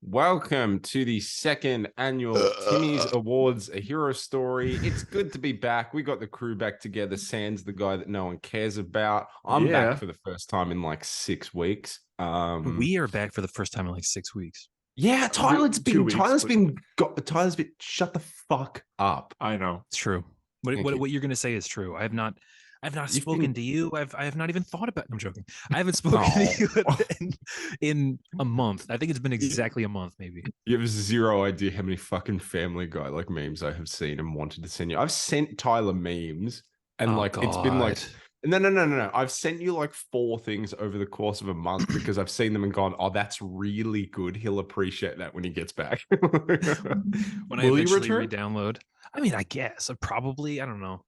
Welcome to the second annual Timmies Awards, a hero story. It's good to be back. We got the crew back together. Sans the guy that no one cares about. I'm back for the first time in like 6 weeks. We are back for the first time in like 6 weeks. Yeah, Tyler's been 2 weeks, Tyler's been shut the fuck up. I know. It's true. What you're gonna say is true. I have not spoken to you. I have not even thought about. I'm joking. I haven't spoken to you in a month. I think it's been exactly a month, maybe. You have zero idea how many fucking Family Guy like memes I have seen and wanted to send you. I've sent Tyler memes and it's been like no. I've sent you like 4 things over the course of a month because I've seen them and gone, oh, that's really good. He'll appreciate that when he gets back. When I eventually re-download. I mean, I guess probably. I don't know.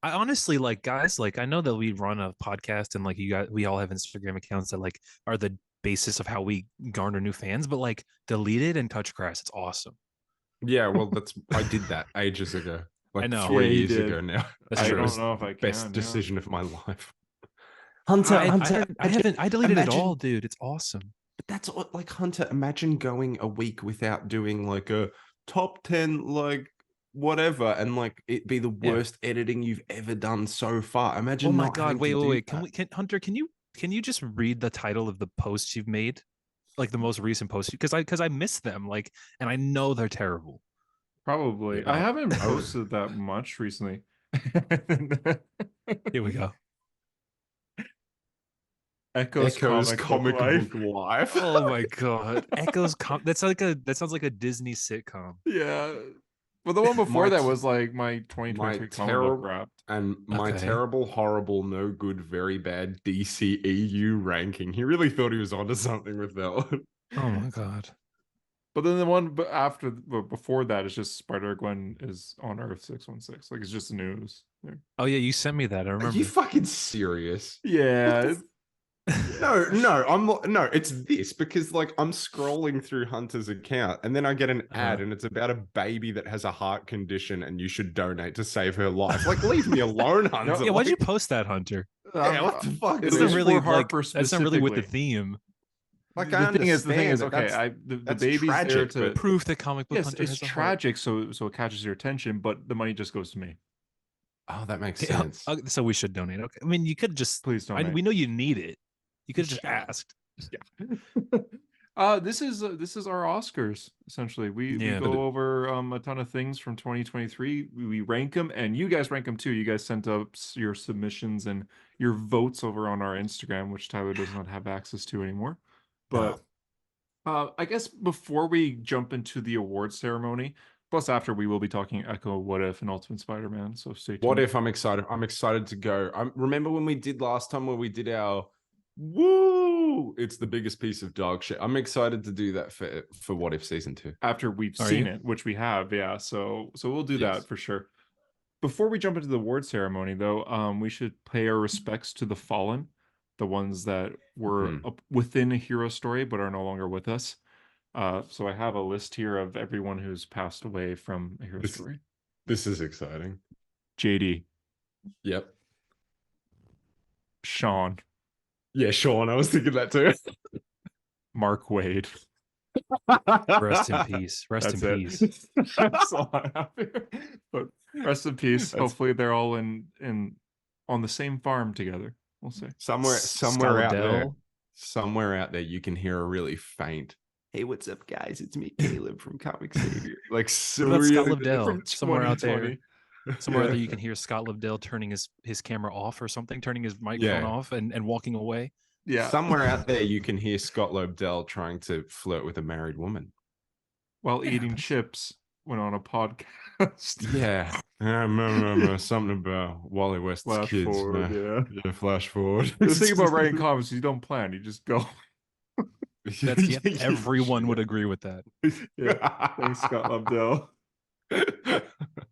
I honestly guys. I know that we run a podcast and we all have Instagram accounts that are the basis of how we garner new fans. But delete it and touch grass. It's awesome. Yeah, well, I did that ages ago. I know. 3 years ago now. That's true. I don't know if I can. Best decision of my life. Hunter, I deleted it all, dude. It's awesome. But that's what, Hunter, imagine going a week without doing a top 10, whatever, and it be the worst editing you've ever done so far. Imagine. Oh my God. Wait. Hunter, can you just read the title of the posts you've made? The most recent posts, because I missed them, and I know they're terrible. Probably. Yeah. I haven't posted that much recently. Here we go. Echo's comic book life. Oh my God. Echo's that sounds like a Disney sitcom. Yeah. Well, the one before that was my 2023 comic book wrapped. And my terrible, horrible, no good, very bad DCEU ranking. He really thought he was onto something with that one. Oh my God. But then the one before that is just Spider-Gwen is on Earth 616. It's just news. Oh yeah, you sent me that. I remember. Are you fucking serious? Yeah. No, I'm not. No, it's this because I'm scrolling through Hunter's account and then I get an ad and it's about a baby that has a heart condition and you should donate to save her life. Leave me alone, Hunter. Yeah, why'd you post that, Hunter? Yeah, what the fuck? That's not really that's not really with the theme. The thing is, okay, the baby's tragic, there to prove that comic book Hunter it's tragic, so it catches your attention, but the money just goes to me. Oh, that makes sense. So we should donate. Okay, I mean, you could just please donate. We know you need it. You could have just asked. Yeah. This is our Oscars essentially. We go over a ton of things from 2023. We rank them, and you guys rank them too. You guys sent up your submissions and your votes over on our Instagram, which Tyler does not have access to anymore. But I guess before we jump into the award ceremony, plus after, we will be talking Echo, What If, and Ultimate Spider-Man. So stay tuned. What If? I'm excited. I'm excited to go. Remember when we did last time where we did our woo? It's the biggest piece of dog shit. I'm excited to do that for What If season 2 after we've seen it, which we have. Yeah. So we'll do that for sure. Before we jump into the award ceremony, though, we should pay our respects to the fallen. The ones that were within a hero story but are no longer with us. So I have a list here of everyone who's passed away from a hero story. This is exciting. JD. Yep. Sean. Yeah, Sean. I was thinking that too. Mark Wade. Rest in peace. Rest in peace. That's all I have here. But rest in peace. Hopefully they're all in on the same farm together. We'll see. Somewhere out there, you can hear a really faint, "Hey, what's up, guys? It's me, Caleb from Comic Savior." So really Scott Lobdell somewhere out there. Somewhere that you can hear Scott Lobdell turning his camera off or something, turning his microphone off and walking away. Yeah. Somewhere out there, you can hear Scott Lobdell trying to flirt with a married woman while eating chips when on a podcast. Yeah. I remember something about Wally West's flash kids. Forward, yeah, flash forward. The thing about writing comics, you don't plan, you just go. Everyone would agree with that. Yeah. Thanks, Scott Lobdell.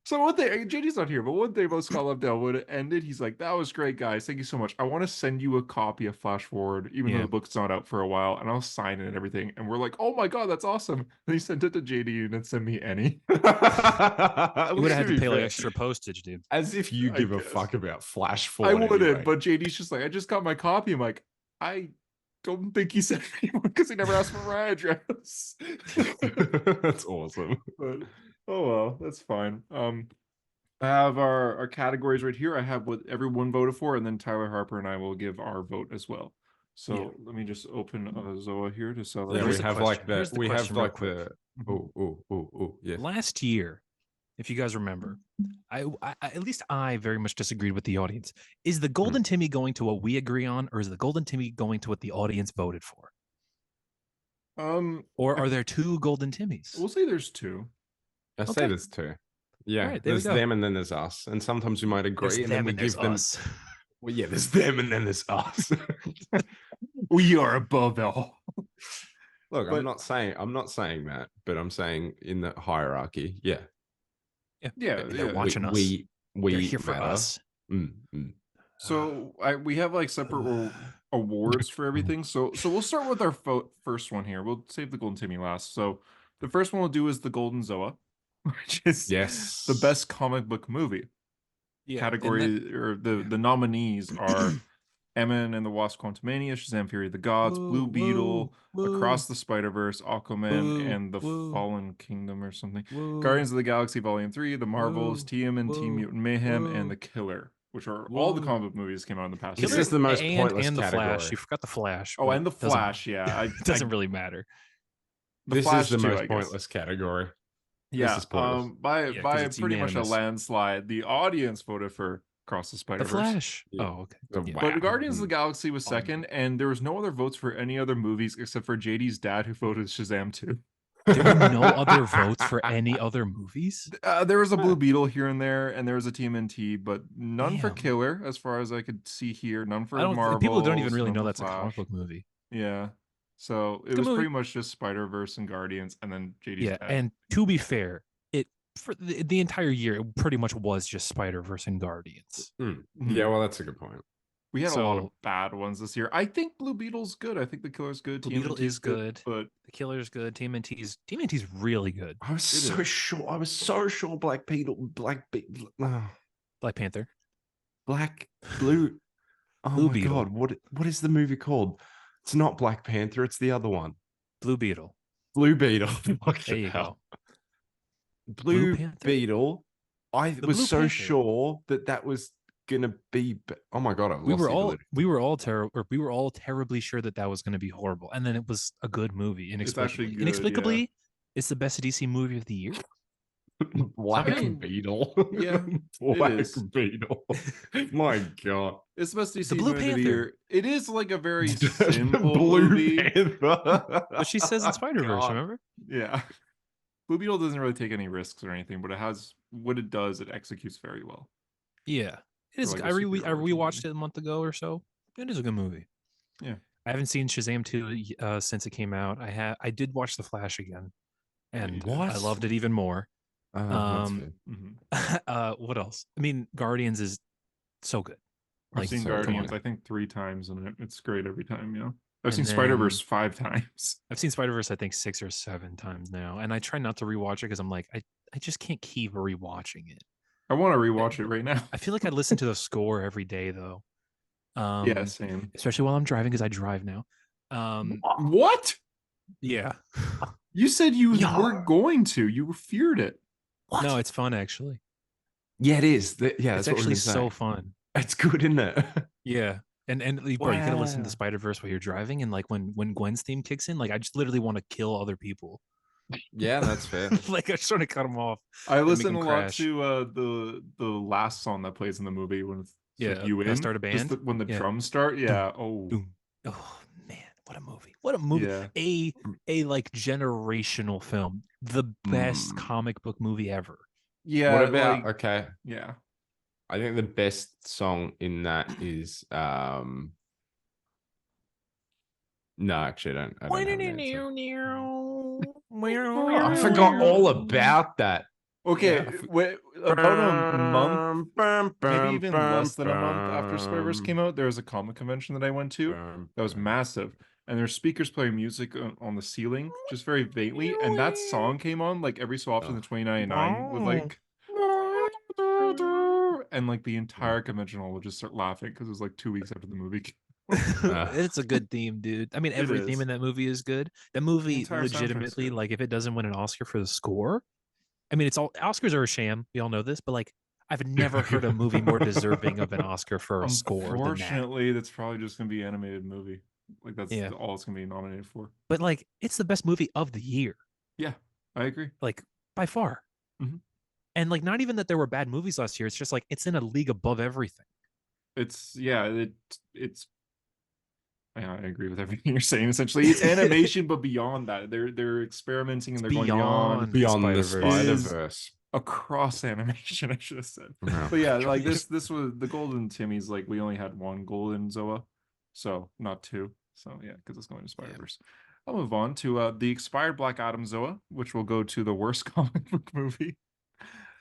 So one thing, JD's not here, but one thing about Scott Lobdell, when it ended, he's like, "That was great, guys. Thank you so much. I want to send you a copy of Flash Forward, even though the book's not out for a while, and I'll sign it and everything." And we're like, "Oh my God, that's awesome." And he sent it to JD and then sent me any. You would have had to pay extra postage, dude. As if you give a fuck about Flash Forward. I wouldn't, but JD's just like, "I just got my copy." I'm like, I don't think he said anyone because he never asked for my address. That's awesome. But oh well, that's fine. I have our categories right here. I have what everyone voted for, and then Tyler Harper and I will give our vote as well. So let me just open Zoa here to celebrate. Yeah, we have like the yeah. Last year, if you guys remember, I at least I very much disagreed with the audience. Is the Golden Timmy going to what we agree on, or is the Golden Timmy going to what the audience voted for? Or are there two Golden Timmys? We'll say there's two. I say there's two. Yeah, right, there's them and then there's us, and sometimes we might agree, and then we give them. Well, yeah, there's them and then there's us. We are above all. Look, I'm not saying that, but I'm saying in the hierarchy, yeah. They're watching us. They're here for us. So we have like separate awards for everything. So we'll start with our first one here. We'll save the Golden Timmy last. So the first one we'll do is the Golden Zoa, which is the best comic book movie. Category or the nominees are Ant-Man and the Wasp: Quantumania, Shazam! Fury of the Gods, Blue Beetle, Across the Spider-Verse, Aquaman and the Fallen Kingdom or something, Guardians of the Galaxy Volume 3, The Marvels, TMNT Mutant Mayhem, and The Killer, which are all the comic book movies that came out in the past. This is the most pointless and the category. Flash. You forgot the Flash. Oh, and the Flash, yeah. It doesn't really matter. This is the most pointless category. Yeah, by pretty much a landslide, the audience voted for Across the Spider-Verse. The Flash. Oh, okay. But Guardians of the Galaxy was second, and there was no other votes for any other movies except for JD's dad, who voted Shazam 2. There were no other votes for any other movies? There was a Blue Beetle here and there, and there was a TMNT, but none for Killer, as far as I could see here. None for Marvel. People don't even really know that's a comic book movie. Yeah. So it was pretty much just Spider-Verse and Guardians, and then JD's dad. And to be fair, for the entire year, it pretty much was just Spider-Verse and Guardians. Yeah, well, that's a good point. We had a lot of bad ones this year. I think Blue Beetle's good. I think The Killer's good. Blue Beetle is good, but The Killer's good. TMNT's really good. I was so sure Black Panther. Blue. Oh Blue my Beetle. God, what is the movie called? It's not Black Panther. It's the other one. Blue Beetle. Blue Beetle. There you go. Blue Beetle. I was so sure that was gonna be. Oh my God! We were all terribly sure that was gonna be horrible, and then it was a good movie. Inexplicably, it's the best DC movie of the year. Black Beetle. Yeah, Black Beetle. My God, it's the best DC movie of the year. It is like a very simple Blue movie. Panther. But she says in Spider-Verse, remember? Yeah. Blue Beetle doesn't really take any risks or anything, but it has what it does. It executes very well. Yeah, it is. Like I rewatched it a month ago or so. It is a good movie. Yeah, I haven't seen Shazam 2 since it came out. I did watch The Flash again, and I loved it even more. What else? I mean, Guardians is so good. I've seen Guardians, I think 3 times, and it's great every time. Yeah. I've seen Spider-Verse 5 times. I've seen Spider-Verse, I think 6 or 7 times now. And I try not to rewatch it because I'm like, I just can't keep rewatching it. I want to rewatch it right now. I feel like I listen to the score every day, though. Yeah, same. Especially while I'm driving, because I drive now. What? Yeah. You said you weren't going to. You feared it. What? No, it's fun, actually. Yeah, it is. Yeah, it's actually so fun. It's good, isn't it? Yeah. And bro, you gotta listen to Spider-Verse while you're driving, and like when Gwen's theme kicks in, like I just literally want to kill other people. Yeah, that's fair. Like I just want to cut them off. I listen a lot to the last song that plays in the movie when it's you in start a band when the drums start. Yeah. Oh man, what a movie! What a movie! Yeah. A like generational film, the best comic book movie ever. Yeah. What about Yeah. I think the best song in that is no, actually I don't I forgot all about that. Okay, about a month, maybe even less than a month after Spider-Verse came out, there was a comic convention that I went to that was massive, and there's speakers playing music on the ceiling, just very faintly, and that song came on like every so often. The 2099 with like. And like the entire convention hall would just start laughing because it was like 2 weeks after the movie. It's a good theme, dude. I mean, every theme in that movie is good. That movie legitimately, like, if it doesn't win an Oscar for the score, I mean, it's all Oscars are a sham. We all know this, but like, I've never heard a movie more deserving of an Oscar for a score than that. Unfortunately, that's probably just gonna be animated movie. Like that's all it's gonna be nominated for. But like, it's the best movie of the year. Yeah, I agree. Like by far. Mm-hmm. And like, not even that there were bad movies last year. It's just like it's in a league above everything. It's I agree with everything you're saying. Essentially, it's animation, but beyond that, they're experimenting and they're going beyond the Spider-Verse. Across animation, I should have said. Oh, but yeah, like this was the Golden Timmies. Like we only had one Golden Zoa, so not two. So yeah, because it's going to Spider-Verse. I'll move on to the expired Black Adam Zoa, which will go to the worst comic book movie.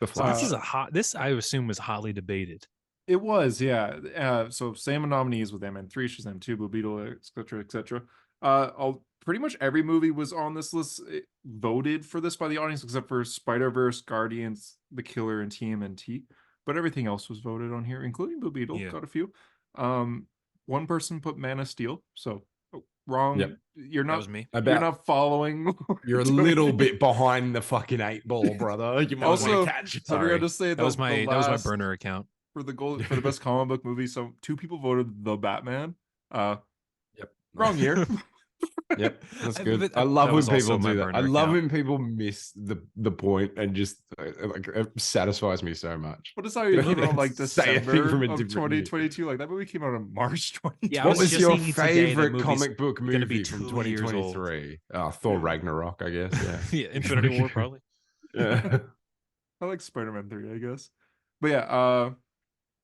The Flash. So this I assume was hotly debated. It was, yeah. So same nominees with Ant-Man 3, Shazam 2, Blue Beetle, etc., etc. Pretty much every movie was on this list voted for this by the audience, except for Spider-Verse, Guardians, The Killer, and TMNT. But everything else was voted on here, including Blue Beetle. Yeah. Got a few. One person put Man of Steel, so wrong. Yep. You're not. That was me. You're not following. You're a little bit behind the fucking 8 ball, brother. You might also catch it. Sorry. To say that was my burner account. For the best comic book movie, so 2 people voted The Batman. Yep. Wrong year. Yep, that's good. I love when people do that. I love when people miss the point and just like it satisfies me so much. What is how you on like December of 2022? Like that movie came out in March 2020. Yeah, what was your favorite comic book movie from 2023? Thor Ragnarok, I guess. Yeah, yeah, Infinity War probably. Yeah, I like Spider-Man 3, I guess. But yeah,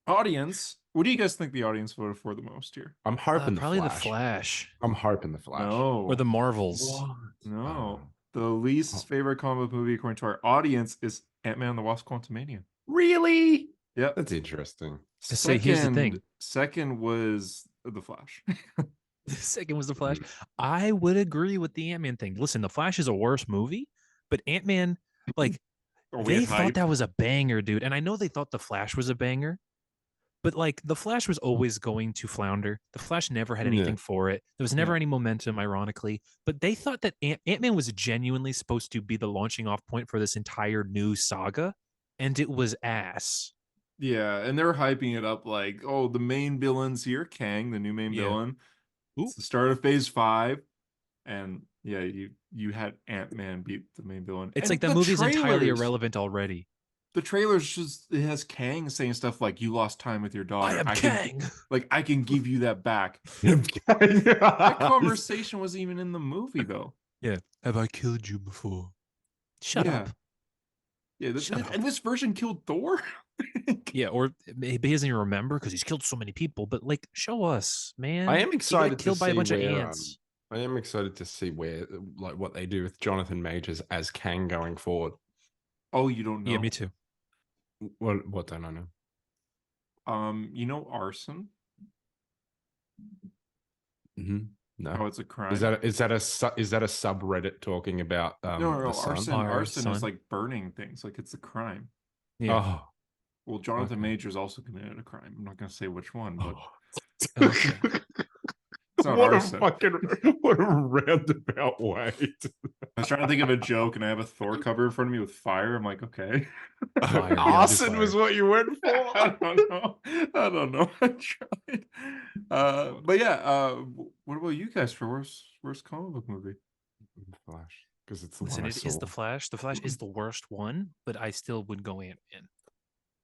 audience. What do you guys think the audience voted for the most here? I'm hoping probably the Flash. I'm hoping the Flash. No. Or the Marvels. What? No. The least favorite comic book movie according to our audience is Ant-Man and the Wasp: Quantumania. Really? Yeah. That's interesting. Here's the thing. Second was the Flash. Second was the Flash. I would agree with the Ant-Man thing. Listen, the Flash is a worse movie, but Ant-Man, like, they thought that was a banger, dude. And I know they thought the Flash was a banger. But like the Flash was always going to flounder. The Flash never had anything for it. There was never any momentum, ironically. But they thought that Ant-Man was genuinely supposed to be the launching off point for this entire new saga. And it was ass. Yeah, and they're hyping it up like, oh, the main villain's here, Kang, the new main villain. It's the start of Phase 5. And yeah, you had Ant-Man beat the main villain. It's like the movie's entirely irrelevant already. The trailer's just, it has Kang saying stuff like, you lost time with your daughter. I am Kang. I can give you that back. That conversation wasn't even in the movie, though. Yeah. Have I killed you before? Shut up. Yeah, and this version killed Thor? Yeah, or maybe he doesn't even remember because he's killed so many people, but like, show us, man. I am excited killed by a bunch of ants. I am excited to see what they do with Jonathan Majors as Kang going forward. Oh, you don't know? Yeah, me too. What don't I know? You know arson? Mm-hmm. No. Oh, it's a crime. Is that a subreddit talking about no, arson is like burning things, like it's a crime. Yeah. Oh. Well, Jonathan Majors also committed a crime. I'm not gonna say which one, but it's not arson. What a roundabout way. I was trying to think of a joke, and I have a Thor cover in front of me with fire. I'm like, okay. Arson was what you went for. I don't know. I tried. But yeah. What about you guys for worst comic book movie? Flash, because it's the one I saw. Is the Flash. The Flash is the worst one, but I still would go Ant-Man.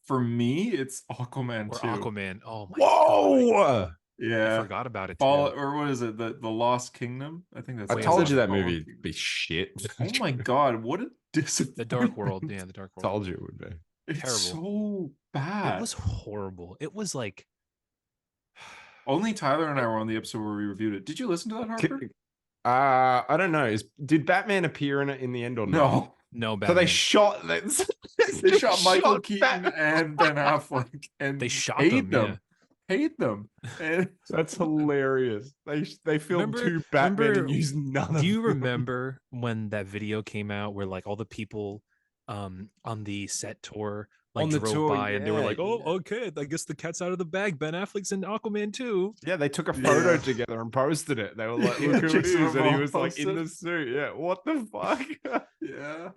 For me, it's Aquaman 2. Aquaman. Oh my god. Yeah, I forgot about it. Or what is it? The Lost Kingdom? I think that's. I told you that movie would be shit. Oh my god, what a disappointment! The Dark World. Yeah, the Dark World. Told you it would be. It's terrible. So bad. It was horrible. It was like. Only Tyler and I were on the episode where we reviewed it. Did you listen to that, Harper? I don't know. Did Batman appear in it in the end or not? No, Batman. So they shot. They shot Michael Keaton and Ben Affleck, and they shot them. Yeah. Hate them. And that's hilarious. They filmed two Batman and used none of them. Do you remember when that video came out where like all the people on the set tour like On the drove tour, by and they were like, "Oh, yeah. okay, I guess the cat's out of the bag. Ben Affleck's in Aquaman too." Yeah, they took a photo Yeah. together and posted it. They were like, Yeah, "Look who it Jason is," and he Momoa was like in posted. the suit. Yeah, what the fuck? Yeah.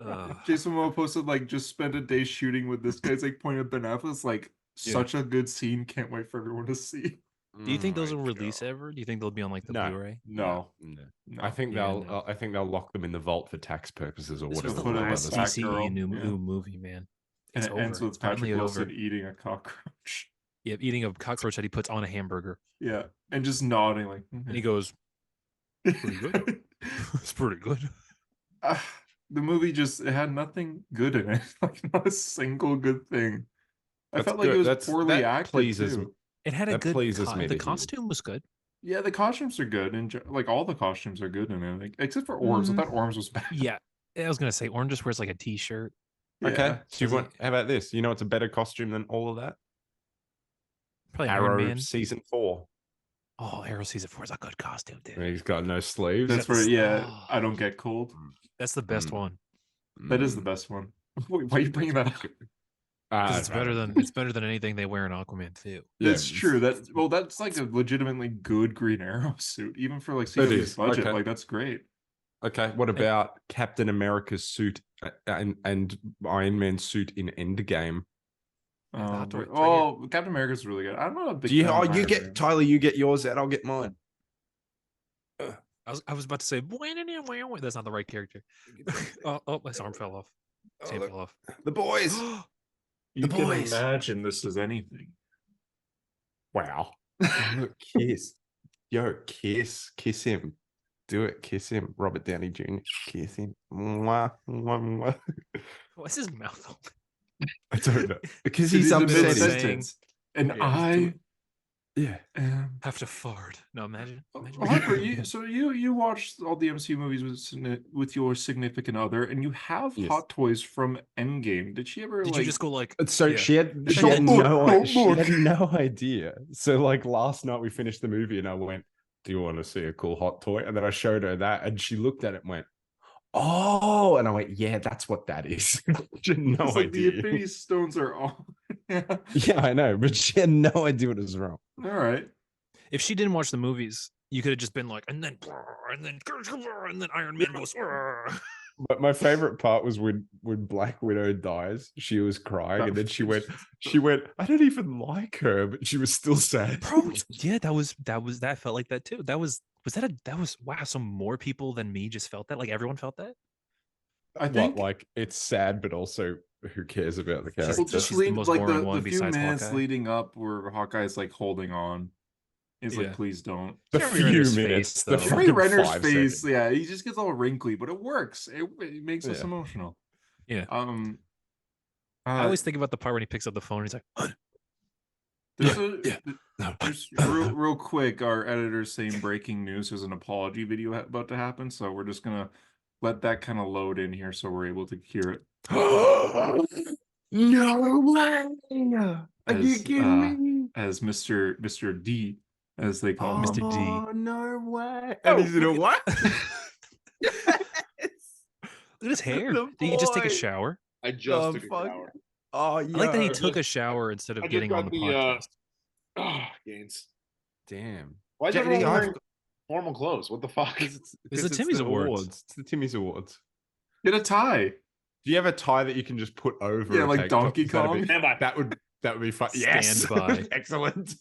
Ugh. Jason Momoa posted like just spent a day shooting with this guy's like pointing at Ben Affleck's like such a good scene. Can't wait for everyone to see. Do you think those Oh will my release God. ever? Do you think they'll be on like the No. Blu-ray? No. No. No. I think Yeah, they'll. no. I think they'll lock them in the vault for tax purposes or This was whatever. the put it with last Batgirl. CCE new Yeah. movie, man. And It's it over. ends with It's finally Patrick Wilson over. eating a cockroach. Yeah, eating a cockroach that he puts on a hamburger, Yeah. And just nodding like and he goes, "Pretty good. It's pretty good." The movie just it had nothing good in it. Like not a single good thing. I That's felt like it good. was poorly that acted pleases too. It had a That good. pleases me The to hear. costume was good. Yeah, the costumes are good, and like all the costumes are good in it, like, except for Orbs. I thought Orbs was bad. Yeah, I was gonna say Orange just wears like a t-shirt. Okay. Yeah. Do you want? How about this? You know, it's a better costume than all of that. Probably Iron Arrow Man. season 4. Oh, Arrow season 4 is a good costume, dude. And he's got no sleeves. That's That's- where, yeah, oh. I don't get cold. That's the best Mm. one. That is the best one. Wait, why are you bringing that up? Because it's better than anything they wear in Aquaman 2. That's true. That's like a legitimately good Green Arrow suit, even for like CW's budget. Okay. Like that's great. Okay, what about Captain America's suit and Iron Man's suit in Endgame? Captain America's really good. I'm not a big. Do you? fan Oh, of you Iron get Man. Tyler. You get yours out. I'll get mine. I was about to say, that's not the right character. Oh, my arm fell off. Tape fell off. The boys. You can boys. imagine this is anything. Wow. Kiss. Yo, kiss him. Do it. Kiss him. Robert Downey Jr. Kiss him. Mwah, mwah, mwah. What's his mouth open? I don't know. Because So he's these are upset. mid-sentence. And Yeah, I Yeah. have to fart. No, imagine. Harper, you watched all the MCU movies with your significant other, and you have Yes. hot toys from Endgame. Did she ever? Did you just go like? So yeah. she had no idea. So like last night we finished the movie and I went, "Do you want to see a cool hot toy?" And then I showed her that and she looked at it and went, "Oh," and I went, "Yeah, that's what that is." She had no It's like idea. the Infinity Stones are all. Yeah. Yeah, I know, but she had no idea what was wrong. All right. If she didn't watch the movies, you could have just been like, and then Iron Man goes. But my favorite part was when Black Widow dies, she was crying, and then she went, "I don't even like her," but she was still sad. Bro, yeah, that felt like that too. That was wow. So more people than me just felt that. Like everyone felt that. I think like it's sad, but also who cares about the character? well, just She's the lead most like boring the one few besides minutes Hawkeye. leading up where Hawkeye's like holding on. It's Yeah. like, please don't. The Jeremy few Renner's minutes, face, the though. Jeremy fucking Renner's 5 face, seconds. yeah, he just gets all wrinkly, but it works. It makes us Yeah. emotional. Yeah. I I always think about the part when he picks up the phone. And he's like, Just real quick, our editor's saying breaking news. There's an apology video about to happen, so we're just gonna let that kind of load in here so we're able to hear it. No way! Are you kidding me? As Mr. D, as they call him. Mr. D. Oh, no way! And he's in a what? look at his hair. The Did he just take a boy. shower? I just Oh, took a fuck. shower. Oh, yeah. I like that he I took a just- shower instead of I just getting on got the the, podcast. Gains. Damn. Why is JD, everyone I've wearing formal clothes? What the fuck? It's the Timmies Awards. It's the Timmies Awards. Get a tie. Do you have a tie that you can just put over? Yeah, a like tank top? Donkey Is that a Kong? bit- Stand by. That would be fun. Stand Yes, by. excellent.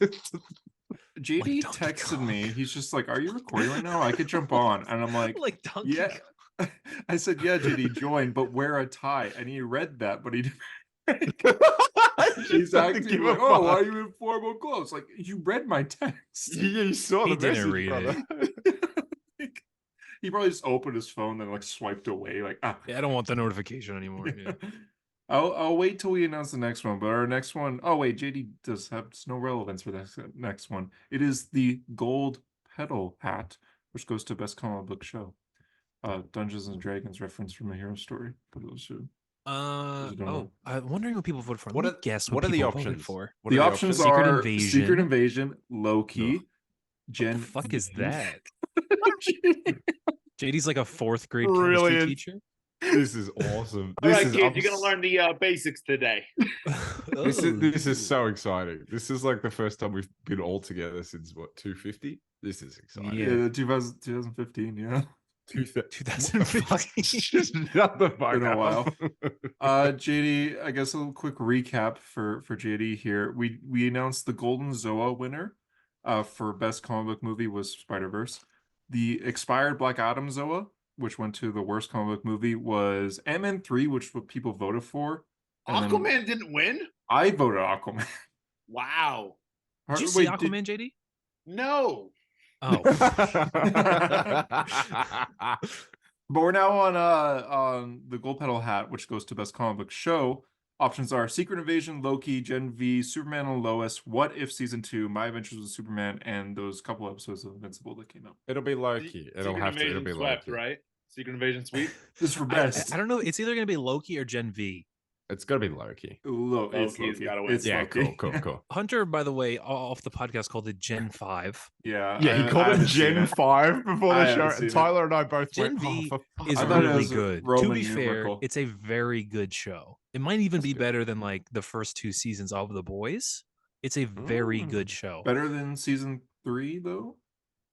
JD Donkey texted Kong. me. He's just like, "Are you recording right now? I could jump on." And I'm like, Like Donkey "Yeah." I said, "Yeah, JD, join, but wear a tie." And he read that, but he didn't. He's acting like, "Oh, why are you in formal clothes?" Like, you read my text. You saw He the didn't message, read brother. Like, he probably just opened his phone and like swiped away. Like, Yeah, I don't want the notification anymore. Yeah. I'll wait till we announce the next one. But our next one, oh wait, JD does have no relevance for this next one. It is the gold pedal hat, which goes to best comic book show. Dungeons and Dragons reference from A Hero Story. For those who don't know. I'm wondering what people voted for. What Let me are- guess what are the people voted options? for. What The are options Secret are Invasion. Secret Invasion, Loki, Ugh. Gen. What the fuck is V. that? JD's like a 4th grade chemistry Brilliant. teacher. This is awesome. All This right, is kids, you're gonna learn the basics today. this is so exciting. This is like the first time we've been all together since what 250. This is exciting. Yeah, 2015. Yeah, 2015. Shut the fuck been a up. while. JD, I guess a little quick recap for JD here. We announced the Golden Zoa winner for best comic book movie was Spider-Verse. The expired Black Adam Zoa, which went to the worst comic book movie, was Ant-Man 3, which what people voted for. And Aquaman didn't win? I voted Aquaman. Wow. Did you see Aquaman, JD? No. Oh. But we're now on the Gold Pedal hat, which goes to best comic book show. Options are Secret Invasion, Loki, Gen V, Superman and Lois, What If Season 2, My Adventures with Superman, and those couple episodes of Invincible that came out. It'll be Loki. It'll be swept, Loki. right? Secret Invasion sweep. This is for best. I don't know. It's either going to be Loki or Gen V. It's got to be Loki. Loki's got to win. Yeah, Loki. cool. Hunter, by the way, off the podcast called it Gen 5. Yeah, He called it Gen 5 before the show. And Tyler and I both Gen went, V oh, is really good. To be fair, it's a very good show. It might even be better than like the first 2 seasons of The Boys. It's a very good show. Better than season 3, though?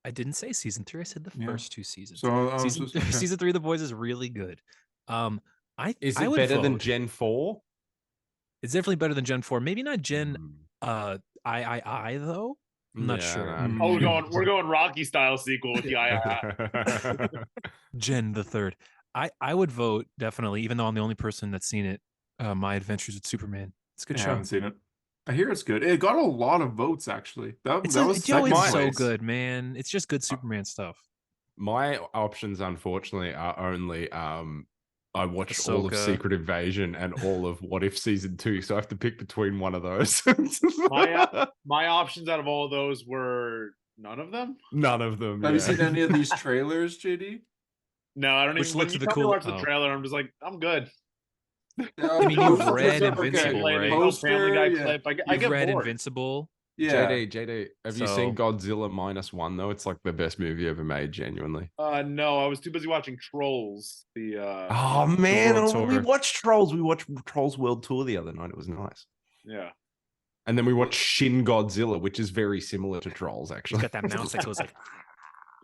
I didn't say season 3. I said the first 2 seasons. So season 3 of The Boys is really good. Is it better than Gen 4? It's definitely better than Gen 4. Maybe not Gen I though. I'm not sure. Oh, we're going Rocky style sequel with the I. Gen the third. I would vote definitely, even though I'm the only person that's seen it. My Adventures with Superman. It's a good show. I haven't seen it. I hear it's good. It got a lot of votes actually. It's so good, man. It's just good Superman stuff. My options, unfortunately, are only I watched Ahsoka. all of Secret Invasion and all of What If Season 2, so I have to pick between one of those. my options out of all of those were none of them. None of them. Have you seen any of these trailers, JD? No, I don't even. When you watch the trailer, I'm just like, I'm good. I mean, you've read Invincible, right? Family Guy clip. I get read bored. Invincible. Yeah. JD, have you seen Godzilla -1 though? It's like the best movie ever made, genuinely. No, I was too busy watching Trolls. Oh man, we watched Trolls. We watched Trolls World Tour the other night. It was nice. Yeah. And then we watched Shin Godzilla, which is very similar to Trolls, actually. He's got that mouse that goes like.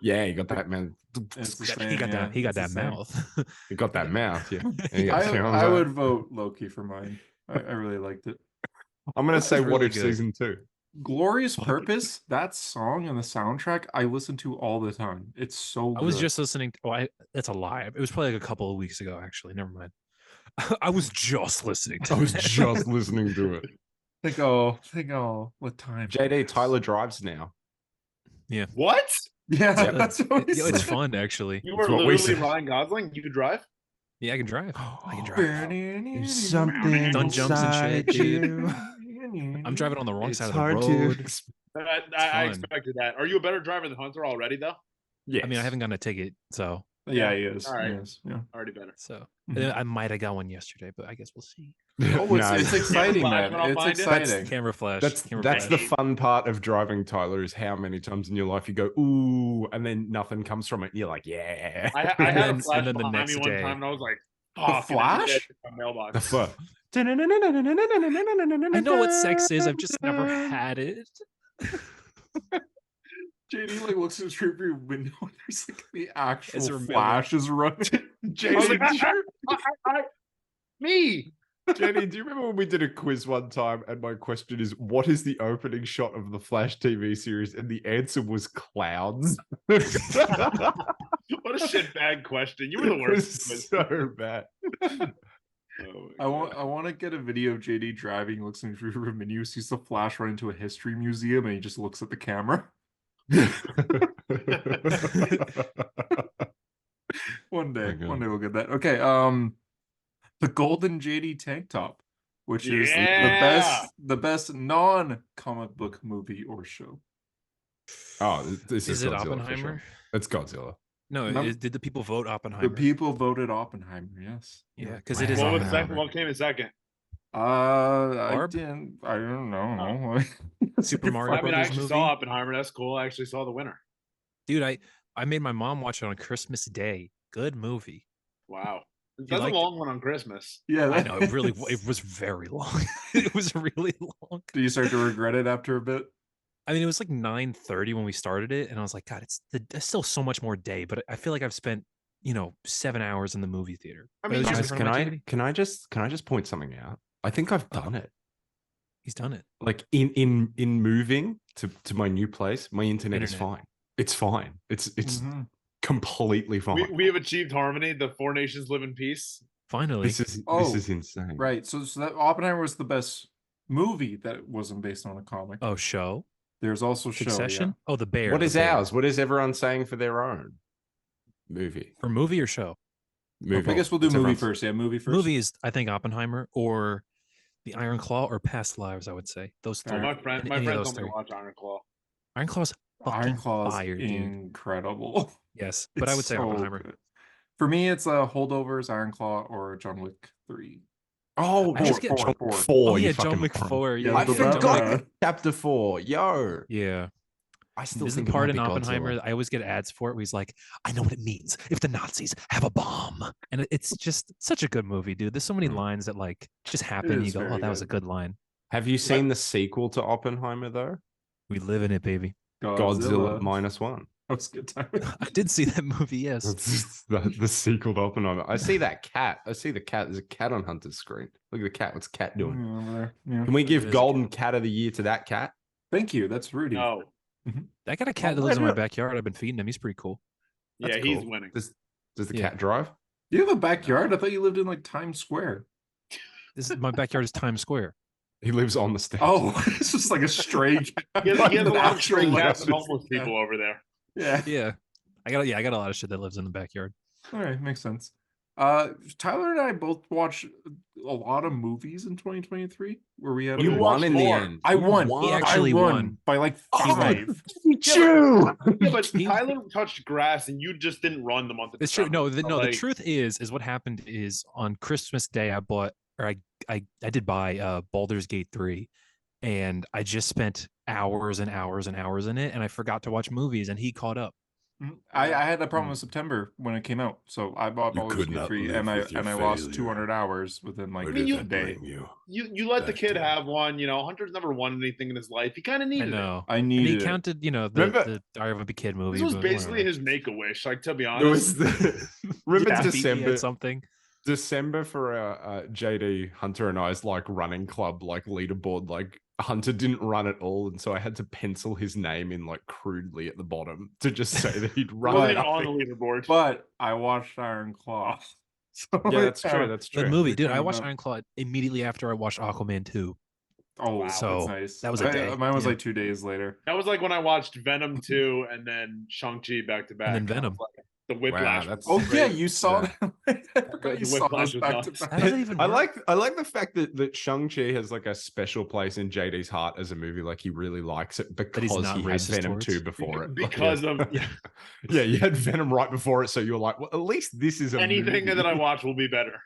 Yeah, he got that man. He got that mouth. He got that mouth. Yeah. I would vote Loki for mine. I really liked it. I'm gonna say What If Season 2. Glorious Purpose, that song and the soundtrack I listen to all the time. It's so good. I was just listening that's a lie. It was probably like a couple of weeks ago, actually. Never mind. I was just listening to it. Think, what time? JD, Tyler drives now. Yeah. What? Yeah, that's what we it's fun actually. You were literally Ryan Gosling? You could drive? Yeah, I can drive. I can drive. There's something done jumps and shit, dude. you. I'm driving on the wrong side of the road. I expected that. Are you a better driver than Hunter already, though? Yeah. I mean, I haven't gotten a ticket, so. Yeah, he is. All right. He is. Yeah. Already better. So I might have got one yesterday, but I guess we'll see. Oh, it's exciting, man. It's exciting. Camera flash. That's the fun part of driving, Tyler, is how many times in your life you go, ooh, and then nothing comes from it. And you're like, yeah. I had a flash behind me one time, and I was like, oh, Flash? Mailbox. The fuck. I know what sex is. I've just never had it. JD like looks in his rearview window and there's like the actual Ezra Flash is running. JD, me. JD, do you remember when we did a quiz one time and my question is, what is the opening shot of the Flash TV series? And the answer was clouds. What a shitbag question. You were the worst. It was so bad. I want to get a video of JD driving, looks in his room, and you sees the Flash run into a history museum, and he just looks at the camera. One day we'll get that. Okay, the Golden JD tank top, which is the best non-comic book movie or show. Oh, this is it Godzilla Oppenheimer? It's Godzilla. No, did the people vote Oppenheimer? The people voted Oppenheimer, yes. Yeah, because it is. What came in second? I don't know. Super Mario Brothers I actually movie? saw Oppenheimer. That's cool. I actually saw the winner. Dude, I made my mom watch it on Christmas Day. Good movie. Wow. That's a long one on Christmas. Yeah, I know. It was very long. It was really long. Do you start to regret it after a bit? I mean, it was like 9:30 when we started it, and I was like, God, there's still so much more day. But I feel like I've spent 7 hours in the movie theater. I mean, guys, can I just point something out? I think I've done it. He's done it. Like in moving to my new place, my internet is fine. It's fine. It's completely fine. We have achieved harmony. The 4 nations live in peace. Finally. This is insane. Right. So that Oppenheimer was the best movie that wasn't based on a comic. Oh, show. There's also Succession. Show, Oh, The Bear. What is ours? What is everyone saying for their own movie? For movie or show? Movie. I guess we'll do movie first. Yeah, movie first. Movie is, I think, Oppenheimer or The Iron Claw or Past Lives. I would say those three. My friends told me to watch Iron Claw. Iron Claw's fire, incredible. Dude. Yes, but I would say Oppenheimer. Good. For me, it's Holdovers, Iron Claw, or John Wick 3. Oh, I just get four. Oh yeah, John Wick 4. Yeah, I forgot chapter 4. Yo. Yeah. I still There's think the part in Godzilla. Oppenheimer. I always get ads for it where he's like, I know what it means if the Nazis have a bomb. And it's just such a good movie, dude. There's so many lines that like just happen. And you go, oh, that was a good line. Have you seen the sequel to Oppenheimer though? We live in it, baby. Godzilla -1. That was a good time. I did see that movie, yes. the sequel to Oppenheimer. I see that cat. I see the cat. There's a cat on Hunter's screen. Look at the cat. What's the cat doing? Yeah. Can we give Golden Cat of the Year to that cat? Thank you. That's Rudy. Oh. I got a cat that lives in my backyard. I've been feeding him. He's pretty cool. That's cool. He's winning. Does the cat drive? You have a backyard? I thought you lived in like Times Square. My backyard is Times Square. He lives on the steps. Oh, it's just like a stray cat. He has a lot of stray cats and homeless people over there. Yeah. I got a lot of shit that lives in the backyard. All right, makes sense. Tyler and I both watched a lot of movies in 2023 where we had you won in the end. I won. He actually won by like 5. Yeah, but Tyler touched grass and you just didn't run the month of It's true. December. The truth is what happened is on Christmas Day I did buy Baldur's Gate 3 and I just spent hours and hours and hours in it and I forgot to watch movies and he caught up. I had that problem in September when it came out, so I bought Baldur's Gate 3 and I lost 200 hours within like a day. You let the kid have one. Hunter's never won anything in his life. He kind of needed it. I needed and he counted, the Diary of a Kid movie. This was basically his Make-A-Wish. Like, to be honest, remember December something. December for JD Hunter and I's like running club like leaderboard. Like Hunter didn't run at all, and so I had to pencil his name in like crudely at the bottom to just say that he'd run. On the leaderboard, but I watched Iron Claw. So yeah, that's true. That's true. The movie, dude. I watched Iron Claw immediately after I watched Aquaman 2. Oh, wow, so that's nice. That was a day. Mine was like 2 days later. That was like when I watched Venom 2 and then Shang-Chi back to back. And then Venom. The Whiplash. Wow, yeah, you saw that. I forgot you saw Whiplash those back to back. I like the fact that Shang-Chi has like a special place in JD's heart as a movie. Like he really likes it because he had Venom 2 before it. Because of you had Venom right before it, so you're like, well, at least this is anything movie that I watch will be better.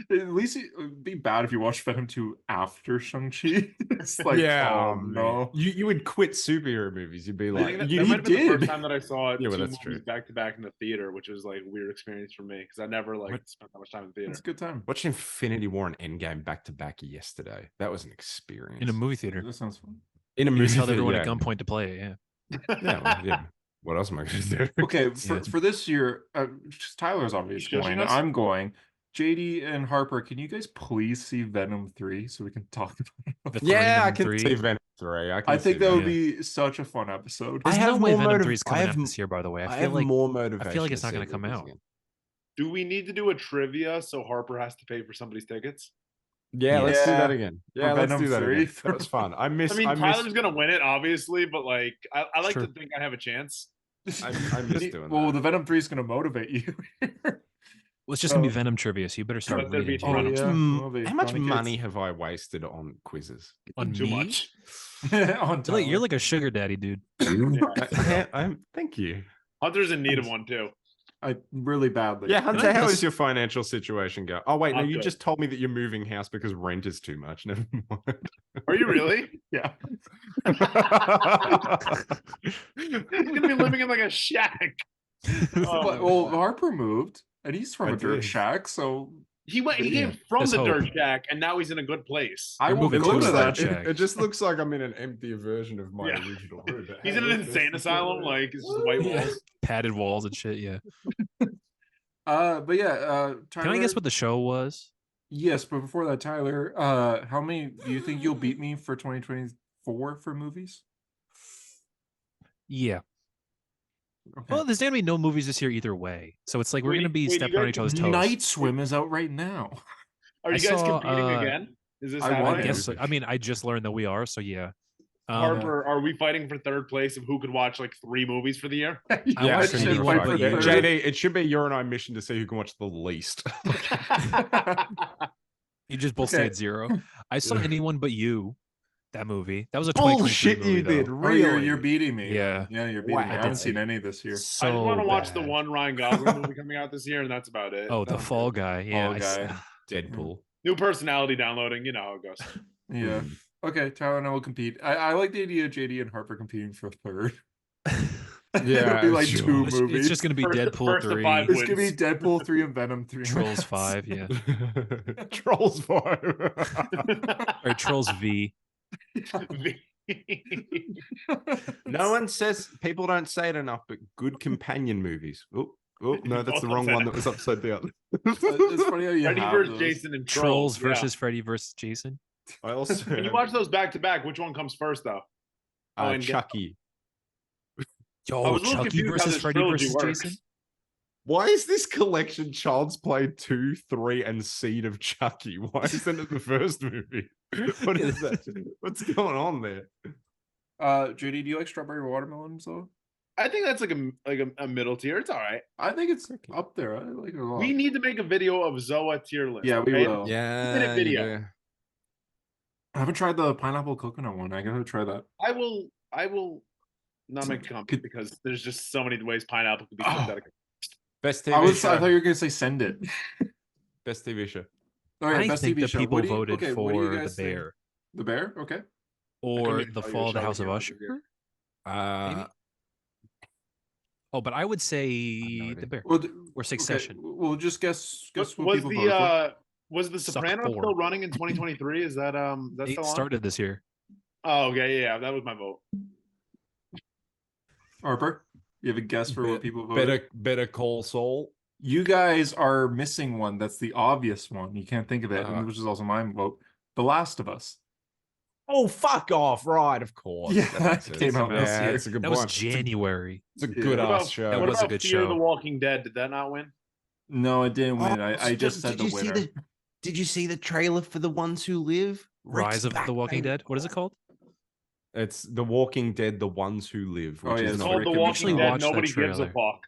At least it would be bad if you watched Venom 2 after Shang-Chi. It's like, no. You would quit superhero movies. You'd be like, that might have been the first time that I saw it. Yeah, well, that's true. Back to back in the theater, which was like a weird experience for me because I never spent that much time in the theater. It's a good time. Watching Infinity War and Endgame back to back yesterday. That was an experience in a movie theater. That sounds fun. In a movie theater, held everyone at gunpoint to play it. Yeah. What else am I going to do? Okay, for this year, Tyler's obviously going. I'm going. JD and Harper, can you guys please see Venom 3 so we can talk about it? Yeah, I can see Venom 3. I think that would be such a fun episode. There's no way Venom 3 is coming out this year, by the way. I feel like more motivation. I feel like it's not going to come out. Do we need to do a trivia so Harper has to pay for somebody's tickets? Yeah, let's do that again. Yeah, let's do that again. That was fun. I mean, Tyler's going to win it, obviously, but like, I like to think I have a chance. I miss doing that. Well, the Venom 3 is going to motivate you. Well, it's just gonna be Venom trivia, so you better start reading. How much money have I wasted on quizzes? On too much. You're like a sugar daddy, dude. Thank you. Hunter's in need of one too. Really badly. Yeah, Hunter, how is your financial situation go? Oh wait, no, you good. just told me that you're moving house because rent is too much. Never mind. Are you really? Yeah. He's gonna be living in like a shack. Well, Harper moved. And he's from a dirt shack, so he came from the dirt shack, and now he's in a good place. I won't go to that shack. It just looks like I'm in an emptier version of my original room. He's in an insane asylum, like it's just white walls, padded walls and shit. Yeah. But yeah, Tyler, can I guess what the show was? Yes, but before that, Tyler, how many do you think you'll beat me for 2024 for movies? Yeah. Okay. Well, there's gonna be no movies this year either way, so it's like we're gonna be stepping on each other's toes. Night Swim is out right now. Are you guys competing again? Is this happening? I guess so. I mean, I just learned that we are, so yeah. Harper, are we fighting for third place of who could watch like 3 movies for the year? Yeah, JD, it should be your and I mission to see who can watch the least. You just both stay at 0. I saw Anyone But You. That movie. That was a bullshit movie, you did. Really? You're beating me. Yeah. Yeah, you're beating me. I haven't seen any this year. So I just want to watch the one Ryan Gosling movie coming out this year, and that's about it. Oh, The Fall Guy. Yeah. Fall Guy. Deadpool. New personality downloading. You know how it goes. Yeah. Okay, Tyler and I will compete. I like the idea of JD and Harper competing for third. Yeah, it'll be like 2 movies. It's just gonna be Deadpool 3. It's gonna be Deadpool 3 and Venom 3. Trolls 5, yeah. Trolls 5. Or Trolls V. No one says, people don't say it enough, but good companion movies. Oh, no, that's the wrong one that was upside down. It's funny how you Freddy versus Jason and Trolls versus Freddy versus Jason. I also when you watch those back to back, which one comes first though? Chucky. Yo, Chucky versus Freddy versus Jason. Why is this collection Child's Play 2, 3, and Seed of Chucky? Why isn't it the first movie? What is that? What's going on there? JD, do you like strawberry watermelons though? I think that's like a middle tier. It's all right. I think it's up there. I like it a lot. We need to make a video of Zoa tier list. Yeah, we will. Yeah, video. Yeah. I haven't tried the pineapple coconut one. I gotta try that. I will not make a comment because there's just so many ways pineapple could be synthetic. Best TV show. I thought you were gonna say send it. Best TV show. Oh, yeah, I best think TV the show. people voted for The Bear. Think? The Bear? Okay. Or The Fall of the House of Usher. But I would say The Bear. Or Succession. Okay. Well, just guess what was people voted for. Was The Sopranos still running in 2023? Is that it still started this year? Oh, okay, yeah, that was my vote. Harper, you have a guess for what people voted? Better Call Saul. You guys are missing one. That's the obvious one. You can't think of it, which is also my vote. The Last of Us. Oh, fuck off! Right, of course. Yeah, that came out this year. It's a good that was January. It's a good ass show. That was a good show. The Walking Dead, did that not win? No, it didn't win. I just said the winner. Did you see the trailer for The Ones Who Live? Rise of the Walking Dead. What is it called? It's The Walking Dead: The Ones Who Live. Which is it's called The Walking Dead. Nobody gives a fuck.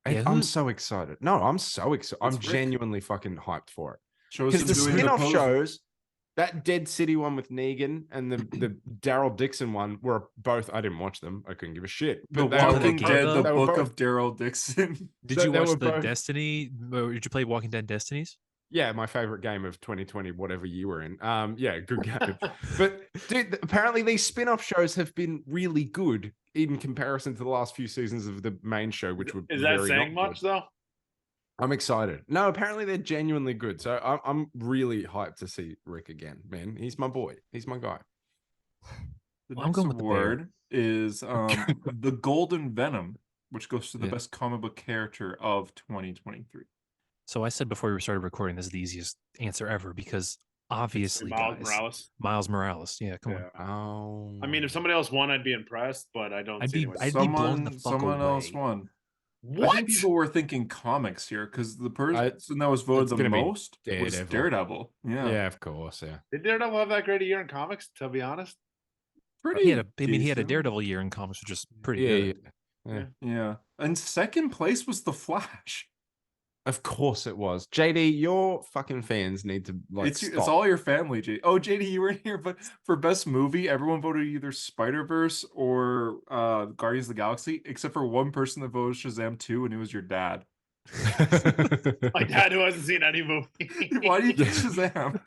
I'm so excited. No, I'm so excited. I'm genuinely fucking hyped for it. Because the spin-off shows, that Dead City one with Negan and the Daryl Dixon one were both. I didn't watch them. I couldn't give a shit. But The Walking Dead, the book of Daryl Dixon. Did you watch the Destiny? Did you play Walking Dead Destinies? Yeah, my favorite game of 2020, whatever you were in. Yeah, good game. But dude, apparently these spin-off shows have been really good in comparison to the last few seasons of the main show, which were is that saying much though? I'm excited. No, apparently they're genuinely good. So I'm really hyped to see Rick again, man. He's my boy. He's my guy. The next award is the Golden Venom, which goes to the best comic book character of 2023. So I said before we started recording, this is the easiest answer ever because obviously, Miles Morales. Yeah, come on. I mean, if somebody else won, I'd be impressed, but I don't. I'd be blown the fuck someone away. Else won. What? I think people were thinking comics here because the person that was voted the most was Daredevil. Yeah, of course. Yeah. Did Daredevil have that great a year in comics? To be honest, he had a Daredevil year in comics, which is pretty good. Yeah. And second place was The Flash. Of course it was. JD, your fucking fans need to it's all your family, JD. Oh, JD, you weren't here, but for best movie, everyone voted either Spider-Verse or Guardians of the Galaxy, except for one person that voted Shazam 2, and it was your dad. My dad who hasn't seen any movie. Why do you think Shazam?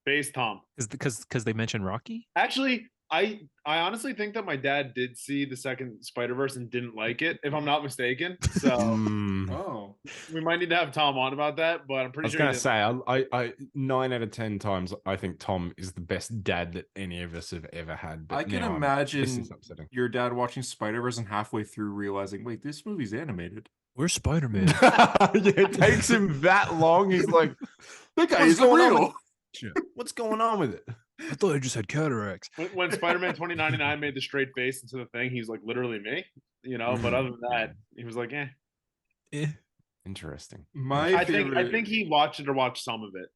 Base Tom. Is because they mentioned Rocky? Actually, I honestly think that my dad did see the second Spider-Verse and didn't like it, if I'm not mistaken. So we might need to have Tom on about that, but I'm pretty sure. I was gonna say, I 9 out of 10 times I think Tom is the best dad that any of us have ever had. But I can imagine your dad watching Spider-Verse and halfway through realizing, wait, this movie's animated. Where's Spider-Man? Yeah, it takes him that long. He's like, that guy isn't real. What's going on with it? I thought I just had cataracts. When Spider-Man 2099 made the straight face into the thing, he's like, literally me, you know. But other than that, he was like, Interesting. I think he watched it or watched some of it.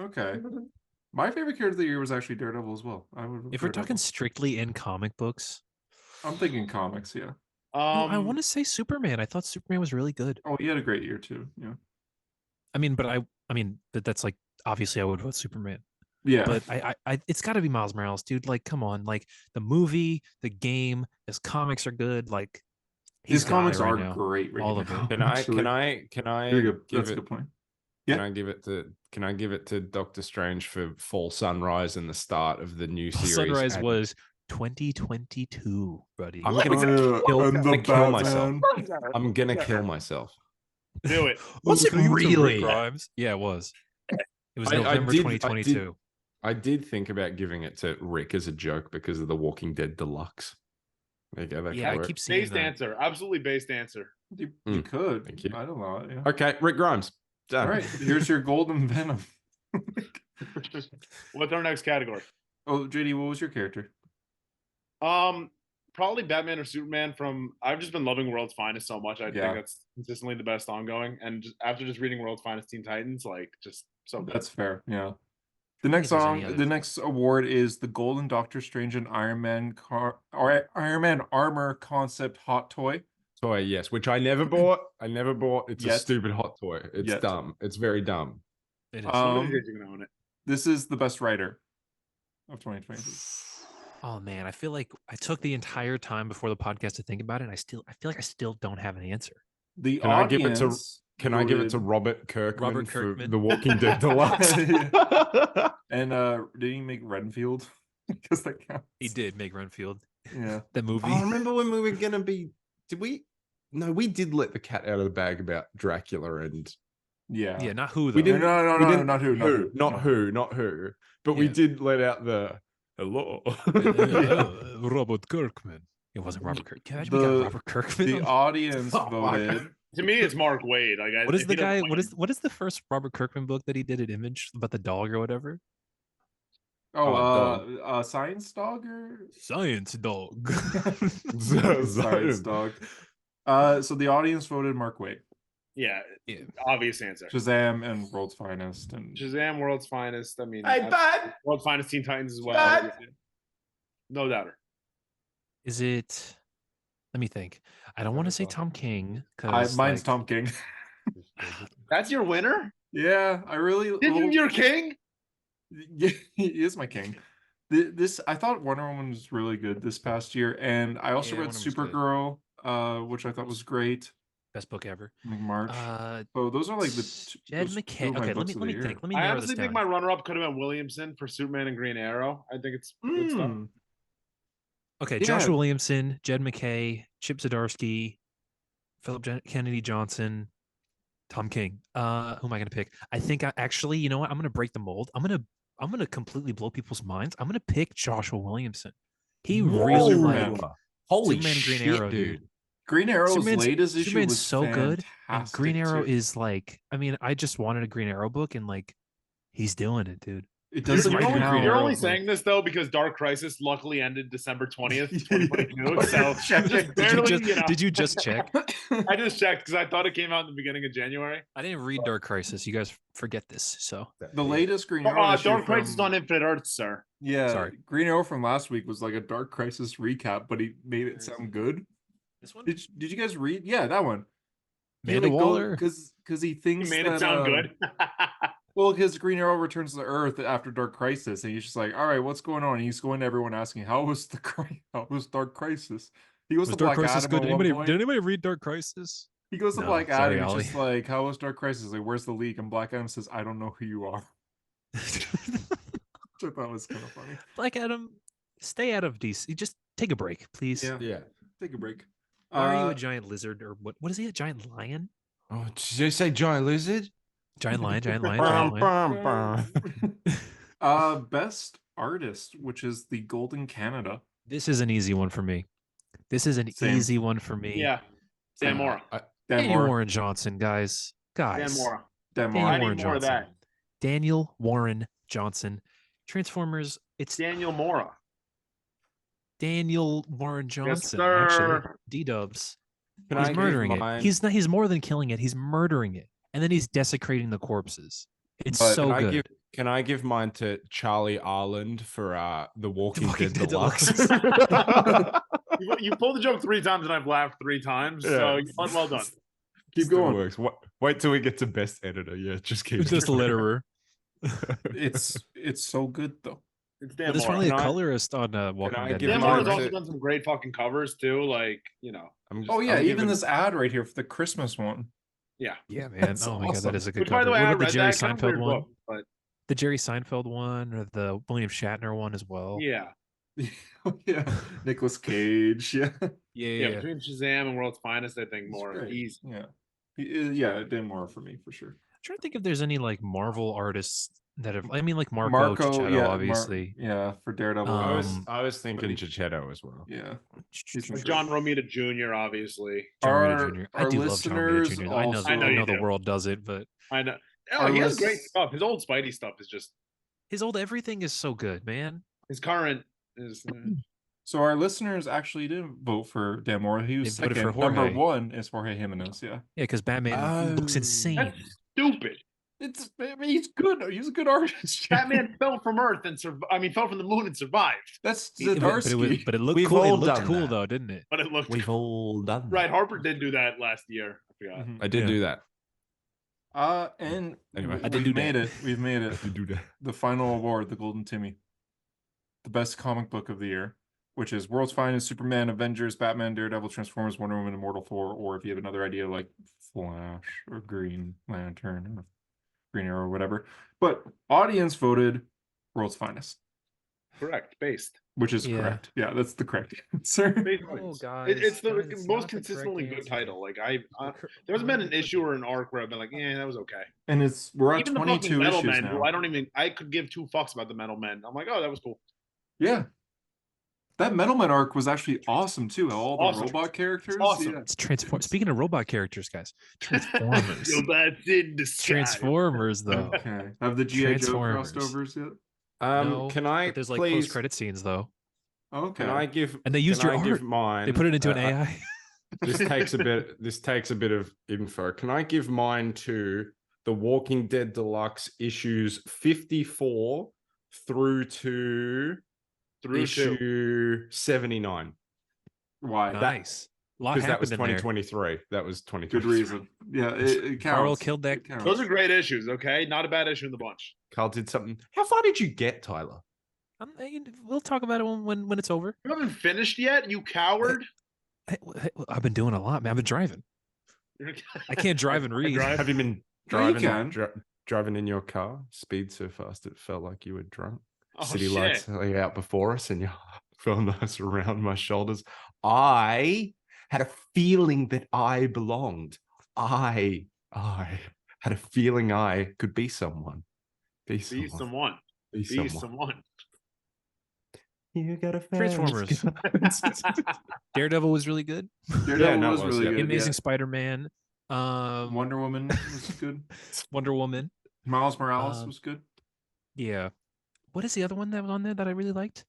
Okay. My favorite character of the year was actually Daredevil as well. If we're talking strictly in comic books, I'm thinking comics, yeah. I want to say Superman. I thought Superman was really good. Oh, he had a great year too. Yeah. I mean, that's like obviously I would vote Superman. Yeah. But it's got to be Miles Morales, dude. Like, come on. Like the movie, the game, his comics are good. Like his comics are great. All of it. Can I That's a good point. Yeah. Can I give it to Doctor Strange for Fall Sunrise and the start of the new series? Sunrise was 2022, buddy. I'm gonna kill myself. I'm gonna kill myself. Do it. Was it really? Yeah, it was. It was November 2022. I did think about giving it to Rick as a joke because of the Walking Dead Deluxe. There you go. I keep seeing based answer. Absolutely based answer. You could. Thank you. I don't know. Yeah. Okay, Rick Grimes. Done. All right, here's your golden Venom. What's our next category? Oh, JD, what was your character? Probably Batman or Superman. I've just been loving World's Finest so much. I think that's consistently the best ongoing. And after reading World's Finest Teen Titans, like just so good. That's fair. Yeah. The next next award is the Golden Doctor Strange and Iron Man armor concept hot toy. Toy, yes, which I never bought. It's a stupid hot toy. It's dumb. It's very dumb. It is. This is the best writer of 2023. Oh man, I feel like I took the entire time before the podcast to think about it, and I feel like I still don't have an answer. Can I give it to Robert Kirkman for The Walking Dead Deluxe? And did he make Renfield? Because that counts. He did make Renfield. Yeah. The movie. I remember when we were gonna be. Did we? No, we did let the cat out of the bag about Dracula and. Yeah, not who though. We didn't. No, not who. But we did let out the hello. Robert Kirkman. It wasn't Robert Kirkman. We got Robert Kirkman. The audience voted. To me, it's Mark Waid. Like, what is the guy? What is the first Robert Kirkman book that he did at Image about the dog or whatever? Science Dog or Science Dog. Science Dog. So the audience voted Mark Waid. Yeah, obvious answer. Shazam and World's Finest and Shazam, World's Finest. I mean, bud. World's Finest Teen Titans as well. No doubter. Is it? Let me think. I don't want to say Tom King because mine's Tom King. That's your winner? Yeah, I really. Isn't your king? Yeah, he is my king. I thought Wonder Woman was really good this past year, and I also read Supergirl, which I thought was great. Best book ever. March. So those are like the Jed McKay. Okay, let me think. Let me. I honestly think my runner-up could have been Williamson for Superman and Green Arrow. I think it's good stuff. Okay, Joshua Williamson, Jed McKay, Chip Zdarsky, Philip Kennedy Johnson, Tom King. Who am I going to pick? I think actually, you know what? I'm going to break the mold. I'm going to completely blow people's minds. I'm going to pick Joshua Williamson. He really holy Superman shit, Green Arrow, dude. Green Arrow's latest issue was so good. And Green Arrow too. is like, I mean, I just wanted a Green Arrow book, and like, he's doing it, dude. It doesn't. You're only saying this though because Dark Crisis luckily ended December 20th, 2022. So just barely, did you just check? I just checked because I thought it came out in the beginning of January. I didn't read Dark Crisis. You guys forget this. So the latest Green Arrow. Dark Crisis on Infinite Earths, sir. Yeah, sorry. Green Arrow from last week was like a Dark Crisis recap, but he made it sound good. This one? Did you guys read? Yeah, that one. Amanda Waller. Because he thinks he made it sound good. Well, because Green Arrow returns to Earth after Dark Crisis, and he's just like, "All right, what's going on?" And he's going to everyone asking, "How was Dark Crisis?" He goes to Black Adam. Good? Did anybody read Dark Crisis? He goes to Black Adam. He's just like, "How was Dark Crisis? Like, where's the leak?" And Black Adam says, "I don't know who you are." Which I thought was kind of funny. Black Adam, stay out of DC. Just take a break, please. Yeah. Take a break. Why are you a giant lizard or what? What is he? A giant lion? Oh, did you say giant lizard? Giant lion, giant lion, giant lion. Best artist, which is the Golden Canada. This is an easy one for me. Easy one for me. Yeah. Dan Mora. Daniel Warren Johnson, guys. Dan Mora. Daniel Warren Johnson. Daniel Warren Johnson. Transformers. It's Daniel Mora. Daniel Warren Johnson. Yes, sir. Actually, D-dubs. He's murdering it. He's more than killing it. He's murdering it, and then he's desecrating the corpses. It's so good. Can I give mine to Charlie Arland for The Walking Dead Deluxe? You pulled the joke 3 times and I've laughed 3 times. So well done. Keep going. Works. Wait till we get to best editor. Yeah, just keep. Just letterer. It's so good though. It's Dan There's finally a colorist on Walking Dead. Dan Moore's also done some great fucking covers too. Like, you know. Even this ad right here for the Christmas one. Yeah. Yeah, man. Oh my god, that is a good Which, cover. by the way, what I about read the Jerry that kind of Seinfeld weird one? book, but the Jerry Seinfeld one or the William Shatner one as well. Yeah. Yeah. Nicolas Cage. Yeah. Yeah. Between Shazam and World's Finest, I think more easy. Yeah. Yeah, Dan Mora for me for sure. I'm trying to think if there's any like Marvel artists that have. I mean, like Marco Cicchetto, obviously. For Daredevil. I was thinking Cicchetto as well. Yeah. Like John Romita Jr. obviously. I do love John Romita Jr. I know the world does it, but I know. Oh, he has great stuff. His old Spidey stuff is just. His old everything is so good, man. His current is. So our listeners actually didn't vote for Dan Mora. He was second. For Jorge. Number 1 is Jorge Jimenez. Yeah. Yeah, because Batman looks insane. That's stupid. He's good. He's a good artist. Batman fell from Earth and fell from the moon and survived. That's Zdarsky. But it looked cool. It looked cool though, didn't it? But it looked. We've all done that. Right, Harper did do that last year. I forgot. I did do that. And anyway, we've made it. I did do that. The final award, the Golden Timmy, the best comic book of the year, which is World's Finest, Superman, Avengers, Batman, Daredevil, Transformers, Wonder Woman, Immortal Thor, or if you have another idea like Flash or Green Lantern or Green Arrow or whatever. But audience voted World's Finest. Correct, based. Which is correct. Yeah, that's the correct answer. Oh, guys, it's the most consistently good title. Like there hasn't been an issue or an arc where I've been like, yeah, that was okay. And we're at Even 22 the issues Men, now. who I could give 2 fucks about the Metal Men. I'm like, oh, that was cool. Yeah. That Metal Man arc was actually awesome too. All the robot characters. Awesome. Yeah. It's Speaking of robot characters, guys, Transformers. That's in the sky. Transformers, though. Okay. Have the G.I. Joe crossovers yet? No, can I? But there's like please, post-credit scenes though. Okay. Can I give? And they used your art. Give mine. They put it into an AI. This takes a bit of info. Can I give mine to The Walking Dead Deluxe issues 54 through to issue 79? Why? Nice. Because that was 2023. That was 2023. Good reason. Yeah, it counts. Carl killed that. Those are great issues. Okay, not a bad issue in the bunch. Carl did something. How far did you get, Tyler? We'll talk about it when it's over. You haven't finished yet, you coward. I've been doing a lot, man. I've been driving. I can't drive and read. Have you been driving in your car? Speed so fast it felt like you were drunk. City lights lay out before us, and you felt nice around my shoulders. I had a feeling that I belonged. I had a feeling I could be someone. Be someone. You got a Transformers. Daredevil was really good. Daredevil was really good. Amazing Spider-Man. Wonder Woman was good. Wonder Woman. Miles Morales was good. Yeah. What is the other one that was on there that I really liked?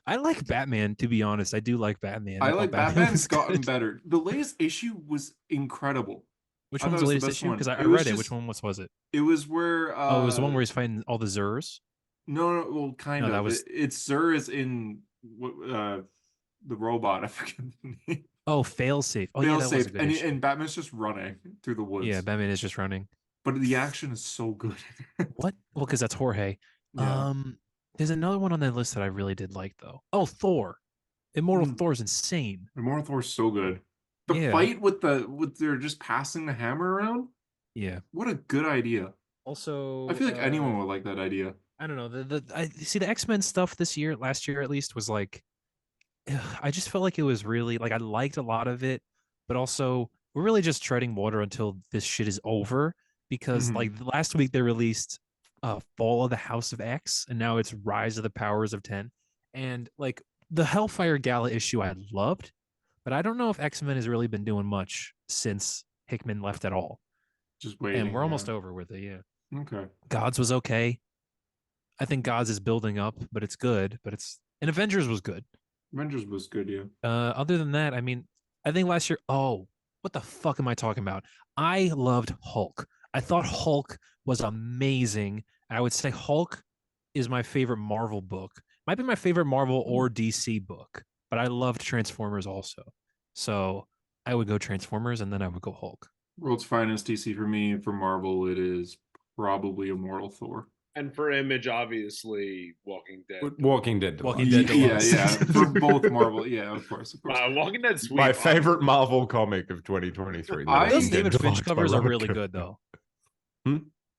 I like Batman, to be honest. I do like Batman. I like Batman's gotten better. The latest issue was incredible. Which one was the latest issue? Because I read it. Which one was it? It was where it was the one where he's fighting all the Zurs. No, well, kind of. That was it's Zur is in the robot. I forget the name. Oh, Failsafe. Oh, yeah, that was a good issue. And Batman's just running through the woods. Yeah, Batman is just running. But the action is so good. What? Well, because that's Jorge. Yeah. There's another one on that list that I really did like, though. Oh, Thor. Immortal Thor is insane. Immortal Thor is so good. The fight with they're just passing the hammer around. Yeah. What a good idea. Also, I feel like anyone would like that idea. I don't know. I see the X-Men stuff last year at least, was like, I just felt like it was really like I liked a lot of it, but also we're really just treading water until this shit is over because like last week they released Fall of the House of X and now it's Rise of the Powers of 10. And like the Hellfire Gala issue I loved, but I don't know if X-Men has really been doing much since Hickman left at all. Just waiting. And we're almost over with it, yeah. Okay. Gods was okay. I think Gods is building up, but it's good. And Avengers was good. Avengers was good, yeah. Other than that, I mean, I think last year. Oh, what the fuck am I talking about? I loved Hulk. I thought Hulk was amazing. I would say Hulk is my favorite Marvel book. Might be my favorite Marvel or DC book, but I loved Transformers also. So I would go Transformers, and then I would go Hulk. World's Finest DC for me. For Marvel, it is probably Immortal Thor. And for Image, obviously, Walking Dead. Walking Dead. Yeah. For both Marvel, yeah, of course. Walking Dead's sweet. My favorite Marvel comic of 2023. Those David Finch covers are really good, though.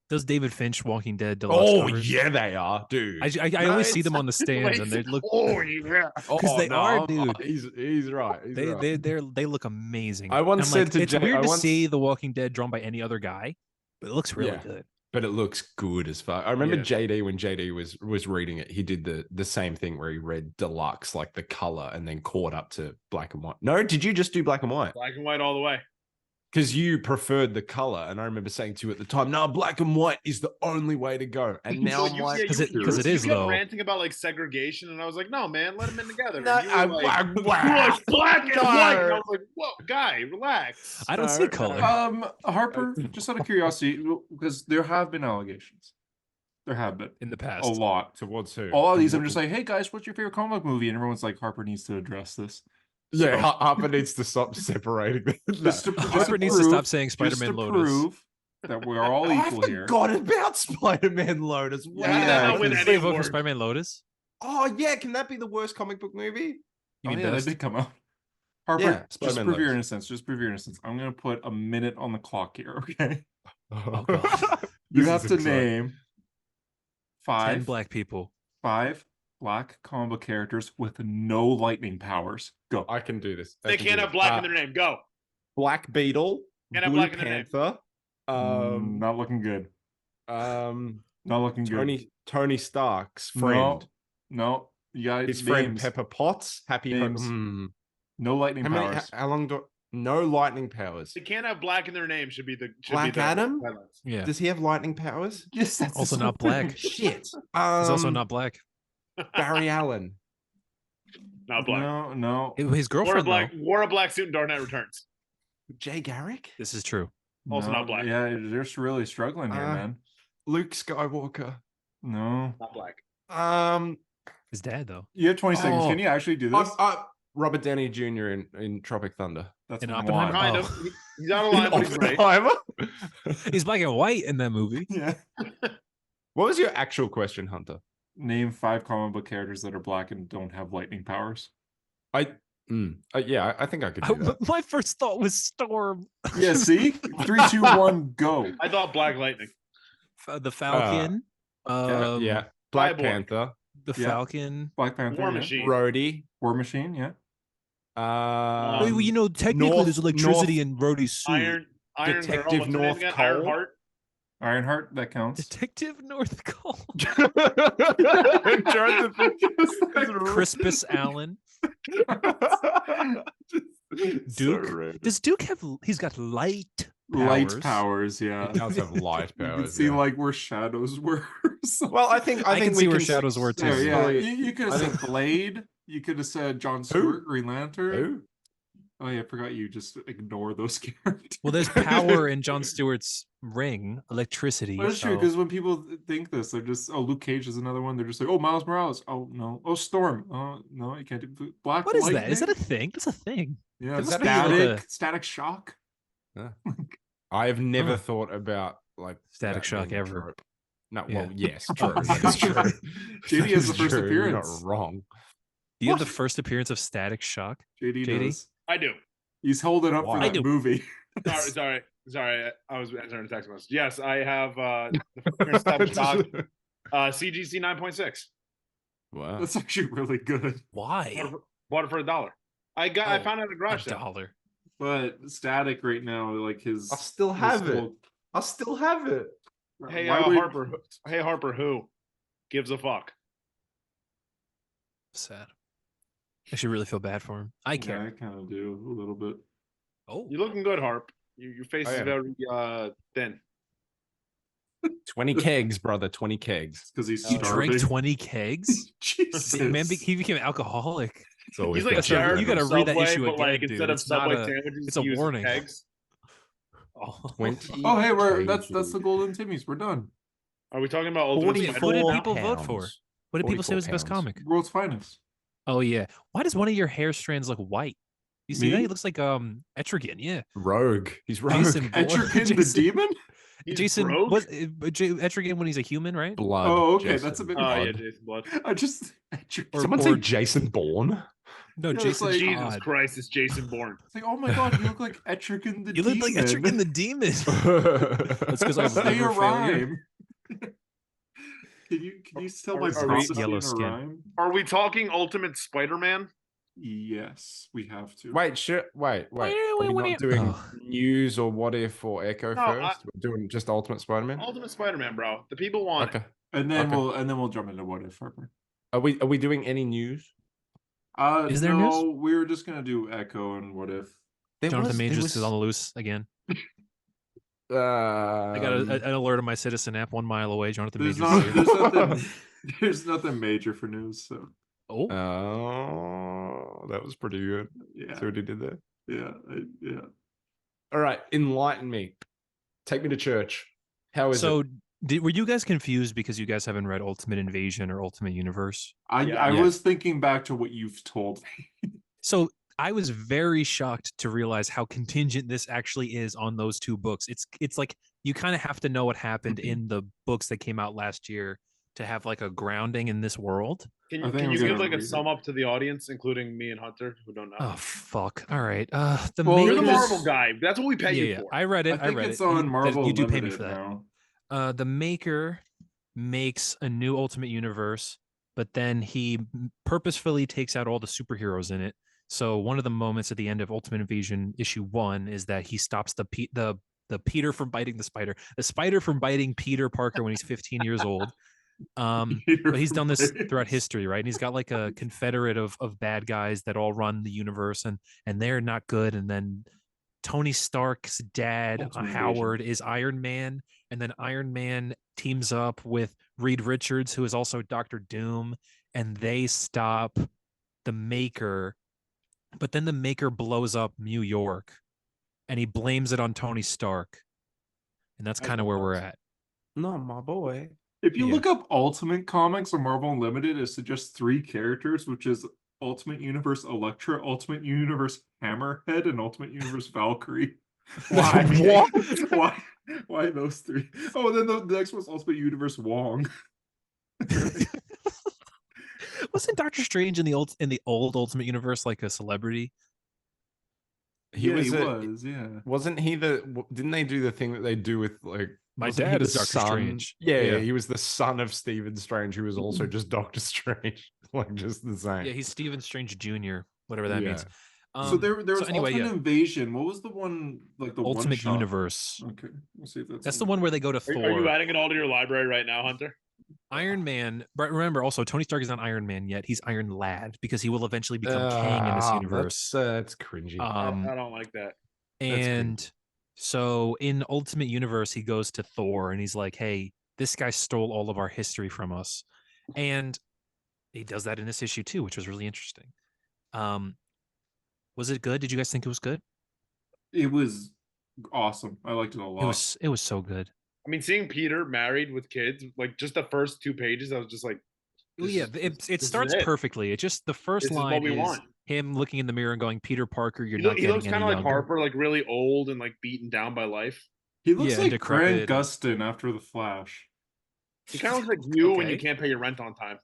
Those David Finch Walking Dead deluxe covers. Yeah, they are, dude. I always see them on the stands, and they look. Because they are, dude. He's right. They look amazing. I once said to it's weird to see The Walking Dead drawn by any other guy, but it looks really good. But it looks good as fuck. I remember JD, when JD was reading it, he did the same thing where he read deluxe, like the color, and then caught up to black and white. No, did you just do black and white? Black and white all the way. Because you preferred the color, and I remember saying to you at the time, "No, black and white is the only way to go." And now I'm like, because it is though. Ranting about like segregation, and I was like, "No, man, let them in together." No, black and white. And I was like, "Whoa, guy, relax." I don't see color. Harper, just out of curiosity, because there have been allegations. There have been in the past a lot towards who? All of these, I'm just like, "Hey guys, what's your favorite comic movie?" And everyone's like, "Harper needs to address this." Yeah, Harper needs to stop separating. Harper needs to stop saying Spider-Man Lotus. Prove that we're all equal here. I forgot about Spider-Man Lotus. Yeah, they vote for Spider-Man Lotus. Oh yeah, can that be the worst comic book movie? You mean that did come out? Harper, just prove your innocence. Just prove your innocence. I'm gonna put a minute on the clock here, okay? Oh god. You have to name 10 black people. 5 black comic book characters with no lightning powers. Go. I can do this. They can't have black in their name. Go. Black Beetle. Blue Panther. Not looking good. Not looking good. Tony Stark's friend. No. You got his friend Pepper Potts. Happy Homes. No lightning powers. How long do? No lightning powers. They can't have black in their name. Should be Black Adam. Yeah. Does he have lightning powers? Yes. That's also not black. Shit. He's also not black. Barry Allen. Not black. No. His girlfriend wore a black suit in Dark Knight Returns. Jay Garrick? This is true. Also not black. Yeah, they're really struggling here, man. Luke Skywalker. No. Not black. His dad, though. You have 20 seconds. Can you actually do this? Robert Downey Jr. in Tropic Thunder. That's in Oppenheimer. Kind of. He's out of line, but he's right. He's black and white in that movie. Yeah. What was your actual question, Hunter? Name 5 comic book characters that are black and don't have lightning powers. I think I could do that. My first thought was Storm. Yeah, see? 3, 2, 1, go. I thought Black Lightning. The Falcon. Black Panther. The Falcon. Black Panther. War Machine. Rhodey. War Machine, yeah. Technically there's electricity in Rhodey's suit. Iron Detective North Cole. Ironheart, that counts. Detective North Cole. Crispus Allen. Duke. So does Duke have? He's got light powers. Light powers, yeah. He does have light powers. You can see like where shadows were. Well, I think I can see where shadows were too. Yeah. You could have said Blade. You could have said John Stewart, Green Lantern. Who? Oh yeah, I forgot you just ignore those characters. Well, there's power in John Stewart's ring, electricity. That's true, because when people think this, they're just, Luke Cage is another one. They're just like, Miles Morales. Oh no. Oh, Storm. Oh no, you can't do Black. What is Lightning? that? Is that a thing? That's a thing. Yeah, static shock. I have never thought about like Static Shock ever. Trope. No, well, yes, true. That's true. JD has the first appearance. You're not wrong. Do you have the first appearance of Static Shock? JD does. I do. He's holding up for that movie. Sorry. I was answering a text message. Yes, I have the first Static Shock. CGC 9.6. Wow, that's actually really good. Why? Bought it for $1. I found it at a garage sale. $1. But Static right now, like I still have it. whole- I still have it. Hey, Why would- Harper. Hey, Harper. Who gives a fuck? Sad. I should really feel bad for him. I care. Yeah, I kind of do a little bit. Oh, You're looking good, Harp. Your face is very thin. 20 kegs, brother. 20 kegs. Because he's you starving. drank 20 kegs? Jesus. Man, he became alcoholic. It's always He's like got Jared you gotta from read that Subway, issue but again, like dude. instead of It's not Subway a- sandwiches, it's a he uses warning. kegs. 20 Oh, hey, that's kegs. the golden Timmies. We're done. Are we talking about Ultimate 44 Spider? What did people vote pounds. for? What did people say was the best 44 comic? World's finest. Oh yeah. Why does one of your hair strands look white? You see Me? that? He looks like Etrigan. Yeah. Rogue. He's rogue. Jason Bourne. Etrigan the Jason- demon? He's Jason broke? was Etrigan when he's a human, right? Blood. Oh, okay, Jason that's a bit- Oh Blood. yeah, Jason Blood. I just Or Someone Bourne. say Jason Bourne? No, Yeah, it's Jason. like- Jesus Todd. Christ, it's Jason Bourne. It's like, oh my god, you look like Etrigan the You demon. look like Etrigan the demon. That's because I have Say a liver failure. rhyme. Can you tell my Are we- prophecy Yellow in a skin. rhyme? Are we talking Ultimate Spider-Man? Yes, we have to. Wait, wait. Are we not doing Oh. news or what if or Echo No, first? We're doing just Ultimate Spider-Man? Ultimate Spider-Man, bro. The people want it. Okay. And then Okay. we'll jump into what if, Harper. Are we doing any news? Is there no, we were just gonna do Echo and what if. Jonathan Majors is on the loose again. I got an alert on my Citizen app 1 mile away. Jonathan There's Majors. not, is here. there's nothing. There's nothing major for news. So Oh, Oh, that was pretty good. yeah, See what he did there? yeah. All right, enlighten me. Take me to church. How is so it? were you guys confused because you guys haven't read Ultimate Invasion or Ultimate Universe? I Yeah. was thinking back to what you've told me. So I was very shocked to realize how contingent this actually is on those two books. It's like you kind of have to know what happened in the books that came out last year to have like a grounding in this world. Can I you, think can I'm you gonna give like a read it. sum up to the audience, including me and Hunter, who don't know? Oh fuck! All right, the Well, You're the Makers- Marvel guy. That's what we pay you yeah, for. I read it. I think read it's it. on Marvel You do pay me Unlimited for that. now. The Maker makes a new Ultimate Universe, but then he purposefully takes out all the superheroes in it. So one of the moments at the end of Ultimate Invasion issue 1 is that he stops the Peter from biting the spider from biting Peter Parker when he's 15 years old. But he's done this throughout history, right? And he's got like a confederate of bad guys that all run the universe, and they're not good. And then Tony Stark's dad, Ultimate Howard, is Iron Man, and then Iron Man teams up with Reed Richards, who is also Doctor Doom, and they stop the Maker. But then the Maker blows up New York, and he blames it on Tony Stark, and that's kind of where we're at. No, my boy. If you Yeah. look up Ultimate Comics or Marvel Unlimited, it suggests 3 characters, which is Ultimate Universe Elektra, Ultimate Universe Hammerhead, and Ultimate Universe Valkyrie. Why? What? Why those 3? Oh, and then the next one's Ultimate Universe Wong. Wasn't Doctor Strange in the old Ultimate Universe like a celebrity? He Yeah, was. yeah. Wasn't he the? Didn't they do the thing that they do with like? My wasn't he dad the is Doctor son- Strange. Yeah, Yeah. he was the son of Stephen Strange, who was also just Doctor Strange, like just the same. Yeah, he's Stephen Strange Jr., whatever that means. So there was anyway, Ultimate yeah. Invasion. What was the one like the Ultimate one-shot? Universe. Okay, we'll see if That's the one where they go to Are you Thor. adding it all to your library right now, Hunter? Iron Man, but remember also Tony Stark is not Iron Man yet. He's Iron Lad because he will eventually become Kang in this universe. That's cringy. I don't like that. And so in Ultimate Universe, he goes to Thor and he's like, hey, this guy stole all of our history from us. And he does that in this issue too, which was really interesting. Was it good? Did you guys think it was good? It was awesome. I liked it a lot. It was so good. I mean, seeing Peter married with kids, like just the first 2 pages, I was just like, Well, yeah, it starts perfectly. It just the first This is what line we is want. him looking in the mirror and going, "Peter Parker, you're he, not he looks getting kind any of like younger." Harper, like really old and like beaten down by life. He looks Yeah, like decrepit. Grant Gustin after the Flash. He kind of looks like you when you Okay. can't pay your rent on time.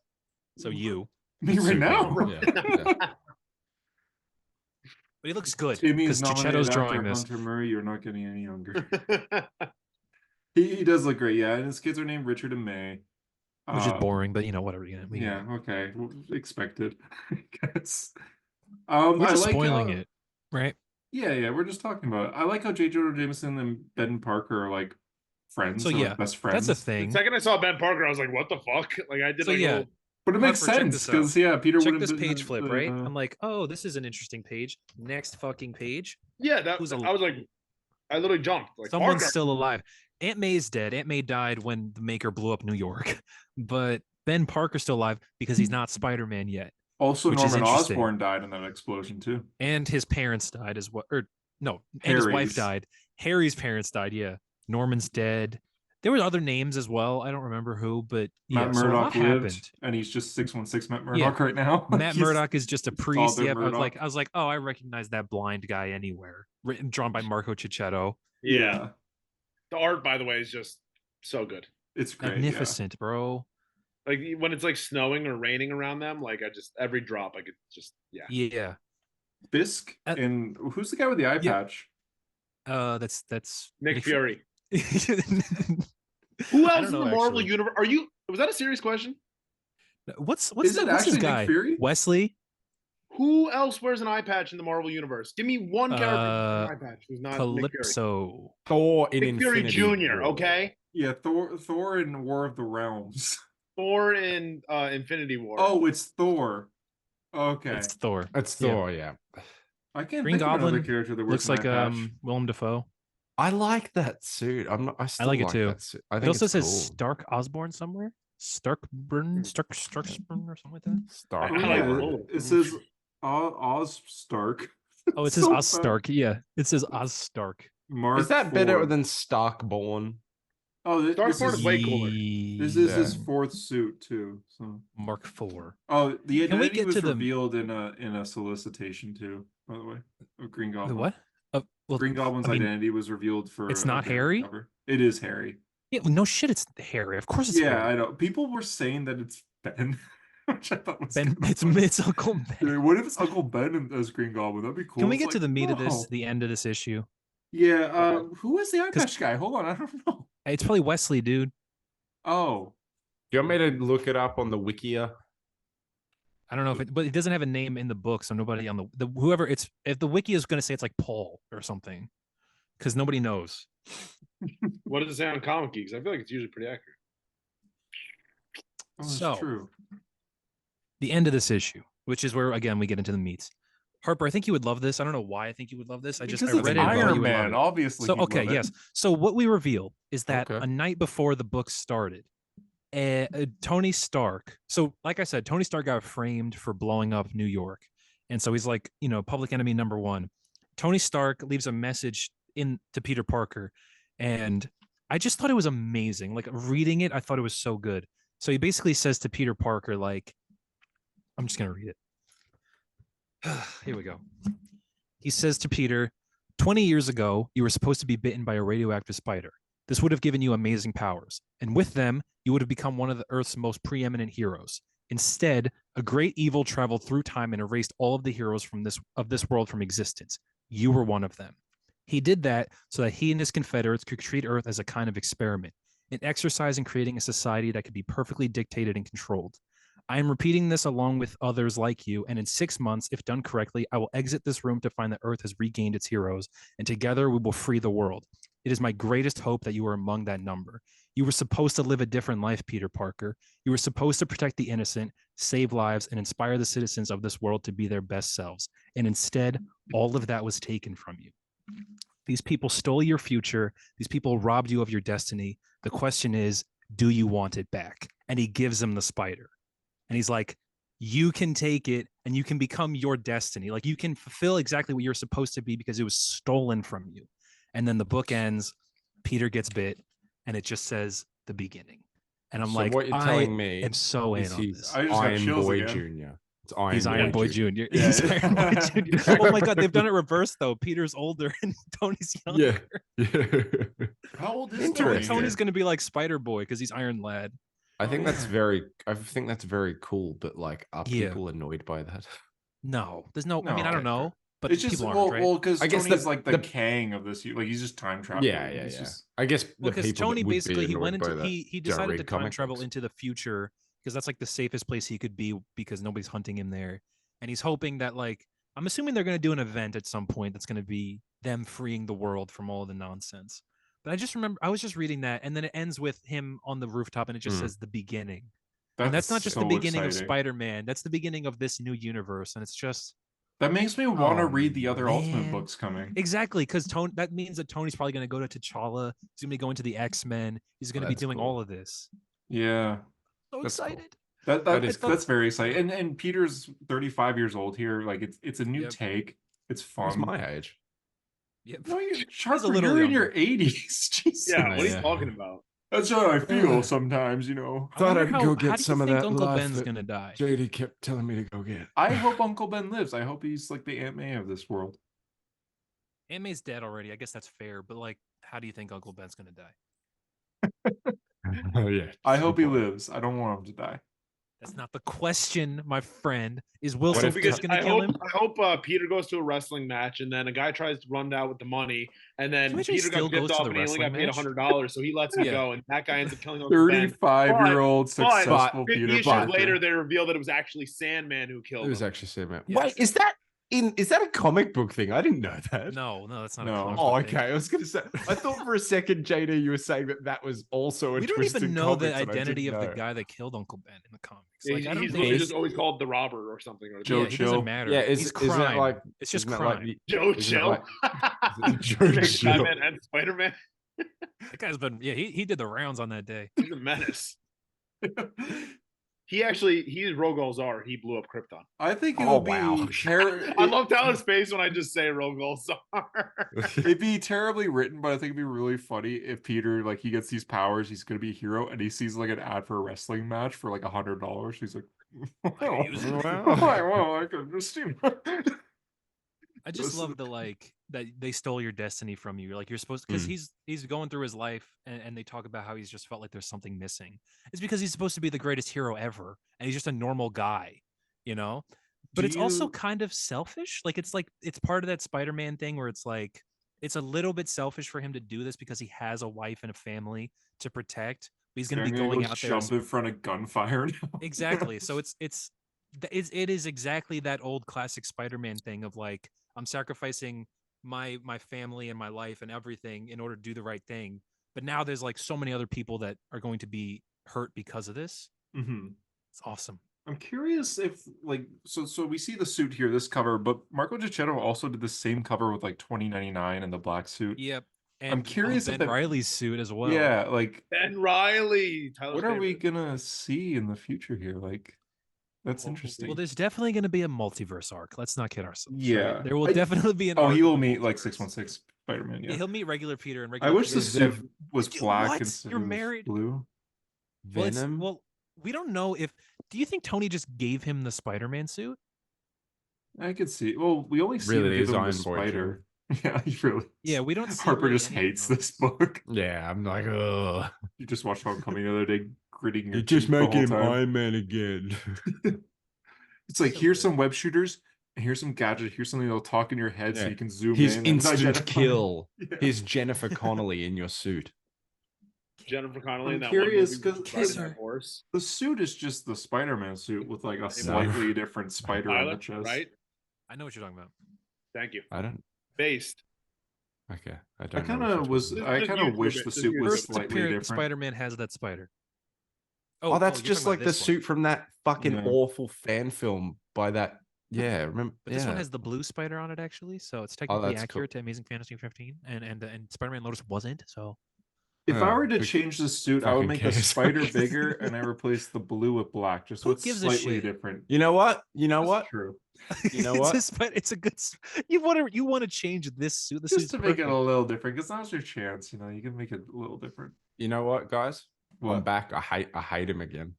So you, Me right now. but he looks good Timmy because is nominated Chichetto's after drawing this. Hunter Murray. You're not getting any younger. He does look great, yeah. And his kids are named Richard and May. which is boring, but whatever. Okay, expected, I guess. We're I just like spoiling it, right? Yeah, we're just talking about it. I like how J. Jonah Jameson and Ben Parker are like friends, So or yeah, like best friends. that's a thing. The second I saw Ben Parker, I was like, "What the fuck?" Like I did a little. But it makes sense because Peter check would have this page flip, right? I'm like, oh, this is an interesting page. Next fucking page. Yeah, I was like, I literally jumped. Like, someone's still alive. Aunt May's dead. Aunt May died when the Maker blew up New York, but Ben Parker's still alive because he's not Spider-Man yet. Also, Norman Osborn died in that explosion too, and his parents died as well. And his wife died. Harry's parents died. Yeah, Norman's dead. There were other names as well. I don't remember who, but Matt Murdock lived, and he's just 616 Matt Murdock right now. Matt Murdock is just a priest. Yeah, I was like, oh, I recognize that blind guy anywhere. Drawn by Marco Cicchetto. Yeah. The art, by the way, is just so good. It's great, magnificent, bro. Like when it's like snowing or raining around them, like every drop, I could just yeah. Fisk and who's the guy with the eye patch? That's Nick Fury. Who else in the Marvel universe? Was that a serious question? What's his guy? Nick Fury? Wesley? Who else wears an eye patch in the Marvel universe? Give me one character with an eye patch who's not Calypso. Thor in Nick Fury Jr., okay? Yeah, Thor in War of the Realms. Thor in Infinity War. Oh, it's Thor. Okay. It's Thor. It's Thor, yeah. I can't Green think Goblin of another character that looks like Willem Dafoe. I like that suit. I like it too. That suit. I think it also says cool. Stark Osborn somewhere. Starkburn or something like that. Stark. It says Oz Stark. Oh, it says Oz Stark. Yeah, it says Oz Stark. Is that better than Starkborn? Oh, Starkborn is way cooler. This is his fourth suit too. So Mark IV. Oh, the identity was revealed in a solicitation too. By the way, of Green Goblin. The what? Green Goblin's identity was revealed for. It's not Harry. Cover. It is Harry. Yeah, no shit. It's Harry. Of course, it's Harry. I know. People were saying that it's Ben. Which I thought was Ben. It's Uncle Ben. Dude, what if it's Uncle Ben as Green Goblin? That'd be cool. Can we get to the meat of this? The end of this issue. Yeah. Who is the eye patch guy? Hold on, I don't know. It's probably Wesley, dude. Oh. Do you want me to look it up on the Wikia? I don't know but it doesn't have a name in the book, so nobody on the whoever it's if the wiki is going to say it's like Paul or something, because nobody knows. What does it say on Comic Geeks? I feel like it's usually pretty accurate. Oh, that's true. The end of this issue, which is where again we get into the meats. Harper, I think you would love this. I don't know why I think you would love this. I read it. Iron Man, obviously. So okay, yes. So what we reveal is that a night before the book started, Tony Stark. So like I said, Tony Stark got framed for blowing up New York, and so he's like, public enemy number one. Tony Stark leaves a message to Peter Parker, and I just thought it was amazing. Like reading it, I thought it was so good. So he basically says to Peter Parker, like, I'm just gonna read it. Here we go. He says to Peter, 20 years ago, you were supposed to be bitten by a radioactive spider. This would have given you amazing powers, and with them, you would have become one of the Earth's most preeminent heroes. Instead, a great evil traveled through time and erased all of the heroes of this world from existence. You were one of them. He did that so that he and his Confederates could treat Earth as a kind of experiment, an exercise in creating a society that could be perfectly dictated and controlled. I am repeating this along with others like you, and in 6 months, if done correctly, I will exit this room to find that Earth has regained its heroes, and together we will free the world. It is my greatest hope that you are among that number. You were supposed to live a different life, Peter Parker. You were supposed to protect the innocent, save lives, and inspire the citizens of this world to be their best selves. And instead, all of that was taken from you. These people stole your future. These people robbed you of your destiny. The question is, do you want it back? And he gives them the spider. And he's like, you can take it and you can become your destiny. Like you can fulfill exactly what you're supposed to be because it was stolen from you. And then the book ends, Peter gets bit, and it just says the beginning. And I'm like, what you're telling me am so in on this. Iron Boy Jr. He's Iron Boy Jr. He's Iron Boy Jr. Oh my God, they've done it reverse though. Peter's older and Tony's younger. Yeah. How old is Tony? Tony's gonna be like Spider Boy because he's Iron Lad. I think that's very cool, but like, are people annoyed by that? No, there's no. I mean, I don't know. But it's just people aren't, right? because Tony's like the Kang of this. Like he's just time traveling. Yeah. Just... I guess because Tony basically he decided to time travel into the future because that's like the safest place he could be because nobody's hunting him there, and he's hoping that like I'm assuming they're going to do an event at some point that's going to be them freeing the world from all of the nonsense. But I just remember I was just reading that, and then it ends with him on the rooftop, and it just says the beginning. And that's not just the beginning of Spider-Man. That's the beginning of this new universe, and it's just that makes me want to read the other Ultimate books coming. Exactly, because that means that Tony's probably going to go to T'Challa. He's going to be going to the X-Men. He's going to be doing all of this. Yeah, so excited. Cool. That's very exciting. And Peter's 35 years old here. Like it's a new take. It's fun. He's my age. Yep. No, you're in your 80s. Jesus. Yeah, what are you talking about? That's how I feel sometimes, you know. Thought I'd go get some of that Uncle life Ben's that gonna die. JD kept telling me to go get. I hope Uncle Ben lives. I hope he's like the Aunt May of this world. Aunt May's dead already. I guess that's fair. But like, how do you think Uncle Ben's gonna die? Oh yeah. I hope he lives. I don't want him to die. That's not the question, my friend. Is Wilson just going to kill him? I hope Peter goes to a wrestling match, and then a guy tries to run out with the money, and then Peter got pissed off, and he only got paid $100, so he lets him go, and that guy ends up killing him. 35-year-old successful Peter. 50 issues later, they reveal that it was actually Sandman who killed him. It was actually Sandman. Yes. Wait, is that a comic book thing? I didn't know that. No, that's not a comic book thing. Okay. I was going to say, I thought for a second, JD, you were saying that was also a twist in comics. We don't even know the identity of the guy that killed Uncle Ben in the comics. Yeah, like, he's just always called the robber or something. Or Joe Chill. It doesn't matter. Yeah, is it like it's just crime. Like Joe Chill. Joe Chill. Batman and Spider-Man. That guy's been he did the rounds on that day. He's a menace. He is Rogol Zar. He blew up Krypton. I think it would be I love Tyler's face when I just say Rogol Zar. It'd be terribly written, but I think it'd be really funny if Peter, like, he gets these powers, he's gonna be a hero, and he sees like an ad for a wrestling match for like $100. He's like, I could understand. I just love the like that they stole your destiny from you. Like you're supposed because he's going through his life and they talk about how he's just felt like there's something missing. It's because he's supposed to be the greatest hero ever and he's just a normal guy, you know? But it's also kind of selfish. Like it's part of that Spider-Man thing where it's like it's a little bit selfish for him to do this because he has a wife and a family to protect. But he's going to be going out there jump in front of gunfire now. Exactly. So it is exactly that old classic Spider-Man thing of like I'm sacrificing my family and my life and everything in order to do the right thing. But now there's like so many other people that are going to be hurt because of this. It's awesome. I'm curious if like so we see the suit here, this cover, but Marco Giacchetto also did the same cover with like 2099 and the black suit. Yep. And I'm curious Ben Reilly's suit as well. Yeah, like Ben Reilly. What are we gonna see in the future here? Like that's interesting. Well, there's definitely going to be a multiverse arc. Let's not kid ourselves. Yeah, right? There will definitely be an. Oh, he will meet like 616 Spider-Man. Yeah, he'll meet regular Peter and regular. I wish the suit was black instead You're married. Blue. Venom. Well, we don't know if. Do you think Tony just gave him the Spider-Man suit? I could see. Well, we only see really him the spider. Yeah, he really. Yeah, we don't. See Harper really just hates this book. Yeah, I'm like, ugh. You just watched Homecoming the other day, gritting your. You're just making him Iron Man again. It's like here's some web shooters, and here's some gadget. Here's something that'll talk in your head, so you can zoom in. His instant identify. kill. Yeah. He's Jennifer Connelly in your suit. Jennifer Connelly. I'm curious because the suit is just the Spider-Man suit with like a slightly different spider on the chest. Right? I know what you're talking about. Thank you. I don't. Based. Okay, I kind of wish the suit was slightly different. Spider-Man has that spider. Oh, that's just like the suit from that fucking awful fan film by that. Yeah, remember? But this one has the blue spider on it actually, so it's technically accurate to Amazing Fantasy 15, and Spider-Man Lotus wasn't. So if I were to change the suit, I would make the spider bigger and I replace the blue with black, just so it's slightly different. You know what? True. You know what? It's a good. You want to change this suit. This just to make it a little different, because now's your chance. You know, you can make it a little different. You know what, guys? What? I'm back. I hate him again.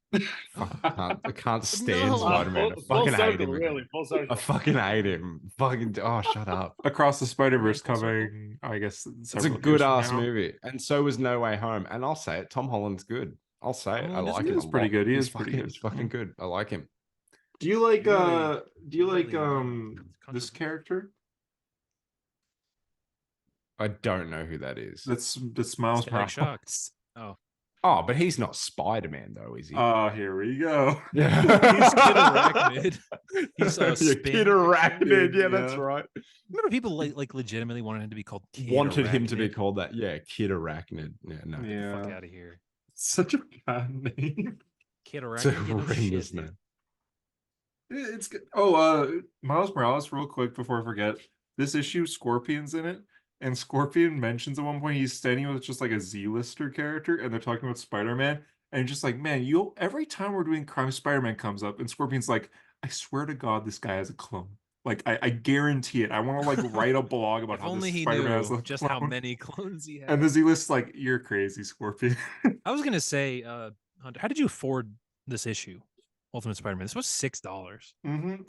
I can't stand Spider-Man. I fucking hate him. Really, I fucking hate him. Fucking shut up. Across the Spider-Verse coming, I guess. It's a good ass movie, and so was No Way Home. And I'll say it, Tom Holland's good. I'll say it. I like him. He's pretty good. He's fucking good. I like him. Do you like this character? I don't know who that is. That's Miles Morales. Oh, but he's not Spider-Man though, is he? Oh, here we go. He's Kid Arachnid. He's Kid Arachnid. Yeah, that's right. Remember people like legitimately wanted him to be called Kid Wanted Arachnid? him to be called that. Yeah, Kid Arachnid. Yeah, no. Get the fuck out of here. Such a bad name. Kid Arachnid. It's a horrendous name. It's good. Oh, Miles Morales, real quick before I forget. This issue, Scorpion's in it. And Scorpion mentions at one point he's standing with just like a Z-lister character, and they're talking about Spider-Man. And just like, man, every time we're doing crime, Spider-Man comes up, and Scorpion's like, I swear to God, this guy has a clone. Like, I guarantee it. I want to like write a blog about how this Spider-Man has a just clone. how many clones he has. And the Z-list's like, you're crazy, Scorpion. I was gonna say, Hunter, how did you afford this issue, Ultimate Spider-Man? This was $6. Mm-hmm.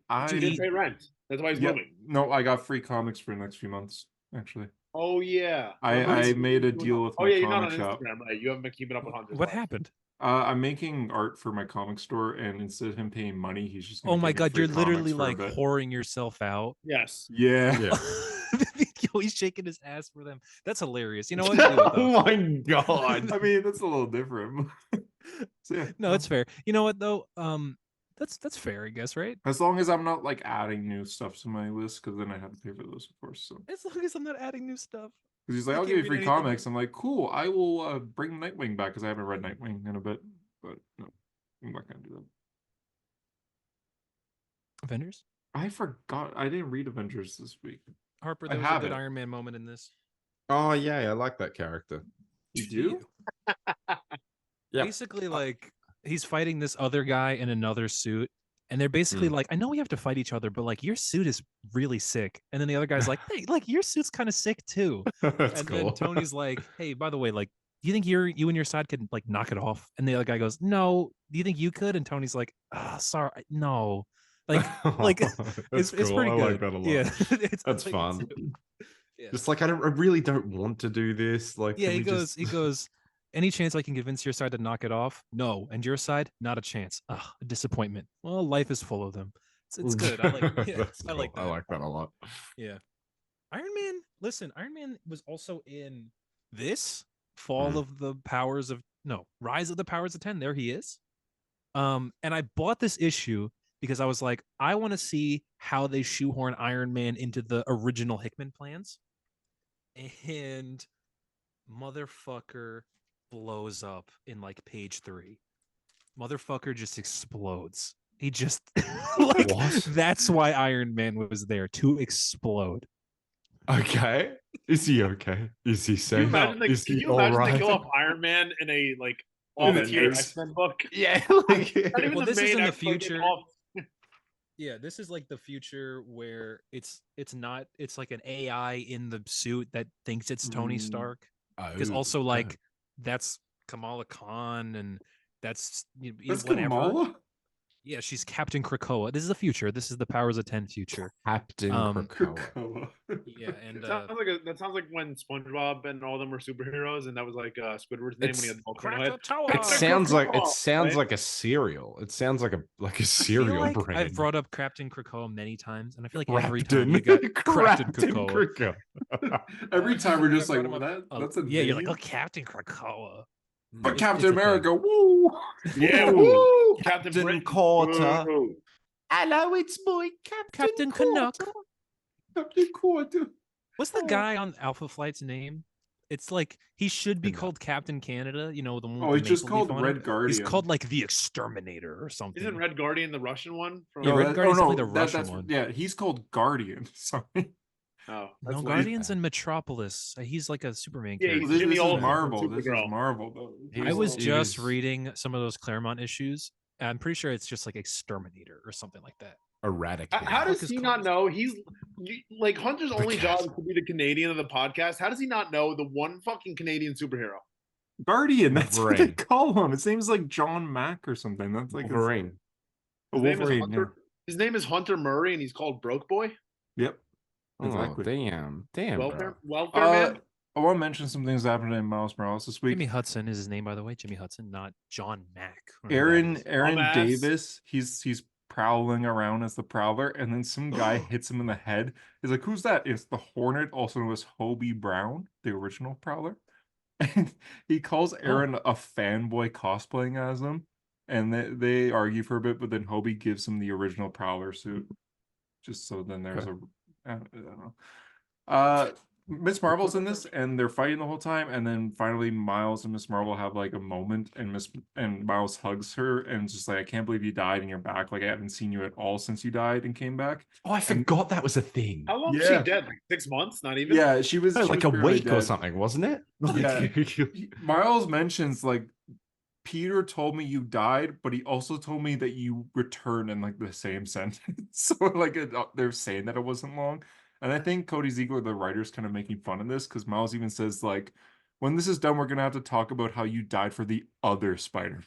I didn't pay rent. That's why he's moving. No, I got free comics for the next few months, actually. Oh yeah. I made a deal with my comic you're not on shop. Instagram, right? You haven't been keeping up with Hunter. What happened? I'm making art for my comic store, and instead of him paying money, he's just oh my God, you're literally like whoring yourself out. Yes. Yeah. Yo, he's shaking his ass for them. That's hilarious. You know what? Oh my God. I mean, that's a little different. So, yeah. No, it's fair. You know what though? That's fair, I guess, right? As long as I'm not like adding new stuff to my list, because then I have to pay for those, of course. So as long as I'm not adding new stuff. Because he's like, I'll give you free comics. I'm like, cool. I will bring Nightwing back because I haven't read Nightwing in a bit. But no, I'm not gonna do that. Avengers? I forgot. I didn't read Avengers this week. Harper, there was a good Iron Man moment in this. Oh yeah, I like that character. You do? Yeah. Basically, like he's fighting this other guy in another suit, and they're basically like, I know we have to fight each other, but like your suit is really sick. And then the other guy's like, hey, like your suit's kind of sick too. That's and cool. then Tony's like, hey, by the way, like, do you think you and your side could like knock it off? And the other guy goes, no. Do you think you could? And Tony's like, sorry, no. Like it's cool. pretty good. I like that a lot. Yeah, that's like, fun. Yeah. Just like I really don't want to do this. Like, yeah, he goes. Any chance I can convince your side to knock it off? No. And your side, not a chance. Ugh, a disappointment. Well, life is full of them. It's good. I like. Yeah, I like that. I like that a lot. Yeah. Iron Man. Listen, Iron Man was also in this Rise of the Powers of 10. There he is. And I bought this issue because I was like, I want to see how they shoehorn Iron Man into the original Hickman plans. And motherfucker blows up in like page 3. Motherfucker just explodes. He just like what? That's why Iron Man was there, to explode. Okay. Is he okay? Is he safe? Can you imagine they kill off Iron Man in a like all-tier X-Men book? Yeah. Like, well, this is in the future. Yeah, this is like the future where it's like an AI in the suit that thinks it's Tony Stark. Because also like that's Kamala Khan, and that's whatever. Kamala? Yeah, she's Captain Krakoa. This is the future. This is the Powers of 10 future. Captain Krakoa. Yeah, and that sounds like when SpongeBob and all of them were superheroes, and that was like Squidward's name when he had the volcano head. It sounds like a cereal. It sounds like a cereal brand. I've brought up Captain Krakoa many times, and I feel like every time you got Captain Krakoa. Every time we're just like, that's a yeah, you're like, oh, Captain Krakoa. But Captain America, woo! Yeah, woo! Captain Carter. Hello, it's my Captain Canuck. Captain Carter. What's the guy on Alpha Flight's name? It's like he should be called Captain Canada. You know the one. Oh, he's just called Red Guardian. He's called like the Exterminator or something. Isn't Red Guardian the Russian one? Red Guardian's definitely the Russian one. Yeah, he's called Guardian. Sorry. Oh, no, Guardians in Metropolis. He's like a Superman character. This is Marvel. This is Marvel, though. I was just reading some of those Claremont issues. I'm pretty sure it's just like Exterminator or something like that. Eradicate. How does he not know? He's like Hunter's only job is to be the Canadian of the podcast. How does he not know the one fucking Canadian superhero? Guardian. That's what they call him. His name's like John Mack or something. That's like Wolverine. His name is Hunter Murray, and he's called Broke Boy. Yep. Exactly. Damn. Welfare man. I want to mention some things that happened in Miles Morales this week. Jimmy Hudson is his name, by the way. Jimmy Hudson, not John Mack. Aaron Davis. He's prowling around as the Prowler, and then some guy hits him in the head. He's like, "Who's that?" It's the Hornet, also known as Hobie Brown, the original Prowler. And he calls Aaron a fanboy cosplaying as him, and they argue for a bit, but then Hobie gives him the original Prowler suit, just so then there's I don't know. Miss Marvel's in this, and they're fighting the whole time, and then finally Miles and Miss Marvel have like a moment, and Miles hugs her, and just like, "I can't believe you died and you're back. Like I haven't seen you at all since you died and came back." Oh, I forgot that was a thing. How long was she dead? Like 6 months? Not even. Yeah, she was like a week or something, wasn't it? Yeah. Miles mentions like, "Peter told me you died, but he also told me that you returned," in like the same sentence. So like they're saying that it wasn't long. And I think Cody Ziegler, the writer's kind of making fun of this, because Miles even says like, "When this is done, we're gonna have to talk about how you died for the other Spider."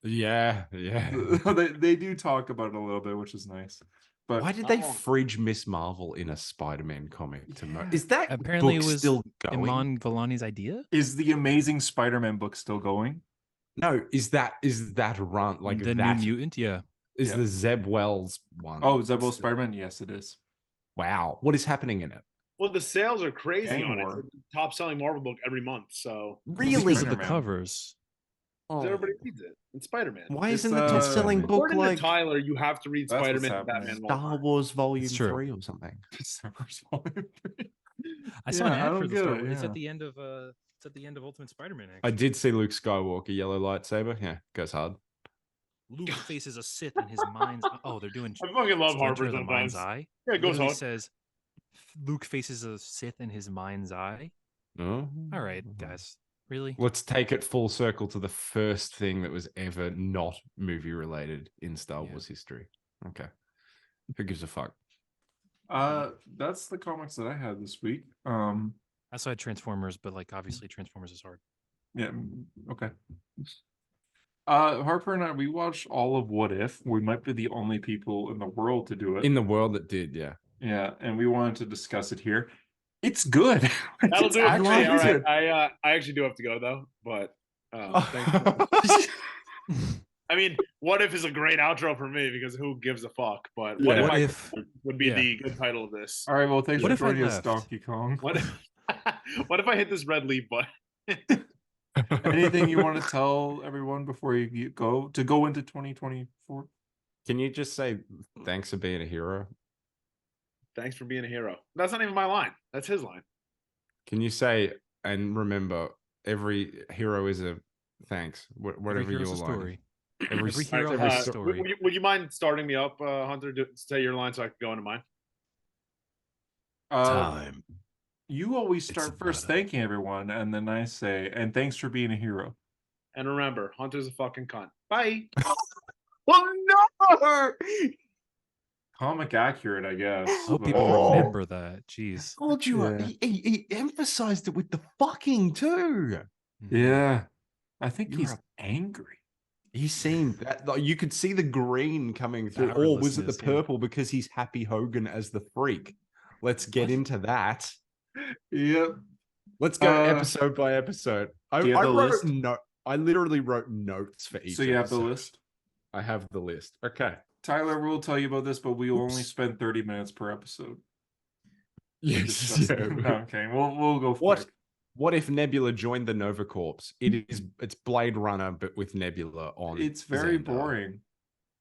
Yeah. They do talk about it a little bit, which is nice. But why did they fridge Miss Marvel in a Spider-Man comic? Is that apparently book it was still going? Iman Vellani's idea? Is the Amazing Spider-Man book still going? No, is that run like the that? New Mutant? Yeah. Is the Zeb Wells one? Oh, Zeb Wells Spider-Man? Yes, it is. Wow. What is happening in it? Well, the sales are crazy on it. It's the top-selling Marvel book every month. So really, because of the covers. Everybody reads it. It's Spider-Man. Why isn't the top-selling book according like to Tyler? You have to read Spider-Man and Batman. Star Wars Volume 3 or something. Star Wars Volume 3. I saw an ad for the Star Wars. It's at the end of Ultimate Spider-Man. Actually. I did see Luke Skywalker yellow lightsaber. Yeah, goes hard. Luke faces a Sith in his mind's eye. Oh, they're doing. I fucking love Harper the mind's eye. Yeah, it goes on. Says Luke faces a Sith in his mind's eye. Oh. All right, guys. Really? Let's take it full circle to the first thing that was ever not movie related in Star Wars history. Okay. Who gives a fuck? That's the comics that I had this week. I saw Transformers, but like obviously Transformers is hard. Yeah. Okay. Harper and I, we watched all of What If. We might be the only people in the world to do it. In the world that did, yeah. Yeah, and we wanted to discuss it here. It's good. That'll do it for me. All right. I actually do have to go though, but thanks. I mean, What If is a great outro for me because who gives a fuck? But What If would be the good title of this. All right, well, thanks for joining us, Donkey Kong. What if I hit this red leave button? Anything you want to tell everyone before you go into 2024? Can you just say thanks for being a hero? Thanks for being a hero. That's not even my line. That's his line. Can you say, and remember, every hero is a thanks, whatever your line. Story. Every hero has a story. Would you mind starting me up, Hunter, to say your line so I can go into mine? Time. You always start first thanking everyone, and then I say, and thanks for being a hero. And remember, Hunter's a fucking cunt. Bye. Oh, no! Comic accurate, I guess. I hope people remember that. Jeez. I told you, he emphasized it with the fucking too. Yeah. I think he's angry. He seemed that, like, you could see the green coming through. Or was it the purple because he's Happy Hogan as the freak? Let's get into that. Yep. Let's go episode by episode. I literally wrote notes for each. So you have the list? I have the list. Okay. Tyler will tell you about this, but we will only spend 30 minutes per episode. Yes. Yeah. Okay, we'll go for it. What if Nebula joined the Nova Corps? It's Blade Runner, but with Nebula on. It's very boring.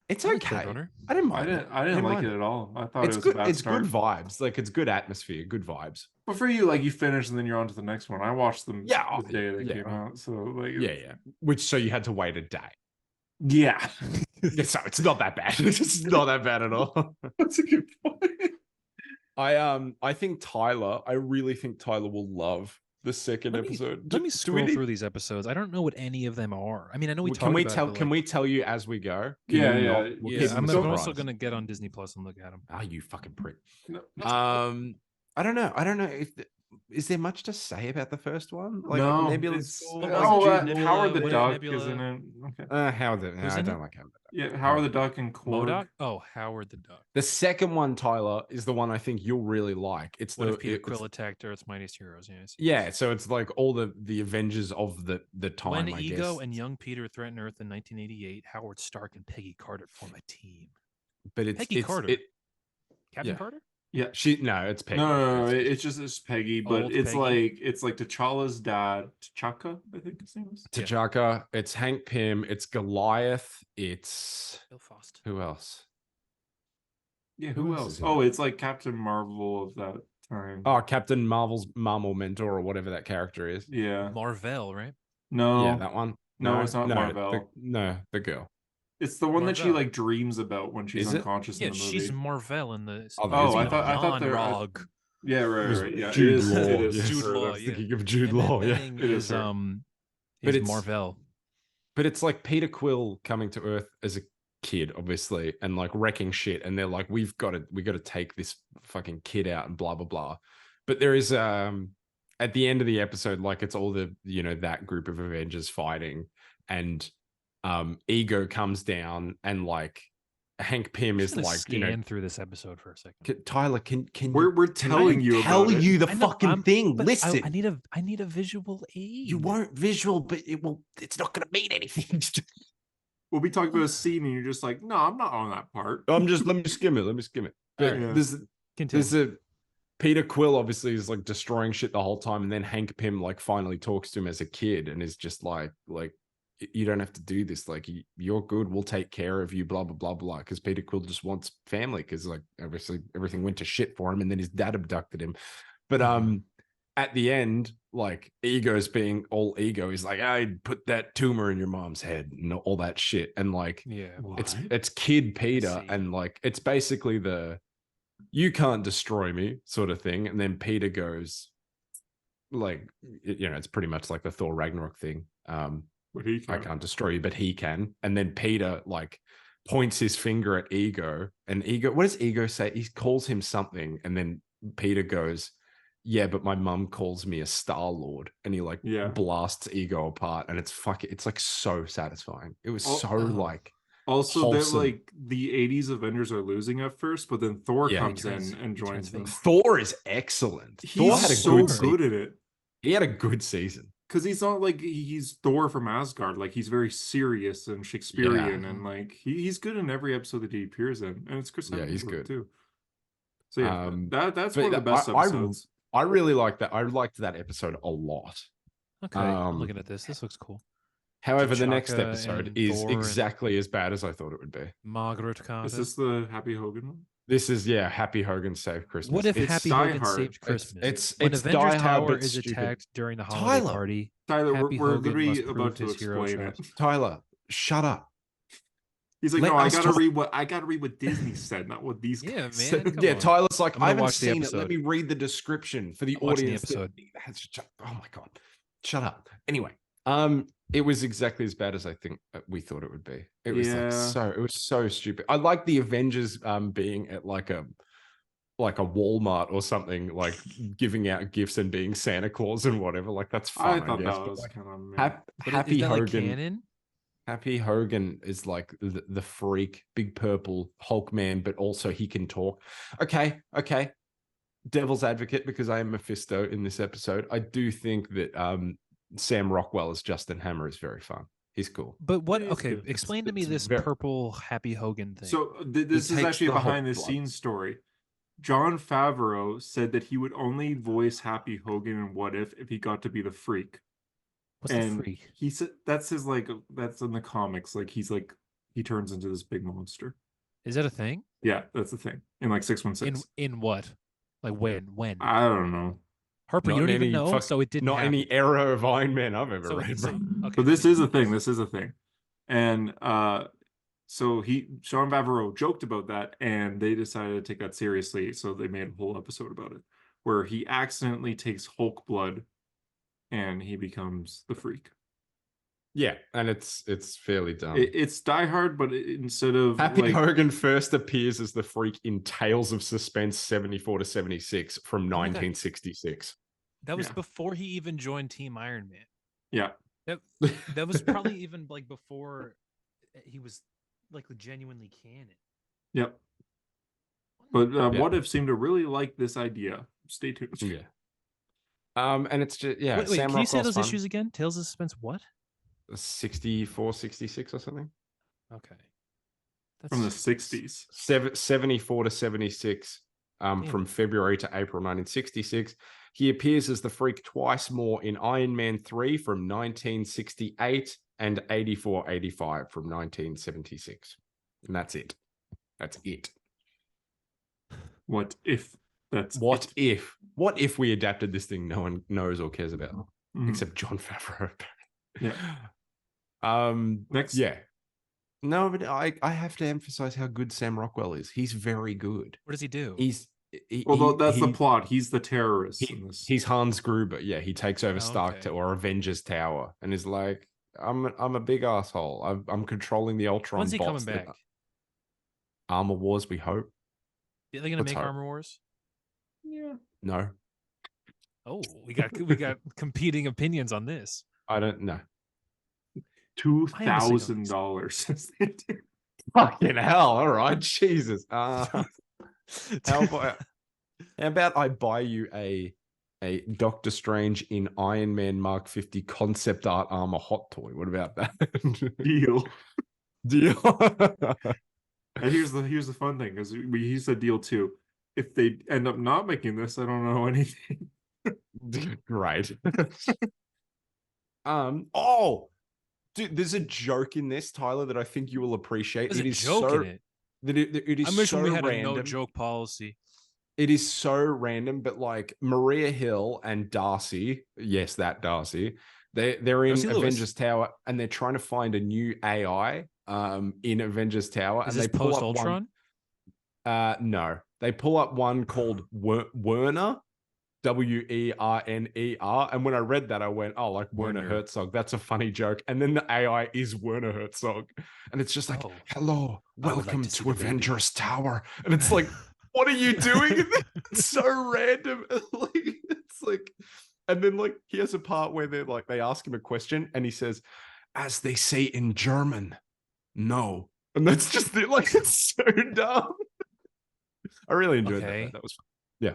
It's okay. I didn't mind it. I didn't like it at all. I thought it was good. A bad start. Good vibes. Like, it's good atmosphere, good vibes. But for you, like, you finish and then you're on to the next one. I watched them the day they came out. So like, So you had to wait a day. Yeah. So it's not that bad. It's not that bad at all. That's a good point. I think I really think Tyler will love the second episode. Let me scroll through these episodes. I don't know what any of them are. I mean, I know we talked about it. Can we tell you as we go? I'm also going to get on Disney Plus and look at them. Ah, you fucking prick. No. I don't know. is there much to say about the first one? Like no, Nebula's cool. Howard the Duck Nebula? isn't it? Okay. Howard the I don't like Howard the Duck. Yeah, Howard the Duck and Clark. MODOK? Oh, Howard the Duck. The second one, Tyler, is the one I think you'll really like. It's what if Peter Quill attacked Earth's Mightiest Heroes? Yes. Yeah, so it's like all the Avengers of the time. When I Ego guess. and young Peter threaten Earth in 1988, Howard Stark and Peggy Carter form a team. But it's Peggy Carter. Captain yeah. Carter? Yeah, it's Peggy. No, it's Peggy, but Old it's Peggy. like T'Challa's dad, T'Chaka, I think his name is. T'Chaka. It's Hank Pym. It's Goliath. It's Bill Faust. Who else? Yeah, who else? Oh, it's like Captain Marvel of that time. Oh, Captain Marvel's mom or mentor or whatever that character is. Yeah, Marvel, right? no, yeah, that one. No, it's not Marvel. The girl. It's the one Marvel. that she like dreams about when she's Is it? unconscious in the movie. She's Marvel in the. I thought they're. Rog. Yeah, right. Yeah, Jude Law. It is. Yes. Jude Law. I was thinking of Jude Law. Yeah, it is. But it's Marvel. But it's like Peter Quill coming to Earth as a kid, obviously, and like wrecking shit. And they're like, we got to take this fucking kid out and blah blah blah. But there is at the end of the episode, like it's all the that group of Avengers fighting, and Ego comes down and like Hank Pym is like scan through this episode for a second. Tyler, can we're telling you tell about you it. the fucking thing? Listen, I need a visual aid. You won't visual, but it's not going to mean anything. We'll be talking about a scene, and you're just like, no, I'm not on that part. Let me skim it. But there's a Peter Quill obviously is like destroying shit the whole time, and then Hank Pym like finally talks to him as a kid and is just like you don't have to do this. Like you're good. We'll take care of you. Blah blah blah blah. Because Peter Quill just wants family. Because like obviously everything went to shit for him, and then his dad abducted him. But at the end, like Ego's being all ego. He's like, I put that tumor in your mom's head and all that shit. And like, it's kid Peter, and like it's basically the you can't destroy me sort of thing. And then Peter goes, like, it's pretty much like the Thor Ragnarok thing. I can't destroy you, but he can. And then Peter like points his finger at Ego, and Ego, what does Ego say? He calls him something, and then Peter goes, yeah, but my mum calls me a Star-Lord, and he like blasts Ego apart, and it's like so satisfying. It was like also wholesome. That like the 80s Avengers are losing at first, but then Thor comes in and joins them. Thor is excellent. Thor had so good at it. He had a good season. Because he's not like he's Thor from Asgard. Like he's very serious and Shakespearean, and like he's good in every episode that he appears in. And it's Chris Evans he's good too. So that's one of the best episodes. I really like that. I liked that episode a lot. Okay, I'm looking at this. This looks cool. However, the next episode is exactly as bad as I thought it would be. Margaret Carter. Is this the Happy Hogan one? This is Happy Hogan Saved Christmas. What if Happy Hogan saved Christmas? It's Avengers Die Hard, Tower is attacked during the holiday party. Tyler, we're literally about to explain it. Tyler, shut up. He's like, no, I gotta read what Disney said, not what these guys said. Yeah, Tyler's like, I haven't seen it. Let me read the description for the audience. Oh my god, shut up. Anyway, it was exactly as bad as I think we thought it would be. It was it was so stupid. I like the Avengers being at like a Walmart or something, like giving out gifts and being Santa Claus and whatever. Like that's fun. I thought that was kind of Happy Hogan. Like canon? Happy Hogan is like the freak, big purple Hulk man, but also he can talk. Okay. Devil's advocate, because I am Mephisto in this episode. I do think that Sam Rockwell as Justin Hammer is very fun. He's cool. But what? Okay, explain to me this purple Happy Hogan thing. So this is actually a behind-the-scenes story. Jon Favreau said that he would only voice Happy Hogan in What If he got to be the Freak. What's the Freak? He said that's his that's in the comics. Like he turns into this big monster. Is that a thing? Yeah, that's the thing. In like 616. In what? Like when? I don't know. Harper, you don't even know, so it didn't not happen. any era of Iron Man I've ever read. But this is a thing. This is a thing. And so Jon Favreau joked about that, and they decided to take that seriously. So they made a whole episode about it, where he accidentally takes Hulk blood, and he becomes the Freak. Yeah, and it's fairly dumb. It's Die Hard, but instead of Happy Hogan first appears as the Freak in Tales of Suspense 74 to 76 from 1966. That was before he even joined Team Iron Man. Yeah. That was probably even like before he was like genuinely canon. Yep. But What If seemed to really like this idea. Stay tuned. Yeah. And it's just Wait, Sam can you say those fun. issues again? Tales of Suspense what? 64, 66 or something. Okay. That's from the 60s. 74 to 76. From February to April 1966. He appears as the Freak twice more in Iron Man 3 from 1968 and 84-85 from 1976. And that's it. That's it. What if What if we adapted this thing no one knows or cares about? Except Jon Favreau. Yeah. Next. Yeah. No, but I have to emphasize how good Sam Rockwell is. He's very good. What does he do? That's the plot. He's the terrorist in this. He's Hans Gruber. Yeah, he takes over Stark or Avengers Tower and is like, I'm a big asshole. I'm controlling the Ultron. When's he coming back? Armor Wars, we hope. Are they gonna make Armor Wars? Yeah. No. Oh, we got competing opinions on this. I don't know. $2,000. Fucking hell! All right, Jesus. How about I buy you a Doctor Strange in Iron Man Mark 50 concept art armor hot toy? What about that? Deal. And here's the fun thing, because he said deal too. If they end up not making this, I don't know anything. Right. Oh, dude, there's a joke in this, Tyler, that I think you will appreciate. There's a joke in it. It is I'm wishing so we had random. a no joke policy. It is so random, but like Maria Hill and Darcy, yes, that Darcy, they're in Avengers Tower and they're trying to find a new AI in Avengers Tower. Is and this they pull post up Ultron? No, they pull up one called Werner. Werner. And when I read that, I went, oh, like Werner Herzog. That's a funny joke. And then the AI is Werner Herzog. And it's just like, hello, welcome to Avengers Tower. And it's like, what are you doing? It's so random. It's like, and then like he has a part where they're like, they ask him a question and he says, as they say in German, no. And that's just it. Like, it's so dumb. I really enjoyed that. That was fun. Yeah.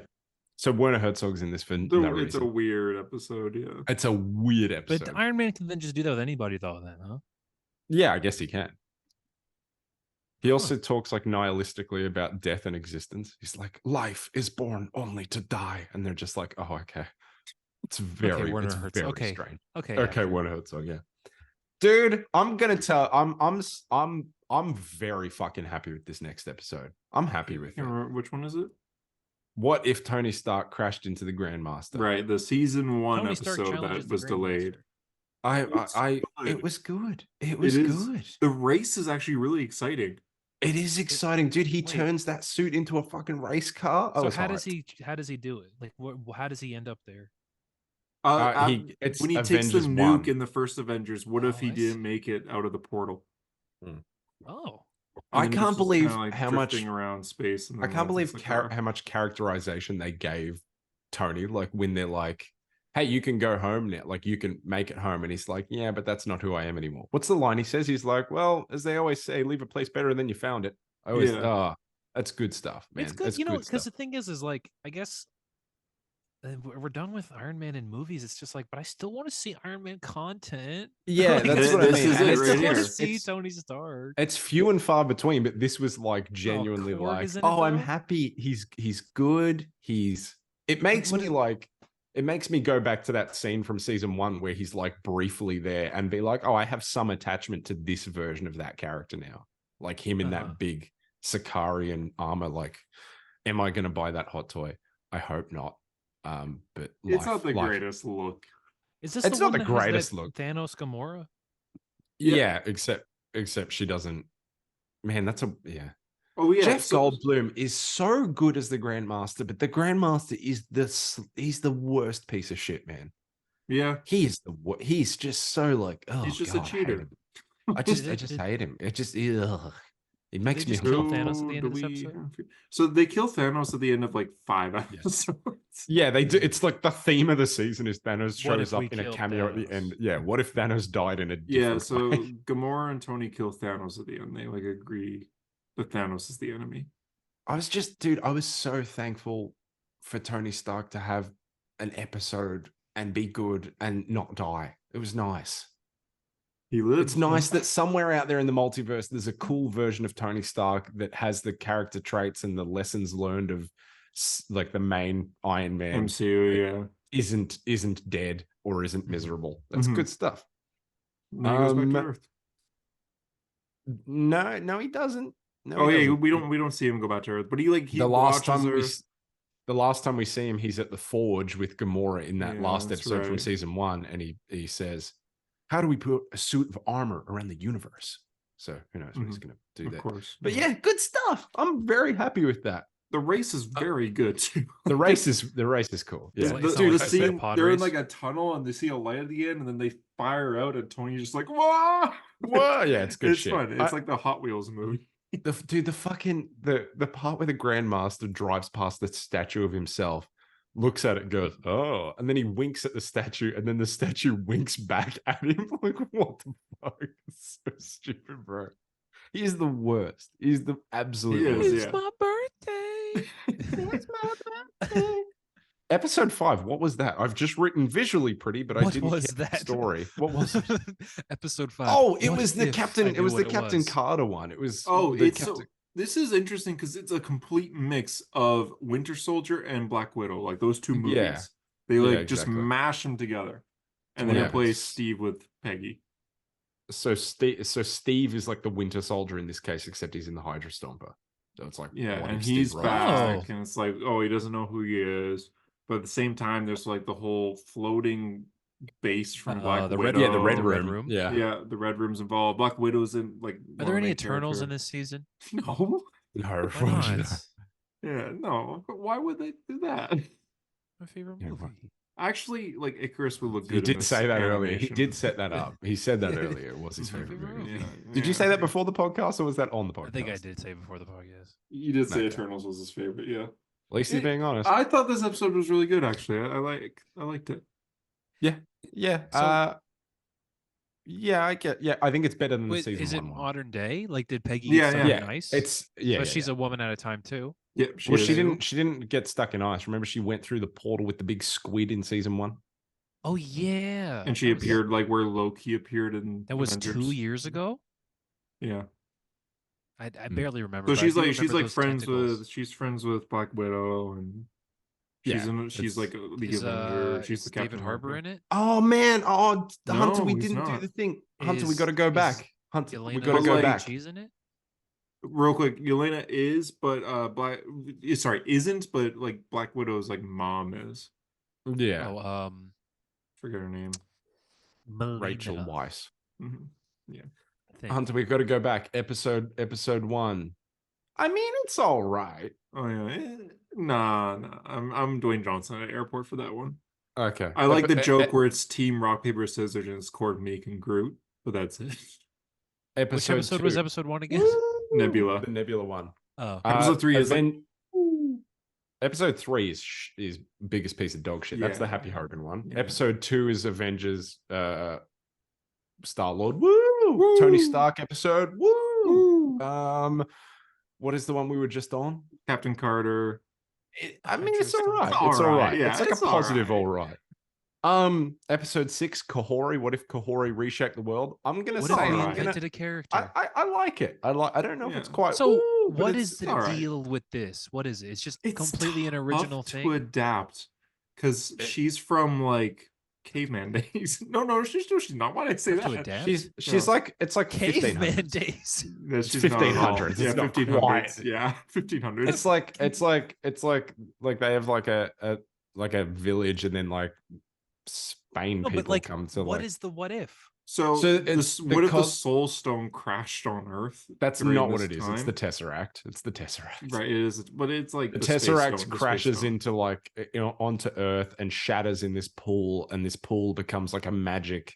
So Werner Herzog's in this for no reason. It's a weird episode, yeah. It's a weird episode. But Iron Man can then just do that with anybody, though, then, huh? Yeah, I guess he can. He also talks like nihilistically about death and existence. He's like, life is born only to die. And they're just like, oh, okay. It's very, Werner it's Herzog. very strange. Okay, Werner Herzog, yeah. Dude, I'm gonna tell I'm very fucking happy with this next episode. I'm happy with it. Which one is it? What if Tony Stark crashed into the Grandmaster? Right, the season 1 episode that was delayed. It was good. It was good. The race is actually really exciting. It is exciting, dude. He turns that suit into a fucking race car. So how does he do it? Like, how does he end up there? When he takes the nuke in the first Avengers, what if he didn't make it out of the portal? Oh. I can't believe how much around space. I can't believe how much characterization they gave Tony. Like when they're like, "Hey, you can go home now. Like you can make it home," and he's like, "Yeah, but that's not who I am anymore." What's the line he says? He's like, "Well, as they always say, leave a place better than you found it." I always, that's good stuff, man. It's good, because the thing is like, I guess we're done with Iron Man in movies. It's just like, but I still want to see Iron Man content. Yeah, that's what I mean. I still want to see Tony Stark. It's few and far between, but this was like genuinely I'm happy. He's good. It makes me go back to that scene from season 1 where he's like briefly there and be like, oh, I have some attachment to this version of that character now. Like him in that big Sicarian armor. Like, am I going to buy that hot toy? I hope not. But it's not the greatest look. Is this it's not the greatest look? Thanos Gamora? Yeah, except she doesn't. Man, that's a Oh yeah, Jeff Goldblum is so good as the Grandmaster, but the Grandmaster is he's the worst piece of shit, man. Yeah, he's just so like, oh, he's just God, a cheater. I just hate him. It just ugh. It makes me kill Thanos at the end of this episode. So they kill Thanos at the end of like 5 episodes. Yeah, they do. It's like the theme of the season is Thanos shows up in a cameo at the end. Yeah, what if Thanos died in a different way? Gamora and Tony kill Thanos at the end. They like agree that Thanos is the enemy. I was so thankful for Tony Stark to have an episode and be good and not die. It was nice. He lives. It's nice that somewhere out there in the multiverse, there's a cool version of Tony Stark that has the character traits and the lessons learned of like the main Iron Man. MCU, isn't dead or isn't miserable. That's good stuff. Now he goes back to Earth. No, he doesn't. No, we don't see him go back to Earth, but he the last time we see him, he's at the Forge with Gamora in that last episode from season 1, and he says, "How do we put a suit of armor around the universe?" So who knows what he's going to do there. Of course, but yeah, good stuff. I'm very happy with that. The race is very good too. The race is cool. Yeah, the scene they're in like a tunnel and they see a light at the end, and then they fire out, and Tony's just like, "Whoa, whoa!" Yeah, it's good. It's fun. It's like the Hot Wheels movie. The part where the Grandmaster drives past the statue of himself, looks at it, and goes, "Oh," and then he winks at the statue, and then the statue winks back at him. Like, what the fuck? It's so stupid, bro. He is the worst. He's the absolute worst. It's my birthday. It's my birthday. Episode 5. What was that? I've just written visually pretty, but I didn't get that story. What was it? Episode 5. Oh, it was the Captain. It was the Captain Carter one. It was. This is interesting because it's a complete mix of Winter Soldier and Black Widow, like those two movies. Yeah. They just mash them together, and then replace Steve with Peggy. So Steve is like the Winter Soldier in this case, except he's in the Hydra Stomper. So it's like, and he's back, and it's like, he doesn't know who he is. But at the same time, there's like the whole floating base from Black Widow. The red room. Yeah, the red room's involved. Black Widow's in like. Are there any Eternals in this season? No. No. Yeah, no. Why would they do that? My favorite movie. Actually, like Icarus would look good. He did say that earlier. He did set that up. He said that earlier. It was his favorite movie. Yeah. Did you say that before the podcast, or was that on the podcast? I think I did say before the podcast. You did say Eternals was his favorite, yeah. At least he's being honest. I thought this episode was really good, actually. I liked it. Yeah. I think it's better than the season 1. Is it modern day? Like, did Peggy get stuck in ice? But she's a woman at a time too. Yeah. She didn't get stuck in ice. Remember, she went through the portal with the big squid in season 1. Oh yeah. And she appeared like where Loki appeared in. That was Avengers. 2 years ago. Yeah. I barely remember. So she's friends with Black Widow, and she's like the Avenger. She's the Captain David Harbour in it. Oh man! Hunter, we didn't do the thing. Hunter, we got to go back. Hunter, we got to go back. Cheese in it. Real quick, Yelena is, but isn't, but like Black Widow's like mom is. Yeah. Oh, forget her name. Rachel Weisz. Mm-hmm. Yeah. Hunter, we've got to go back. Episode 1. I mean, it's all right. Oh yeah. Nah. I'm Dwayne Johnson at airport for that one. Okay. I like the joke where it's team rock, paper, scissors, and it's Cord, Meek, and Groot, but that's it. Which episode was episode 1 again? Nebula. The Nebula one. Oh. Episode 3 is Episode 3 is biggest piece of dog shit. That's the Happy Hogan one. Yeah. Episode 2 is Avengers Star-Lord. Woo! Tony Stark episode. Woo! What is the one we were just on? Captain Carter. It's all right. It's all right. Yeah, it's like a positive all right. Episode 6, Kahori. What if Kahori reshaped the world? I'm gonna say I invented a character. I like it. I don't know if it's quite. So what is the deal with this? What is it? It's just completely an original thing to adapt, because she's from like caveman days. No, she's not. Why did I say that? She's like, it's like caveman days. It's 1500s. Yeah, 1500s. Yeah, 1500s. It's like they have like a village, and then like Spain people come to. What is the what if? So what if the Soul Stone crashed on Earth? That's not what it is. It's the Tesseract. Right, it is. But it's like the Tesseract crashes into onto Earth and shatters in this pool, and this pool becomes like a magic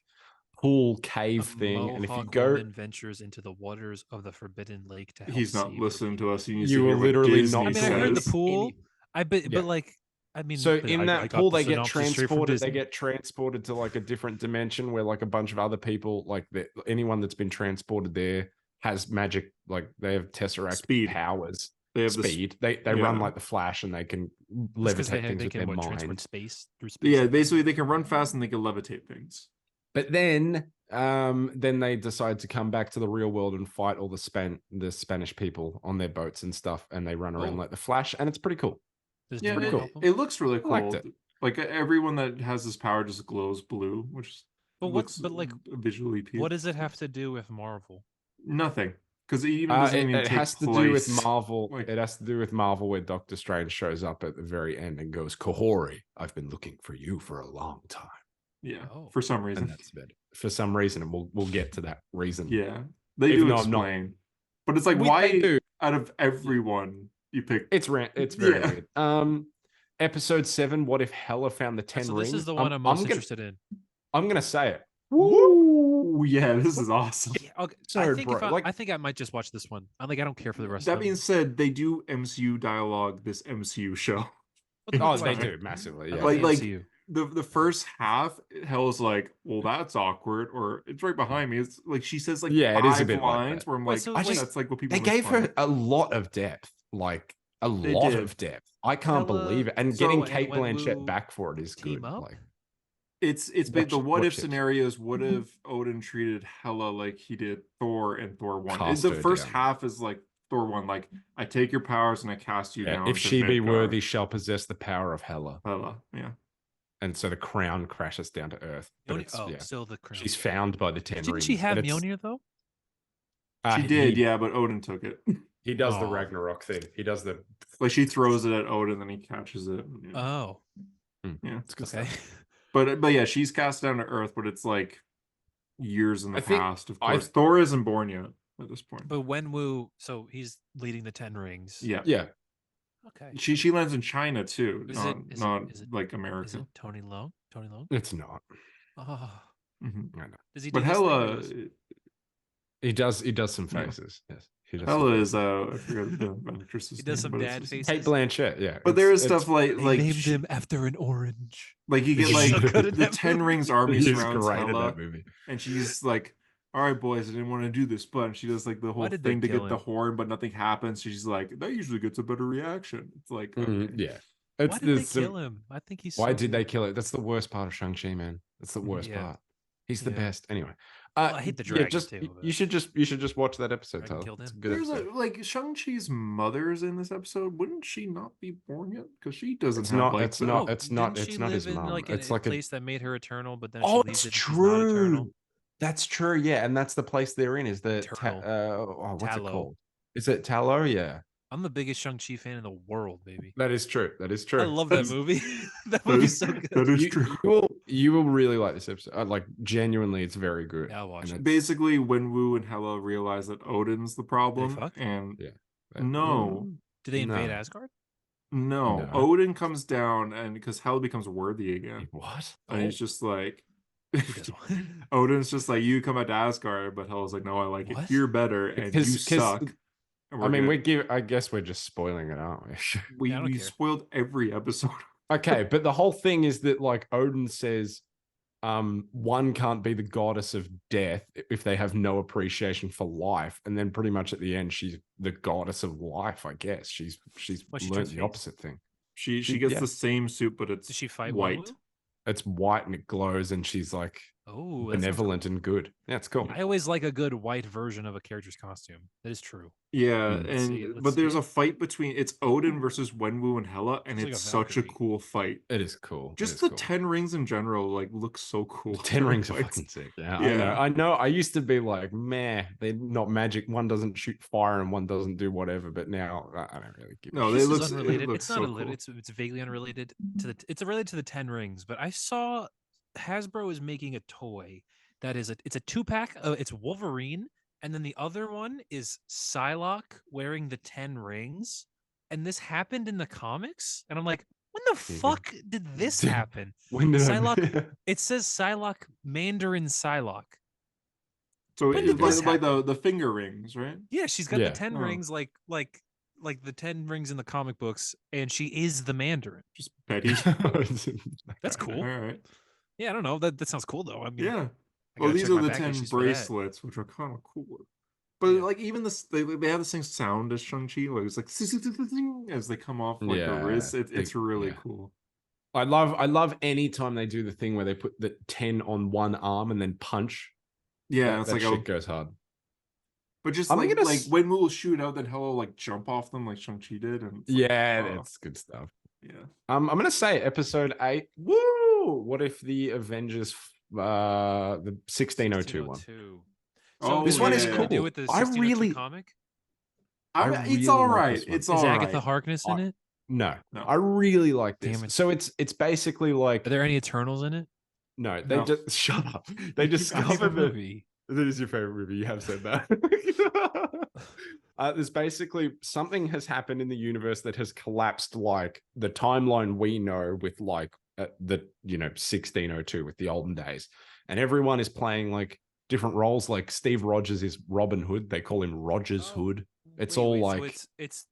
cool cave thing, and if you go, ventures into the waters of the Forbidden Lake to help. He's not listening to us. He needs you to were hear literally Disney not. I mean, I heard the pool. But like, I mean, so in that pool, they get transported. They get transported to like a different dimension where like a bunch of other people, like anyone that's been transported there has magic. Like they have Tesseract powers. They have speed. They run like the Flash, and they can levitate things with their mind. Transport space through space. Yeah, basically they can run fast and they can levitate things. But then they decide to come back to the real world and fight all the Spanish people on their boats and stuff, and they run around like the Flash, and it's pretty cool. It looks really cool. I liked it. Like everyone that has this power just glows blue, which looks visually appealing. What does it have to do with Marvel? Nothing. Because it has to do with Marvel. It has to do with Marvel, where Doctor Strange shows up at the very end and goes, "Kahori, I've been looking for you for a long time." Yeah, for some reason. And that's it. For some reason, and we'll get to that reason. Yeah, they do explain, but it's like why out of everyone you pick? It's very weird. Episode 7. What if Hela found the 10 rings? This is the one I'm most interested in. I'm gonna say it. Woo! Yeah, this is awesome. Yeah, okay. I think I might just watch this one. I don't care for the rest. That being said, they do MCU dialogue this MCU show. Oh, they do massively. Yeah. Like the first half, Hela's like, well, that's awkward, or it's right behind me. It's like she says like it is a bit lines like where I'm like, that's like what people. They gave her a lot of depth, like a lot of depth. I can't believe it. And getting Kate Blanchett back for it is good. Like, it's the what if scenarios. What if Odin treated Hela like he did Thor in Thor 1? The first half is like Thor 1, like I take your powers and I cast you down. If she be worthy, shall possess the power of Hela. Yeah. And so the crown crashes down to Earth. But so the crown. She's found by the 10 rings. Didn't she have Mjolnir though? She did, but Odin took it. He does the Ragnarok thing. He does the like she throws it at Odin, then he catches it. Yeah. Oh, yeah, it's good. Okay. But yeah, she's cast down to Earth, but it's like years in the past. Of course, Thor isn't born yet at this point. But Wenwu, so he's leading the 10 rings. Yeah. Okay. She lands in China too, not like America. Is it Tony Leung? It's not. Oh. Mm-hmm. I know. Does he? But Hela, he does some faces. Yes. Hela is I forget the actress's He does some dad faces. Kate Blanchett, yeah. But there is stuff like named him after an orange. Like you get like the 10 rings army surrounds Hela, movie. And she's like, all right, boys, I didn't want to do this, but she does like the whole thing to get the horn, but nothing happens. She's like, that usually gets a better reaction. It's like, okay. Yeah. Why did they kill him? I think he's. Why did they kill it? That's the worst part of Shang-Chi, man. That's the worst part. He's the best. Anyway, I hate the dragon too. You should just watch that episode. There's like Shang-Chi's mother's in this episode. Wouldn't she not be born yet? Because she doesn't have like. It's not his mom. It's like a place that made her eternal, but then it's true. That's true. Yeah, and that's the place they're in. Is the what's it called? Is it Talo? Yeah. I'm the biggest Shang-Chi fan in the world, baby. That is true. I love that movie. That movie's so good. That is true. You will really like this episode. Like genuinely, it's very good. Yeah, I'll watch it. Basically, Wenwu and Hela realize that Odin's the problem, and no, do they invade Asgard? No, Odin comes down, and because Hela becomes worthy again. What? And he's just like. Odin's just like, you come out to Asgard, but Hela's like, no, I like it here better, and you suck. I mean, I guess we're just spoiling it, aren't we? We spoiled every episode. Okay, but the whole thing is that like Odin says, one can't be the goddess of death if they have no appreciation for life, and then pretty much at the end, she's the goddess of life. I guess she's learned the opposite thing. She gets the same suit, but it's Does she fight white. Wenwu? It's white and it glows, and she's like benevolent and good. Yeah, it's cool. I always like a good white version of a character's costume. That is true. Yeah, but there's a fight between Odin versus Wenwu and Hela, and it's such a cool fight. It is cool. Just the 10 rings in general, like, look so cool. 10 rings are fucking sick. Yeah, I know. I used to be like, meh, they're not magic. One doesn't shoot fire and one doesn't do whatever. But now I don't really give. No, they look unrelated. It's not so unrelated. Cool. It's vaguely unrelated to the. It's related to the 10 rings. But I saw Hasbro is making a toy that is it's a 2-pack. It's Wolverine. And then the other one is Psylocke wearing the 10 rings. And this happened in the comics. And I'm like, When the fuck did this happen? When did Psylocke? It says Psylocke, Mandarin Psylocke. So it's like the finger rings, right? Yeah, she's got the 10 rings, like the 10 rings in the comic books, and she is the Mandarin. Just Betty. That's cool. All right. Yeah, I don't know. That sounds cool though. I mean, yeah. Well, these are the 10 bracelets, which are kind of cooler. But like even this, they have the same sound as Shang-Chi. Like it's like as they come off like the wrist. It's really cool. I love any time they do the thing where they put the 10 on one arm and then punch. Yeah, it's that like shit goes hard. But just like when we'll shoot out, then he'll like jump off them like Shang-Chi did, and that's good stuff. Yeah. I'm gonna say episode 8. Woo! What if the Avengers, the 1602 one? So this one is cool. Do with the 1602 comic? It's all right. It's all right. Is Agatha Harkness in it? No, I really like this. Damn it. So it's basically like. Are there any Eternals in it? No, they just shut up. They discovered the movie. That is your favorite movie. You have said that. There's basically something has happened in the universe that has collapsed, like the timeline we know with like the 1602 with the olden days, and everyone is playing like different roles. Like Steve Rogers is Robin Hood. They call him Rogers Hood. It's so it's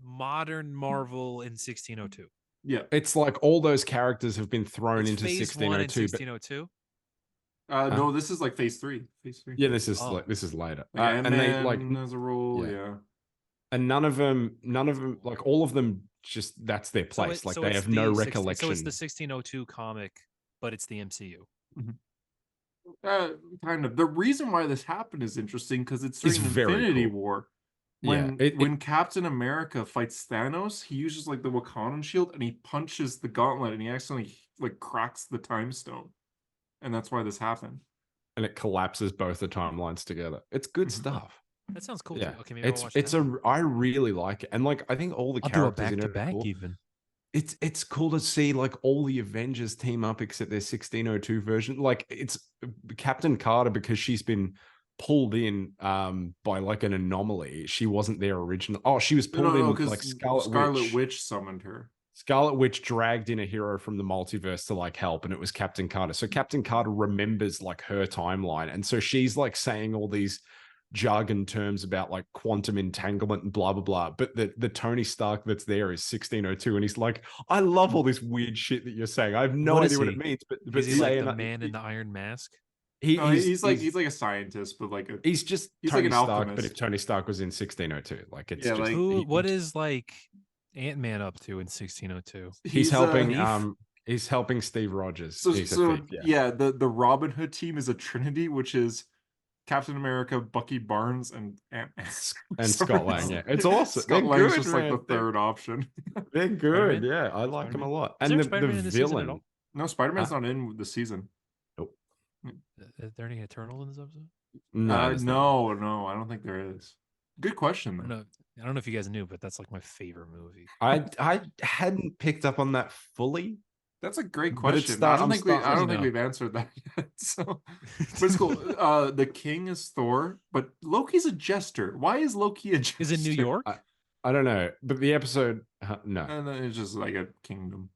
modern Marvel in 1602. Yeah, it's like all those characters have been thrown into 1602. 1602. No, this is like phase 3. Yeah, this is later. And they like as a role, And none of them, like all of them, just that's their place. So they have no recollection. So it's the 1602 comic, but it's the MCU. Kind of. The reason why this happened is interesting because it's during Infinity War. When Captain America fights Thanos, he uses like the Wakandan shield and he punches the gauntlet and he accidentally like cracks the time stone. And that's why this happened. And it collapses both the timelines together. It's good stuff. That sounds cool. Yeah, too. Okay, maybe I'll watch that. I really like it, and like I think all the characters in it are cool. Even. It's cool to see like all the Avengers team up except their 1602 version. Like it's Captain Carter because she's been pulled in by like an anomaly. She wasn't there originally. Oh, she was pulled in like Scarlet Witch summoned her. Scarlet Witch dragged in a hero from the multiverse to like help, and it was Captain Carter. So Captain Carter remembers like her timeline, and so she's like saying all these jargon terms about like quantum entanglement and blah blah blah. But the Tony Stark that's there is 1602, and he's like, I love all this weird shit that you're saying. I have no idea what it means. But is he like the man in the Iron Mask? He's like a scientist, but like he's Tony like an Stark. Alchemist. But if Tony Stark was in 1602, like it's just like, what is like Ant-Man up to in 1602? He's helping he's helping Steve Rogers. The Robin Hood team is a trinity, which is Captain America, Bucky Barnes, and Ant-Man. And Scott Lang. Yeah, it's awesome. Scott Lang's just like the third option. They're good. Yeah, I like them a lot. And the villain. No, Spider-Man's not in the season. Nope. Is there any Eternal in this episode? No, I don't think there is. Good question, though. I don't know if you guys knew, but that's like my favorite movie. I hadn't picked up on that fully. That's a great question. I don't think we've answered that yet. So, but it's cool. The king is Thor, but Loki's a jester. Why is Loki a jester? Is it New York? I don't know, but the episode no. And it's just like a kingdom.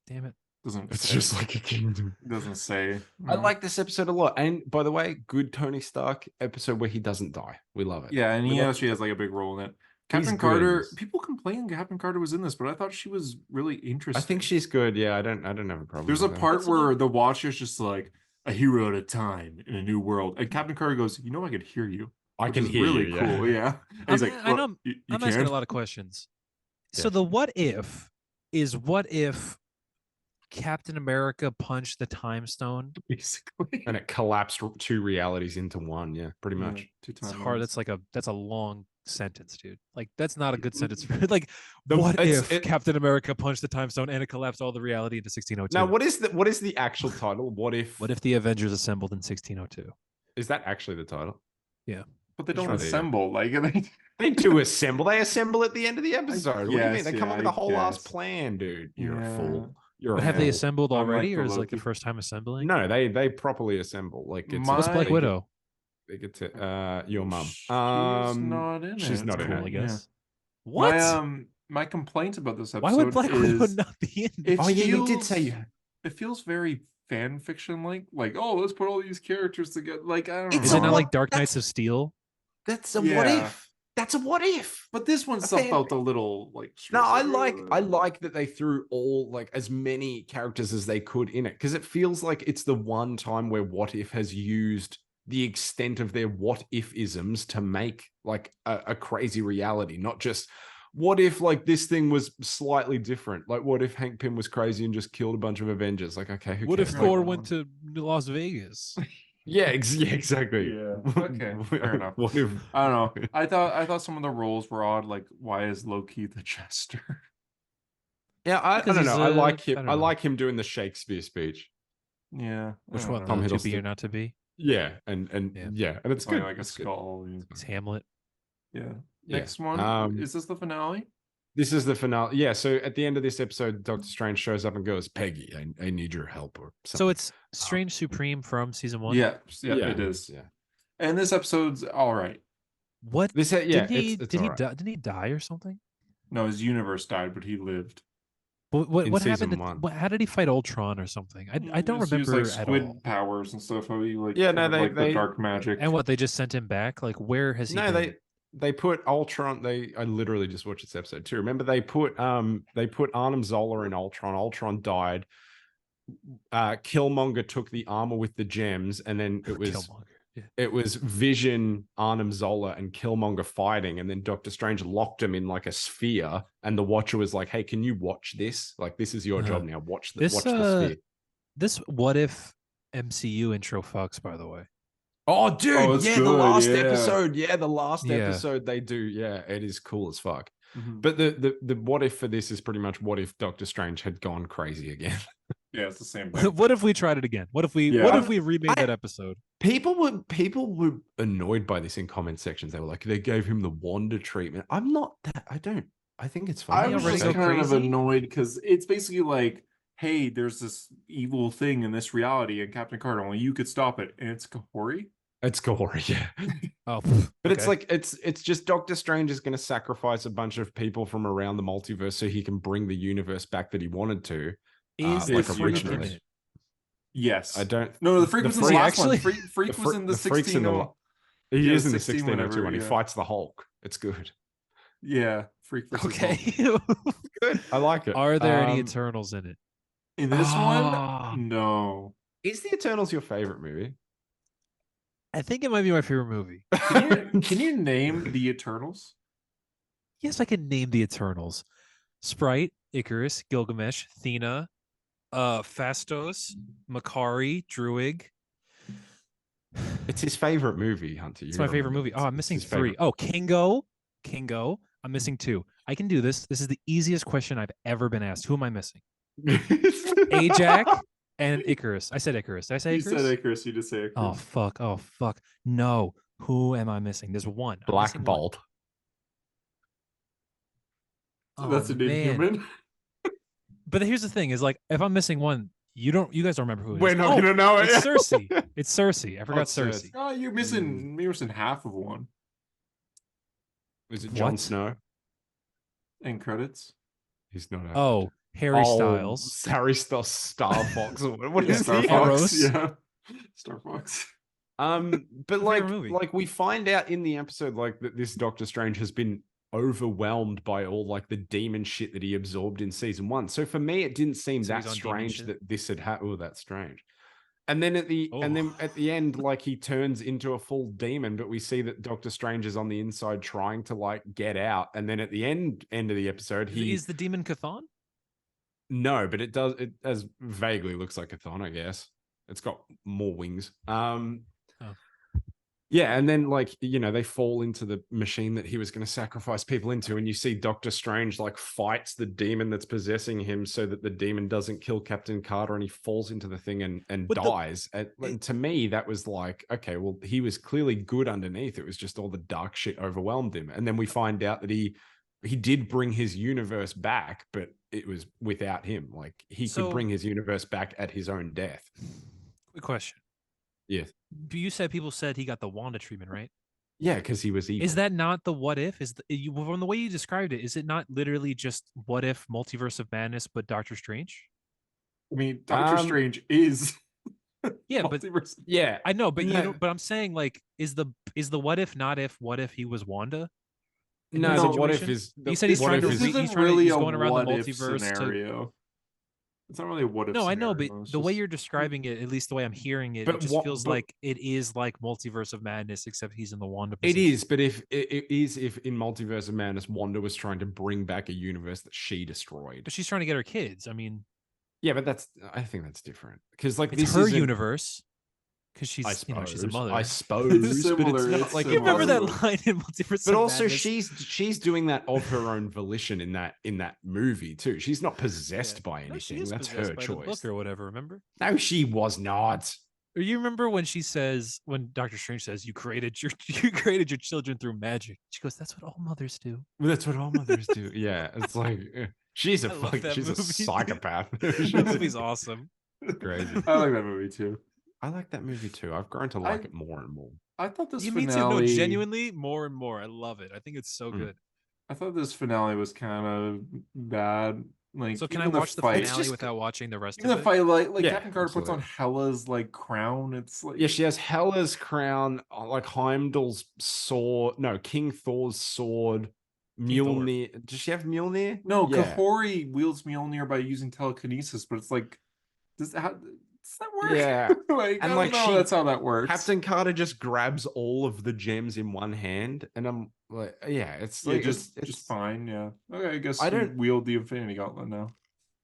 Damn it! It's just like a kingdom. Doesn't say. I like this episode a lot. And by the way, good Tony Stark episode where he doesn't die. We love it. Yeah, and he actually has like a big role in it. Captain Carter. People complain Captain Carter was in this, but I thought she was really interesting. I think she's good. Yeah, I don't have a problem. There's a part where the Watcher's just like a hero at a time in a new world, and Captain Carter goes, "You know, I could hear you. I can hear really you." Cool. Yeah. He's like, I know. I'm asking a lot of questions. Yeah. So the what if is what if Captain America punched the time stone, basically, and it collapsed two realities into one. Yeah, pretty much. It's hard. That's a long sentence, dude. Like that's not a good sentence for like what if Captain America punched the time stone and it collapsed all the reality into 1602. Now what is the actual title? What if the Avengers assembled in 1602? Is that actually the title? Yeah, but they don't assemble. Like they do assemble. They assemble at the end of the episode. What do you mean? They come up with a whole ass plan, dude. You're a fool. But have they assembled already, or is it like the first time assembling? No, they properly assemble. Like it's what's Black Widow? They get to your mum. She's not in it. She's not in it, I guess. What? my complaint about this episode why would Black Widow not be in? It you did say it feels very fan fiction like oh, let's put all these characters together. Like I don't know. Is it not like Dark Knights of Steel? That's a what if. That's a what if. But this one felt a little like. No, I like that they threw all like as many characters as they could in it, because it feels like it's the one time where What If has used the extent of their what if isms to make like a crazy reality, not just what if like this thing was slightly different. Like what if Hank Pym was crazy and just killed a bunch of Avengers? Like, okay, who what cares? if Thor went to Las Vegas? Yeah, exactly. Yeah. Okay. Fair enough. What if I don't know. I thought some of the roles were odd. Like, why is Loki the jester? Yeah, I don't know. I like him. I like him doing the Shakespeare speech. Yeah. Which one? To be or not to be? Yeah, and it's good. Like a skull. It's Hamlet. Yeah. Next one. Is this the finale? This is the finale. Yeah. So at the end of this episode, Doctor Strange shows up and goes, "Peggy, I need your help," or something. So it's Strange Supreme from season 1. Yeah, it is. Yeah. And this episode's all right. What? Did he die or something? No, his universe died, but he lived. What happened? How did he fight Ultron or something? I don't remember like at squid all. powers and stuff. How he like the dark magic. And what, they just sent him back? Like, where has he been? They put Ultron. I literally just watched this episode too. Remember they put Arnim Zola in Ultron. Ultron died. Killmonger took the armor with the gems, and then it was Vision, Arnim Zola, and Killmonger fighting, and then Doctor Strange locked him in like a sphere, and the Watcher was like, "Hey, can you watch this? Like, this is your job now. Watch the sphere." This what if MCU intro fucks, by the way. Oh, dude, the last episode. Yeah, the last episode they do. Yeah, it is cool as fuck. Mm-hmm. But the what if for this is pretty much what if Doctor Strange had gone crazy again. Yeah, it's the same thing. What if we tried it again? What if we remade that episode? People were annoyed by this in comment sections. They were like, they gave him the Wanda treatment. I'm not that. I think it's fine. I was just kind of annoyed because it's basically like, hey, there's this evil thing in this reality, and Captain Carter, only you could stop it, and it's Kahori. It's Kahori, yeah. Oh, but it's like it's just Doctor Strange is going to sacrifice a bunch of people from around the multiverse so he can bring the universe back that he wanted to. Is like originally? Yes, I don't. No, the Freak was in the last one. Freak was in the 16. He is in the 1602 when he fights the Hulk. It's good. Yeah, Freak. Okay, good. I like it. Are there any Eternals in it? In this one, no. Is the Eternals your favorite movie? I think it might be my favorite movie. Can you name the Eternals? Yes, I can name the Eternals: Sprite, Icarus, Gilgamesh, Thena, Phastos, Makari, Druig. It's his favorite movie, Hunter. It's my favorite movie. Oh, I'm missing 3. Oh, Kingo. I'm missing 2. I can do this. This is the easiest question I've ever been asked. Who am I missing? Ajax and Icarus. I said Icarus. Did I say Icarus? You said Icarus. You just say Icarus. Oh, fuck. No. Who am I missing? There's one. Black Bolt. That's a new human. But here's the thing: is like, if I'm missing one, you guys don't remember who it is. We're not gonna know it. It's Cersei. It's Cersei. I forgot Cersei. Oh, you're missing half of one. Is it Jon Snow? End credits. He's not. Oh, Harry Styles. Harry Styles, Star Fox. What is Star Fox? Yeah, Star Fox. But like we find out in the episode like that this Doctor Strange has been overwhelmed by all like the demon shit that he absorbed in season 1. So for me, it didn't seem that strange that this had happened. Oh, that's strange. And then at the end, like he turns into a full demon, but we see that Doctor Strange is on the inside trying to like get out. And then at the end of the episode, is the demon Chthon? No, but it as vaguely looks like Chthon, I guess. It's got more wings. Yeah, and then like, they fall into the machine that he was going to sacrifice people into, and you see Doctor Strange like fights the demon that's possessing him so that the demon doesn't kill Captain Carter, and he falls into the thing and dies. And to me, that was like, okay, well, he was clearly good underneath. It was just all the dark shit overwhelmed him. And then we find out that he did bring his universe back, but it was without him. Like he could bring his universe back at his own death. Quick question. Yes. You said people said he got the Wanda treatment, right? Yeah, because he was evil. Is that not the what if? From the way you described it, is it not literally just what if Multiverse of Madness, but Doctor Strange? I mean, Doctor Strange is yeah, but yeah, I know, but but I'm saying like, is the what if not if what if he was Wanda? No, the what if is he said he's trying to he's going around the multiverse scenario. It's not really a what if. No, I know, but the way you're describing it, at least the way I'm hearing it, it just feels like it is like Multiverse of Madness, except he's in the Wanda position. It is, but if in Multiverse of Madness, Wanda was trying to bring back a universe that she destroyed. But she's trying to get her kids. I mean, yeah, but I think that's different because like it's this her universe. Because she's, she's a mother. I suppose, but it's not like you remember that line in Multiverse. But also, she's doing that of her own volition in that movie too. She's not possessed by anything. That's her choice. The book or whatever. Remember? No, she was not. You remember when she says, when Doctor Strange says, "You created your children through magic." She goes, "That's what all mothers do." That's what all mothers do. Yeah, it's like she's a psychopath. That movie's awesome. Crazy. I like that movie too. I like that movie too. I've grown to like it more and more. I thought this finale... me too. No, genuinely, more and more. I love it. I think it's so good. I thought this finale was kind of bad. Like, so can I watch the finale without watching the rest of it? The fight, like Captain Carter puts on Hela's like crown. It's like she has Hela's crown, like Heimdall's sword. No, King Thor's sword. Mjolnir. Does she have Mjolnir? No, Kahori wields Mjolnir by using telekinesis, but it's like, does that work? Yeah, like, and like that's how that works. Captain Carter just grabs all of the gems in one hand, and I'm like, it's like just fine. Yeah, okay. I guess I don't wield the Infinity Gauntlet now.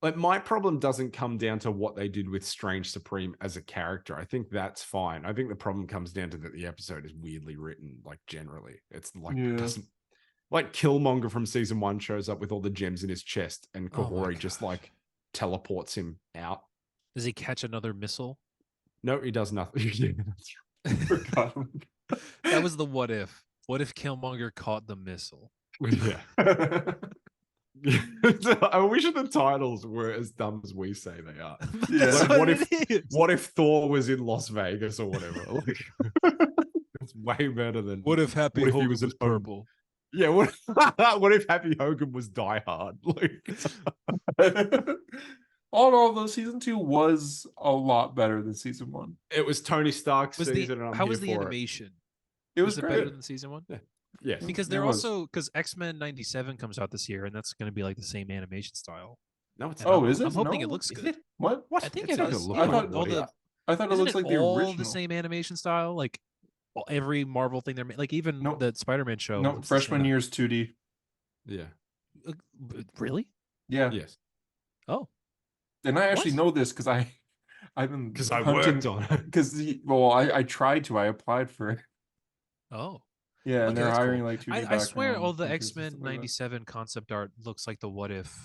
Like, my problem doesn't come down to what they did with Strange Supreme as a character. I think that's fine. I think the problem comes down to that the episode is weirdly written. Like, generally, it's like doesn't. Like Killmonger from season 1 shows up with all the gems in his chest, and Kahori just like teleports him out. Does he catch another missile? No, he does nothing. That was the what if. What if Killmonger caught the missile? Yeah. I wish the titles were as dumb as we say they are. Yeah. Like, what if Thor was in Las Vegas or whatever? Like, it's way better than what if Happy Hogan was purple? Yeah, what if Happy Hogan was Die Hard? Like, all though, season 2 was a lot better than season 1. It was Tony Stark's season. How was the animation? It was better than season 1? Yeah. Yes. Because they're also X-Men 97 comes out this year, and that's going to be like the same animation style. No, it's not. Is it? I'm hoping it looks good. What? I think it is. I thought it looks like the original. The same animation style, like every Marvel thing they're like, even the Spider-Man show. No, freshman year's 2D. Yeah. Really? Yeah. Yes. Oh. And I actually know this because I've been I worked on it. Because I tried to. I applied for it. Oh. Yeah, and they're hiring like 2D. I swear all the X-Men 97 concept art looks like the what if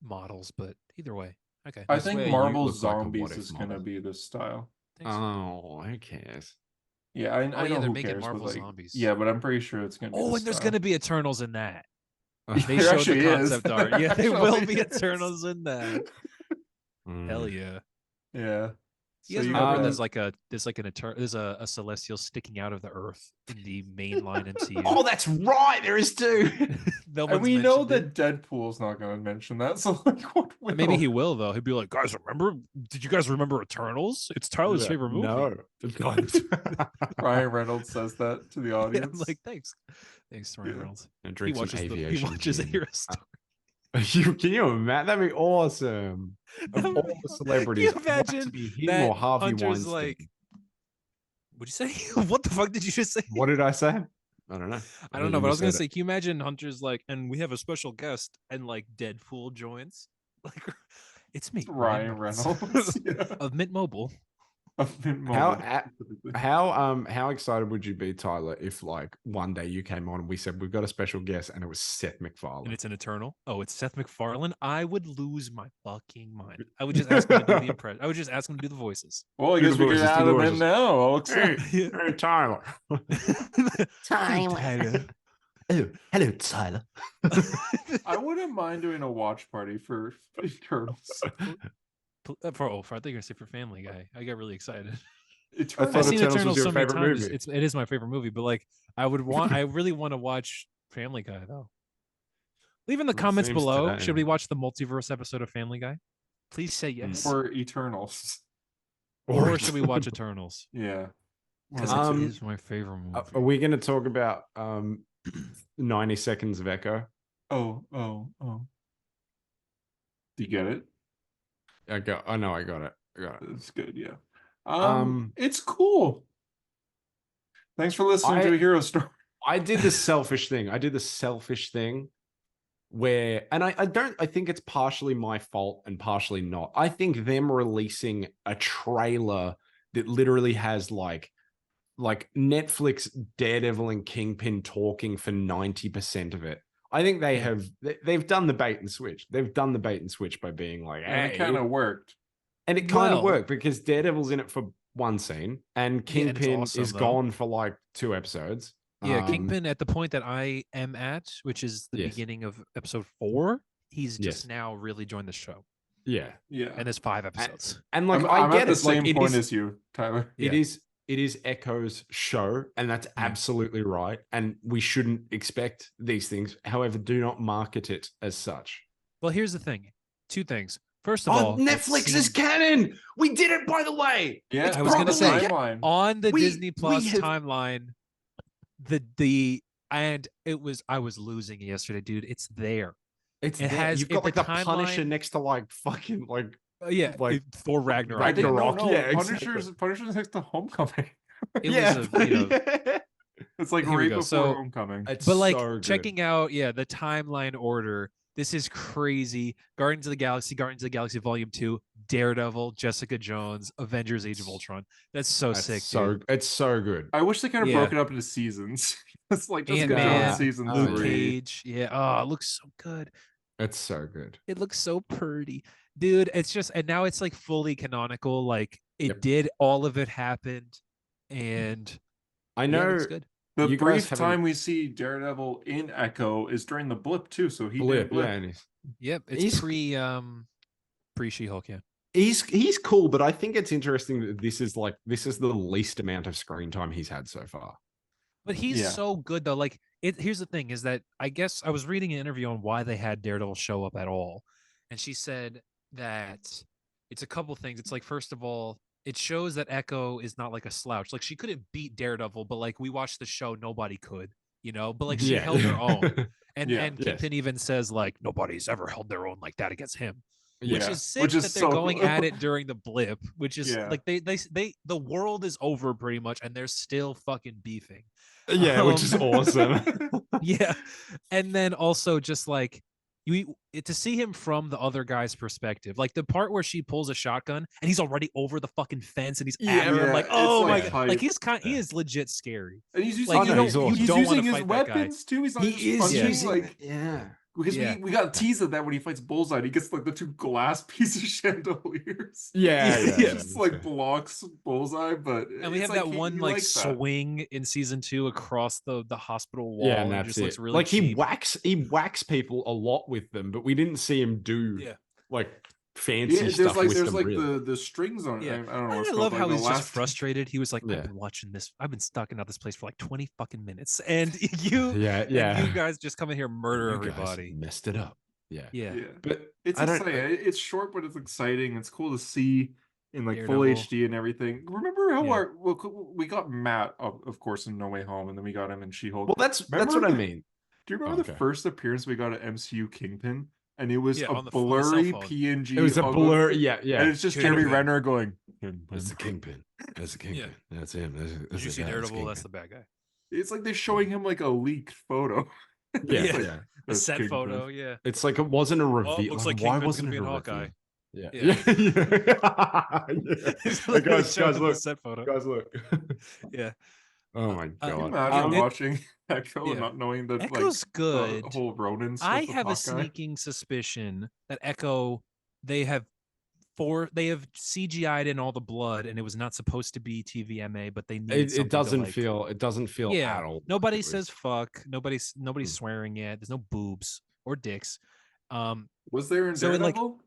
models, but either way. Okay. I think Marvel Zombies is gonna be this style. Oh, who cares? Yeah, I know they're who making cares, Marvel like, Zombies. Yeah, but I'm pretty sure it's gonna be. Oh, and there's gonna be Eternals in that. They there showed the concept art. Yeah, they will be is. Eternals in that. Hell yeah. Yeah. You guys remember there's a celestial sticking out of the earth in the main line MCU. Oh, that's right. There is too. And we know that Deadpool's not going to mention that. So like, what will? Maybe he will though. He'll be like, guys, did you guys remember Eternals? It's Tyler's favorite movie. No. Ryan Reynolds says that to the audience. Yeah, I'm like, thanks, Ryan Reynolds. And he watches Heroes. Can you imagine? That'd be awesome. Of all the celebrities, can you imagine him or Harvey Hunter's Weinstein. Like, what'd you say? What the fuck did you just say? What did I say? I don't know. I don't know, but I was gonna say, can you imagine Hunter's like, and we have a special guest, and like Deadpool joins? Like, it's me, Ryan Reynolds of Mint Mobile. How excited would you be, Tyler, if like one day you came on and we said we've got a special guest and it was Seth MacFarlane? And it's an Eternal. Oh, it's Seth MacFarlane. I would lose my fucking mind. I would just ask him to do the impression. I would just ask him to do the voices. Well, I guess we can add him in now. Hey, Tyler. Tyler. Oh, hello, Tyler. I wouldn't mind doing a watch party for Eternals. I think you're gonna say for Family Guy. I got really excited. I've seen Eternals so many times. It is my favorite movie, but like I really want to watch Family Guy though. Leave in the comments below. Today. Should we watch the multiverse episode of Family Guy? Please say yes. Or Eternals. Or should we watch Eternals? Yeah. Because it is my favorite movie. Are we going to talk about 90 Seconds of Echo? Oh. Do you get it? I know I got it. It's good, yeah. It's cool. Thanks for listening to a hero story. I did the selfish thing. Where, and I think it's partially my fault and partially not. I think them releasing a trailer that literally has like Netflix, Daredevil, and Kingpin talking for 90% of it. I think they've done the bait and switch. They've done the bait and switch by being like, hey, it kind of worked. And it kind of worked because Daredevil's in it for one scene and Kingpin is gone for like 2 episodes. Yeah, Kingpin at the point that I am at, which is the beginning of episode 4, he's just now really joined the show. Yeah. And there's 5 episodes. And like I'm I get at the same point as you, Tyler. It is Echo's show, and that's absolutely right. And we shouldn't expect these things. However, do not market it as such. Well, here's the thing. 2 things. First of all, Netflix is canon. We did it, by the way. Yeah, I was going to say on the Disney Plus timeline. I was losing it yesterday, dude. It's there. It has. You've got like the Punisher next to like fucking like like Thor Ragnarok. Punisher's next to Homecoming. It's like right before Homecoming. But like checking out, the timeline order. This is crazy. Guardians of the Galaxy Volume 2, Daredevil, Jessica Jones, Avengers: Age of Ultron. That's sick. It's so good. I wish they kind of broke it up into seasons. It's like Jessica Jones season 3. Luke Cage. Yeah. Oh, it looks so good. It's so good. It looks so pretty. Dude, it's just, and now it's like fully canonical. Like it did, all of it happened. And I know. It looks good. The brief time we see Daredevil in Echo is during the blip too, so he did blip. Yeah, it's pre She-Hulk, yeah. He's cool, but I think it's interesting that this is the least amount of screen time he's had so far. But he's so good though. Like here's the thing is that I guess I was reading an interview on why they had Daredevil show up at all. And she said that it's a couple things. It's like, first of all, it shows that Echo is not like a slouch. Like she couldn't beat Daredevil, but like we watched the show, nobody could, but like she held her own. And Kingpin even says like nobody's ever held their own like that against him. Which is sick that they're going at it during the blip, which is like they the world is over pretty much and they're still fucking beefing. Yeah, which is awesome. Yeah. And then also just like to see him from the other guy's perspective, like the part where she pulls a shotgun and he's already over the fucking fence and he's at her, like, oh my god, like he is legit scary. And he's using, he's using his weapons too. He's not just punching, because we got a tease of that when he fights Bullseye. He gets like the 2 glass piece of chandeliers. Yeah. Just like blocks Bullseye, and we have that one like swing in season 2 across the hospital wall. Yeah, and that's looks really like cheap. he whacks people a lot with them, but we didn't see him do like fancy stuff. There's like the strings on it. I don't know. I love how he's just frustrated. He was like, I've been watching this. I've been stalking out this place for like 20 fucking minutes, and you guys just come in here and murder everybody. Messed it up. Yeah. But it's exciting. It's short, but it's exciting. It's cool to see in like Daredevil. Full HD and everything. Remember how we got Matt, of course, in No Way Home, and then we got him in She-Hulk. Well, that's what I mean. Do you remember the first appearance we got at MCU Kingpin? And it was a blurry PNG. It was a blur, yeah. And it's just Jeremy Renner going, "It's the Kingpin. That's the Kingpin. Yeah. That's him. Did you see Daredevil? That's the bad guy." It's like they're showing him like a leaked photo. A set Kingpin. Photo. Yeah. It's like it wasn't a reveal. Oh, it looks like why wasn't it a Hawkeye? Yeah. Guys, look. Set photo. Guys, look. Yeah. Oh my god! Can you imagine watching Echo and not knowing that Echo's good. The whole Ronin stuff. I have a sneaking suspicion that Echo, they have CGI'd in all the blood, and it was not supposed to be TVMA, but they need it doesn't feel at all. Nobody says fuck. Nobody's swearing yet. There's no boobs or dicks. Was there in Daredevil?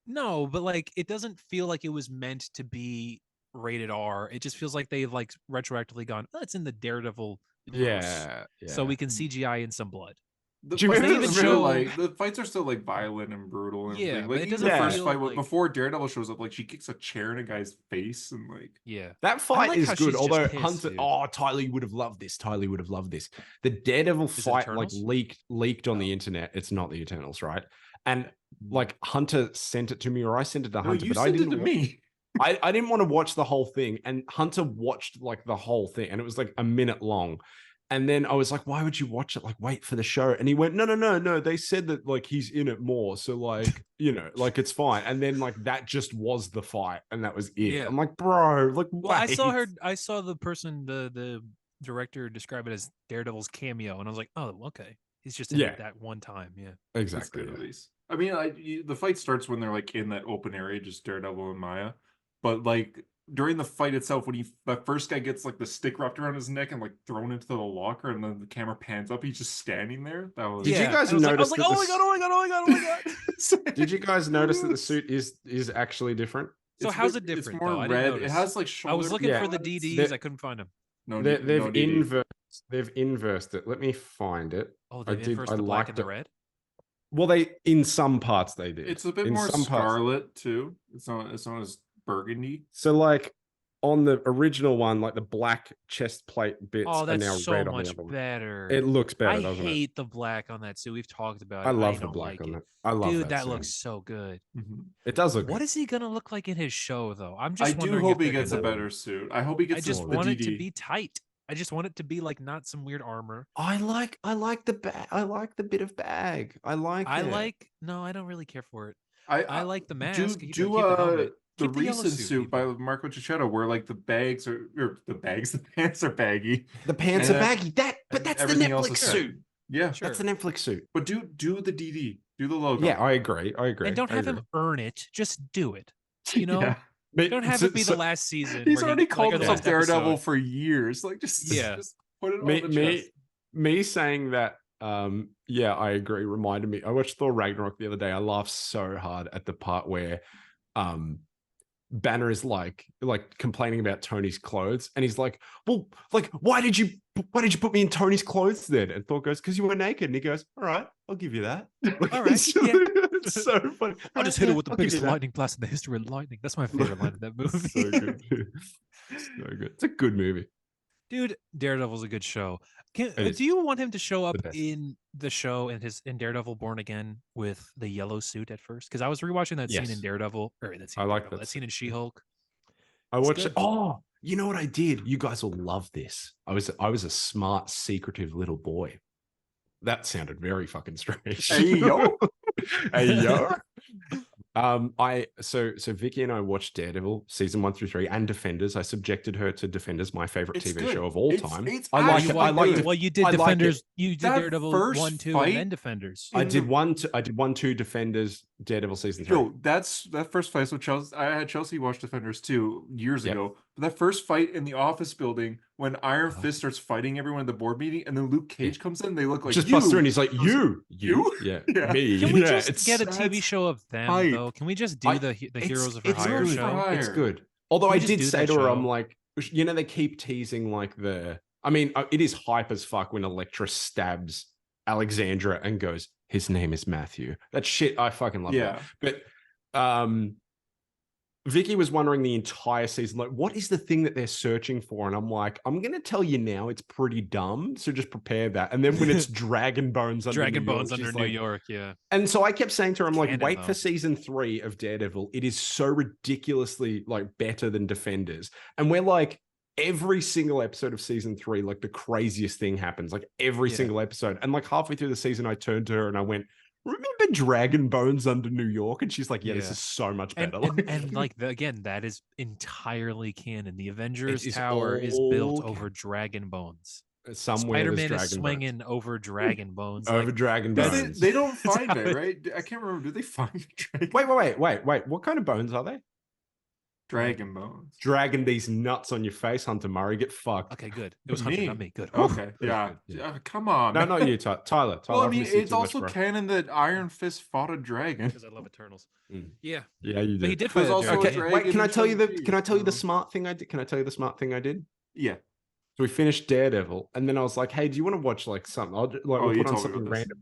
No, but like it doesn't feel like it was meant to be rated R. It just feels like they've like retroactively gone, oh, it's in the Daredevil verse, yeah. so we can CGI in some blood. The Do you fights, remember are even show- like, the fights are still like violent and brutal and Yeah, everything. but Like it even doesn't the first feel fight like- before Daredevil shows up, like she kicks a chair in a guy's face and like Yeah, That fight like is how good. she's just Although pissed, Hunter, dude. oh, Tyler, you would have loved this. Tyler, you would have loved this. The Daredevil Is it fight like Eternals? leaked on Oh. the internet. It's not the Eternals, right? And like Hunter sent it to me, or I sent it to no, Hunter, you but I sent it didn't. to me. I didn't want to watch the whole thing, and Hunter watched like the whole thing, and it was like a minute long. And then I was like, why would you watch it? Like, wait for the show. And he went, no. They said that like he's in it more. So like, you know, like it's fine. And then like that just was the fight. And that was it. Yeah. I'm like, bro, like, Well, wait. I saw the person, the director describe it as Daredevil's cameo, and I was like, oh, okay. He's just in it that one time. Yeah. Exactly. That's good, at least. I mean, the fight starts when they're like in that open area, just Daredevil and Maya. But like during the fight itself, when that first guy gets like the stick wrapped around his neck and like thrown into the locker, and then the camera pans up, he's just standing there. That was. Did you guys I notice? was like, oh my god. Did you guys notice that the suit is actually different? So how's it different? It's more though? I red. didn't It notice. has like shoulder. I was looking for the pads. DDs. I couldn't find them. No, They've no DD. inversed it. Let me find it. Oh, they've inversed the black and the red. Well, they in some parts they did. It's a bit in more some scarlet too. It's not as burgundy. So like on the original one, like the black chest plate bits Oh, are that's now so red on much the other one. better. It looks better, I doesn't it? hate the black on that suit. We've talked about it. I love the don't black like on it. that. I love Dude, that suit. looks so good. Mm-hmm. It does look What good. is he gonna look like in his show, though? I'm just. I do wondering hope if he they're gets a gonna- better suit. I hope he gets. I just the want it to DD. be tight. I just want it to be like not some weird armor. I like the bag. I like the bit of bag. I like No, I don't really care for it. I I like the mask. Do Keep the helmet. the Keep the yellow recent suit by people. Marco Cicchetto, where like the the pants are baggy. the pants are And, baggy. That's the everything else Netflix is suit. Yeah, Sure. That's the Netflix suit. but do the DD, do the logo. Yeah, I agree. And don't have him earn it. Just do it. You know, Yeah. don't have it be the last season. He's where already called or the himself last Daredevil episode. for years. Like just put it on the chest. Me saying that. Yeah, I agree. Reminded me. I watched Thor Ragnarok the other day. I laughed so hard at the part where, Banner is like complaining about Tony's clothes, and he's like, "Well, like, why did you put me in Tony's clothes then?" And Thor goes, "Because you were naked." And he goes, "All right, I'll give you that." Like, All right, it's so funny. I'll just hit it with the I'll give biggest you that. lightning blast in the history of lightning. That's my favorite line of that movie. So good. So good. It's a good movie. Dude, Daredevil's a good show. Do you want him to show up in the show in Daredevil Born Again with the yellow suit at first? Because I was rewatching that scene in Daredevil, or that scene in She-Hulk. I watched it. Oh, you know what I did? You guys will love this. I was a smart, secretive little boy. That sounded very fucking strange. Hey yo. Hey yo. So Vicky and I watched Daredevil season 1 through 3 and Defenders. I subjected her to Defenders, my favorite TV show of all time. I like it. Well, you did Defenders. You did Daredevil 1, 2, and then Defenders. I did 1, 2 Defenders, Daredevil season 3. Yo, that first fight. So Chelsea, I had Chelsea watch Defenders 2 years ago. But that first fight in the office building when Iron Fist starts fighting everyone at the board meeting, and then Luke Cage comes in, they look like just busts through and he's like, you, yeah, me. Can we just get a TV show of them though? Can we just do the Heroes of Hire show? It's good. Although I did say to her, show? I'm like, you know, they keep teasing like I mean, it is hype as fuck when Elektra stabs Alexandra and goes, his name is Matthew. That shit, I fucking love that. But Vicky was wondering the entire season, like, what is the thing that they're searching for? And I'm like, I'm going to tell you now, it's pretty dumb. So just prepare that. And then when it's Dragon Bones under New York, yeah. And so I kept saying to her, I'm like, wait for season 3 of Daredevil. It is so ridiculously like better than Defenders. And we're like, every single episode of season 3, like the craziest thing happens, like every single episode. And like halfway through the season, I turned to her and I went, remember Dragon Bones under New York? And she's like, yeah, this is so much better. And like, again, that is entirely canon. The Avengers Tower is built over Dragon Bones. Somewhere Spider-Man is swinging over Dragon Bones. Over Dragon Bones. They don't find it, right? I can't remember. Do they find the dragon? Wait. What kind of bones are they? Dragon bones. Dragging these nuts on your face, Hunter Murray. Get fucked. Okay, good. It was Hunter, not me. Good. Okay, yeah. Come on. No, not you, Tyler. Well, I mean, it's also canon that Iron Fist fought a dragon. Because I love Eternals. Yeah. Yeah, you did. But he did fight a also dragon. a dragon. Wait, can I tell you the the smart thing I did? Can I tell you the smart thing I did? Yeah. So we finished Daredevil, and then I was like, "Hey, do you want to watch like something? We'll put on something random."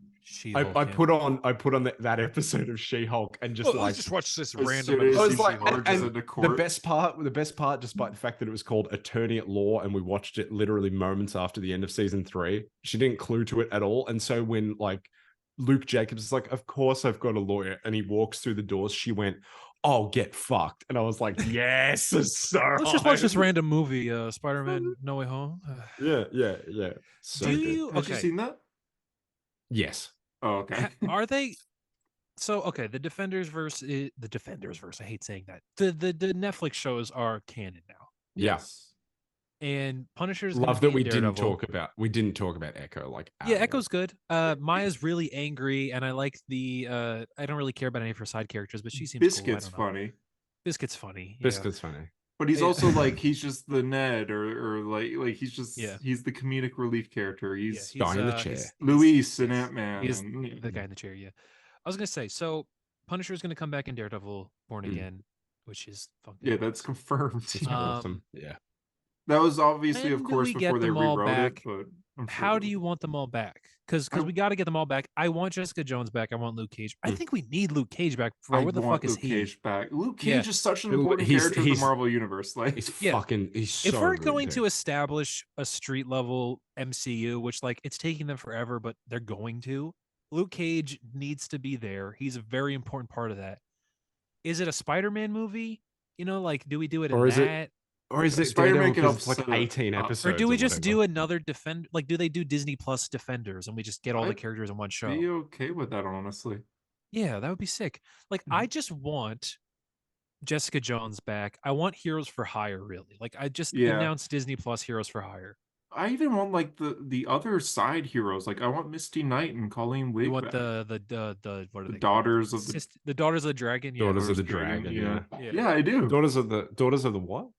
I put on that episode of She-Hulk and just let's just watch this random. I was like, and the best part, despite the fact that it was called Attorney at Law, and we watched it literally moments after the end of season 3, she didn't clue to it at all. And so when like Luke Jacobs is like, "Of course I've got a lawyer," and he walks through the doors, she went, "Oh, get fucked," and I was like, "Yes, so let's just watch this random movie, Spider-Man: No Way Home." Yeah. So have you seen that? Yes. Oh, okay. Are they? So okay, the Defenders verse. I hate saying that. The Netflix shows are canon now. Yes. And Punisher's love that we didn't talk about Echo. Like, Echo's good. Maya's really angry, and I like the. I don't really care about any of her side characters, but she seems Biscuit's cool. funny. Biscuit's funny. Biscuit's funny. But he's also like he's just the Ned or like he's just he's the comedic relief character. He's guy in the chair. Luis and Ant-Man. He's the guy in the chair, yeah. I was gonna say, so Punisher is gonna come back in Daredevil Born Again, which is fucking that's confirmed. Awesome. Yeah. That was obviously, of course, before they rewrote it, but how do you want them all back? Because we got to get them all back. I want Jessica Jones back. I want Luke Cage. I think we need Luke Cage back. Bro, where the fuck is he? Cage back. Luke Cage is such an important character in the Marvel universe. Like, he's so if we're going to establish a street level MCU, which like it's taking them forever, but they're going to, Luke Cage needs to be there. He's a very important part of that. Is it a Spider-Man movie? You know, like, do we do it or in that? Or is it Spider-Man? It's like 18 episodes. Or do we just do another Defend? Like, do they do Disney Plus Defenders and we just get all the characters in one show? Be okay with that, honestly. Yeah, that would be sick. Like, I just want Jessica Jones back. I want Heroes for Hire, really. Like, I just announced Disney Plus Heroes for Hire. I even want like the other side heroes. Like, I want Misty Knight and Colleen Wig. You want back. the what are they? Daughters of the Daughters of the Dragon. Yeah. Daughters of the Dragon. Yeah, I do. Daughters of the what?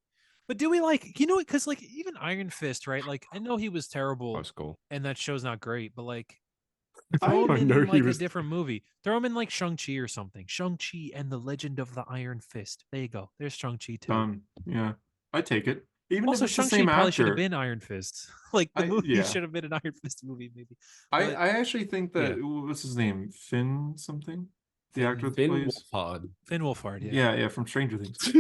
But do we like, you know, because like even Iron Fist, right? Like, I know he was terrible, and that show's not great, but like, throw him in like a different movie. Throw him in like Shang-Chi or something. Shang-Chi and the Legend of the Iron Fist. There you go. There's Shang-Chi too. Yeah, I take it. Even also, if it's the Shang-Chi same probably actor. should have been Iron Fist. Like the movie should have been an Iron Fist movie, maybe. But I actually think that what's his name, Finn something, the actor that plays Finn Wolfhard. Yeah, from Stranger Things.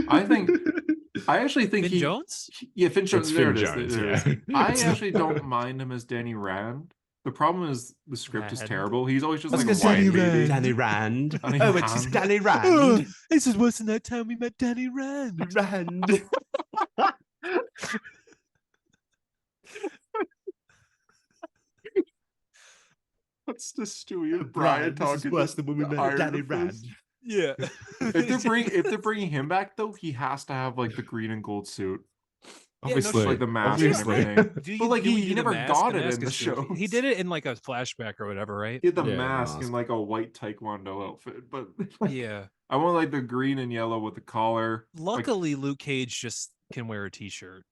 I actually think Finn Jones? Yeah, Finn Jones. There it is. I actually don't mind him as Danny Rand. The problem is the script is terrible. He's always just like a white baby. Danny Rand. Oh, it's just Danny Rand. Oh, this is worse than that time we met Danny Rand. What's the Stewie and Brian talking? This is worse than when we met Danny Rand. Yeah. If they're bringing him back though, he has to have like the green and gold suit. Obviously, like the mask and everything. But like he never got it in the show. He did it in like a flashback or whatever, right? He had the mask in like a white taekwondo outfit, but yeah, I want like the green and yellow with the collar. Luckily, Luke Cage just can wear a t-shirt.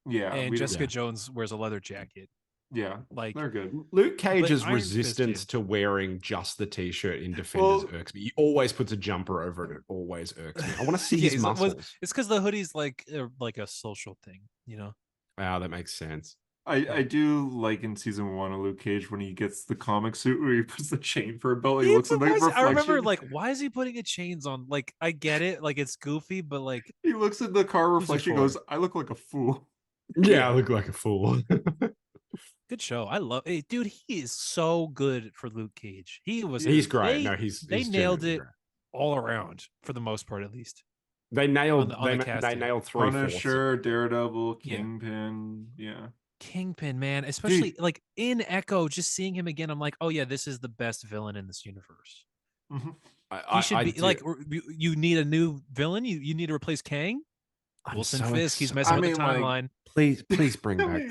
Yeah, and Jessica Jones wears a leather jacket. Yeah, like they're good. Luke Cage's resistance to wearing just the t-shirt in Defenders irks me. He always puts a jumper over it. It always irks me. I want to see his muscles. It's because the hoodie's like a social thing, you know. Wow, that makes sense. I do like in season 1 of Luke Cage when he gets the comic suit where he puts the chain for a belt. He looks like reflection. I remember like, why is he putting a chains on? Like, I get it, like it's goofy, but like he looks at the car reflection and goes, I look like a fool. Yeah, I look like a fool. Good show. I love it, dude. He is so good for Luke Cage. He's great. They nailed it all around for the most part, at least. They nailed they nailed 3/4. Punisher, Daredevil, Kingpin, Kingpin, man, especially like in Echo, just seeing him again, I'm like, oh yeah, this is the best villain in this universe. He should be like, you need a new villain. You need to replace Kang. Wilson Fisk. He's messing with the timeline. Please bring back.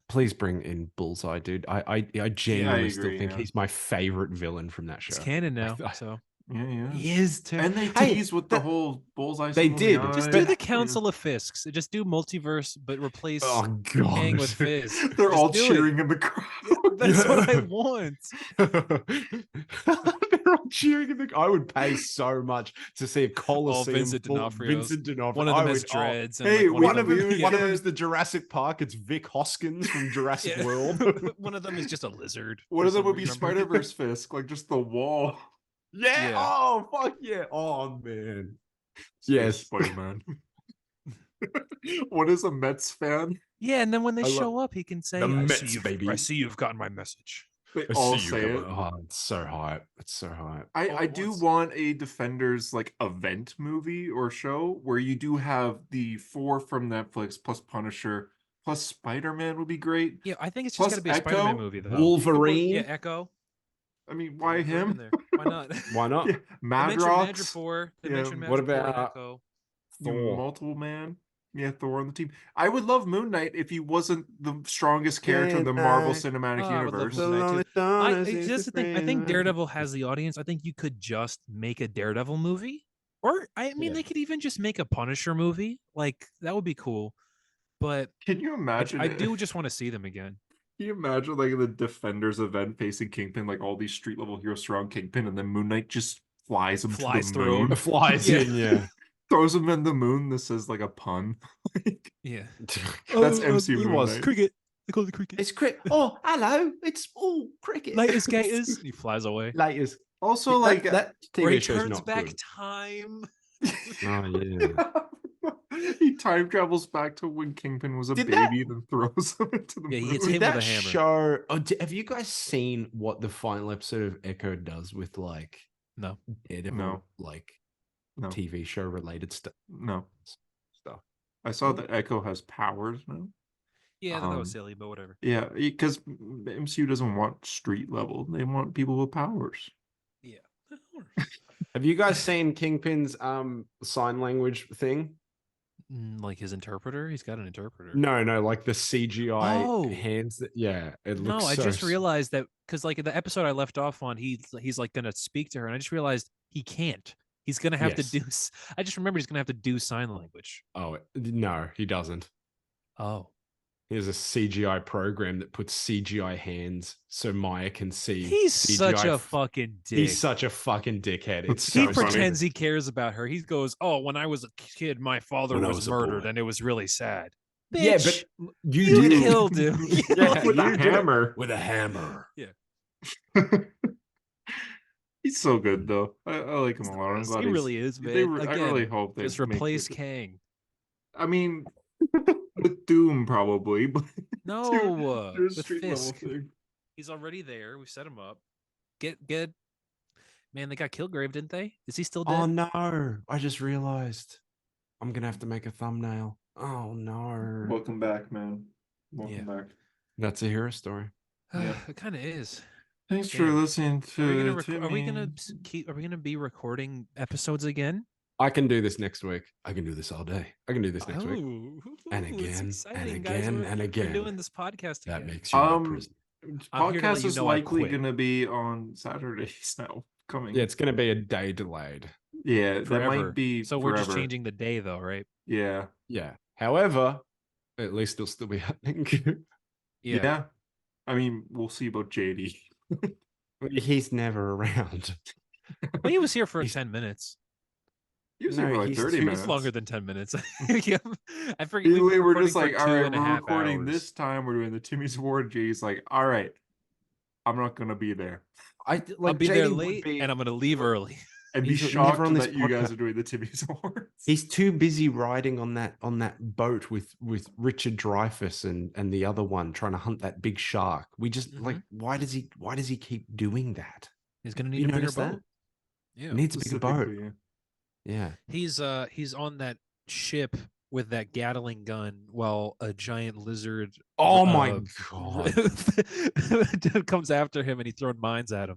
Please bring in Bullseye, dude. I genuinely still think he's my favorite villain from that show. It's canon now, so Yeah. He is too. And they tease with the whole bullseye. They did. Just do the Council of Fisks. Just do multiverse, but replace Kang with Fisk. They're just all cheering in the crowd. That's what I want. They're all cheering in the. I would pay so much to see a Coliseum Vincent full D'Onofrio. Vincent D'Onofrio. One of them has dreads. And hey, like one of them is the Jurassic Park. It's Vic Hoskins from Jurassic World. One of them is just a lizard. One of them would be Spider-Verse Fisk, like just the wall. Yeah. Oh fuck yeah. Oh man. Yes, Spider-Man. What is a Mets fan? Yeah, and then when they show up, he can say, baby. I see you've gotten my message. They all say it. Oh, it's so hype. It's so hype. I do want a Defenders like event movie or show where you do have the 4 from Netflix plus Punisher plus Spider-Man would be great. Yeah, I think it's just got to be a Spider-Man movie though. Wolverine. Yeah, Echo. I mean, why him? Why not? Why not? Yeah, Madrox. Madripoor. What about Echo? Thor? Multiple Man. Yeah, Thor on the team. I would love Moon Knight if he wasn't the strongest character in the Marvel Cinematic Universe. Just the thing. I think Daredevil has the audience. I think you could just make a Daredevil movie, or I mean, they could even just make a Punisher movie. Like that would be cool. But can you imagine? I do just want to see them again. Can you imagine like the Defenders event facing Kingpin, like all these street level heroes surround Kingpin, and then Moon Knight just flies him to the moon. Flies in, yeah. Throws him in the moon. This is like a pun. Yeah. That's MCU. He was cricket. They call it cricket. It's cricket. Oh, hello. It's all cricket. Latest Gators. He flies away. Latest. Also, like that TV show's not back good. Time. Oh yeah. He time travels back to when Kingpin was a baby, then throws him into the moon. He hits him with a hammer. Show, have you guys seen what the final episode of Echo does with like Daredevil, no. TV show related stuff? No. I saw that Echo has powers now. Yeah, that was silly, but whatever. Yeah, because MCU doesn't want street level. They want people with powers. Yeah. Have you guys seen Kingpin's sign language thing? Like his interpreter? He's got an interpreter. No, like the CGI hands. It looks. No, I just realized that because like in the episode I left off on, he's like gonna speak to her, and I just realized he can't. He's gonna have to do. I just remember he's gonna have to do sign language. Oh no, he doesn't. Oh. Here's a CGI program that puts CGI hands so Maya can see. He's CGI. Such a fucking dick. He's such a fucking dickhead. He pretends he cares about her. He goes, "Oh, when I was a kid, my father was murdered, and it was really sad." Bitch, yeah, but you killed him. With a hammer. With a hammer. Yeah. He's so good though. I like him a lot. I'm glad he really is, man. I really hope they just replace Kang. I mean, with Doom probably, but no, with Fisk. He's already there. We set him up. Get. Man, they got Kilgrave, didn't they? Is he still dead? Oh no! I just realized I'm gonna have to make a thumbnail. Oh no! Welcome back, man. Welcome back. That's a hero story. It kind of is. Thanks for listening to. Are we gonna be recording episodes again? I can do this next week. I can do this all day. I can do this next week. And again, and again, and again. We're doing this podcast again. That makes you my prisoner. Podcast is likely going to be on Saturdays now. Coming. Yeah, it's going to be a day delayed. Yeah, that might be. So we're just changing the day, though, right? Yeah. Yeah. However, at least it'll still be happening. Yeah. I mean, we'll see about JD. He's never around. Well, he was here for 10 minutes. He was here for like 30 minutes. It's longer than 10 minutes. I forget. We were just like, all right, we're recording this time. We're doing the Timmies Award. JD's like, all right, I'm not going to be there. I'll be there late and I'm going to leave early. And be shocked that you guys are doing the Timmies Awards. He's too busy riding on that boat with Richard Dreyfuss and the other one trying to hunt that big shark. We just like, why does he keep doing that? He's gonna need a bigger boat. Yeah, he needs a bigger boat. Yeah. He's on that ship with that Gatling gun while a giant lizard. Oh my god! comes after him and he's throwing mines at him.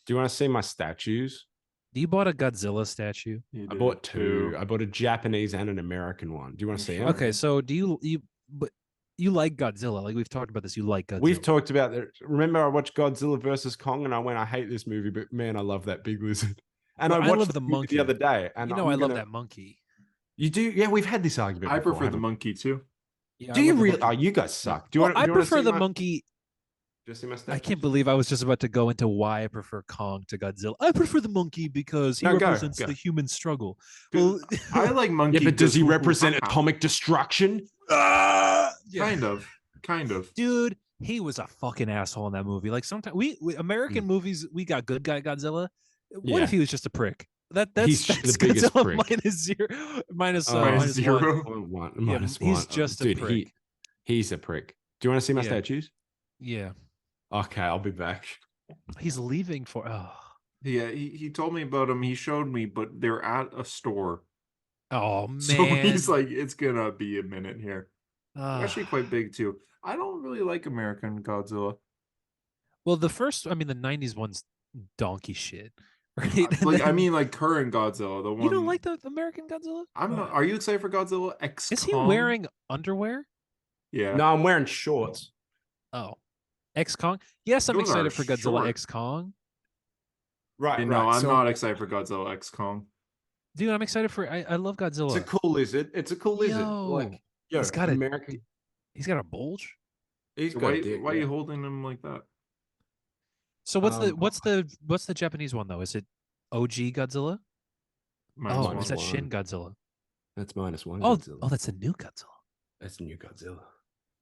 Do you want to see my statues? You bought a Godzilla statue? I bought two. I bought a Japanese and an American one. Do you want to see them? Okay, so but you like Godzilla? Like we've talked about this. You like Godzilla? We've talked about that. Remember, I watched Godzilla versus Kong, and I went, "I hate this movie, but man, I love that big lizard." And well, I watched love the monkey the other day. And I love that monkey. You do? Yeah, we've had this argument. I before, prefer the monkey too. Yeah, do you really? Oh, you guys suck. Do you want? I prefer the monkey. Just see my I can't believe I was just about to go into why I prefer Kong to Godzilla. I prefer the monkey because he represents the human struggle. Well, I like monkey. Yeah, but does he represent atomic destruction? Kind of. Dude, he was a fucking asshole in that movie. Like sometimes we American movies, we got good guy Godzilla. What if he was just a prick? That's the biggest prick. minus zero. He's just a prick. He's a prick. Do you want to see my statues? Yeah. Okay, I'll be back. He's leaving for. Yeah, he told me about them. He showed me, but they're at a store. Oh man! So he's like, it's gonna be a minute here. Actually, quite big too. I don't really like American Godzilla. Well, the '90s one's donkey shit, right? I mean, like current Godzilla, the one. You don't like the American Godzilla? I'm not. Are you excited for Godzilla X? Is he wearing underwear? Yeah. No, I'm wearing shorts. Oh, X Kong. Yes, I'm excited for Godzilla X Kong. Right. No, I'm not excited for Godzilla X Kong. Dude, I'm excited for. I love Godzilla. It's a cool lizard. Like, he's got American. He's got a bulge. Why are you holding him like that? So what's the Japanese one though? Is it OG Godzilla? Is that Shin Godzilla? That's -1 Godzilla. Oh, that's a new Godzilla. That's a new Godzilla.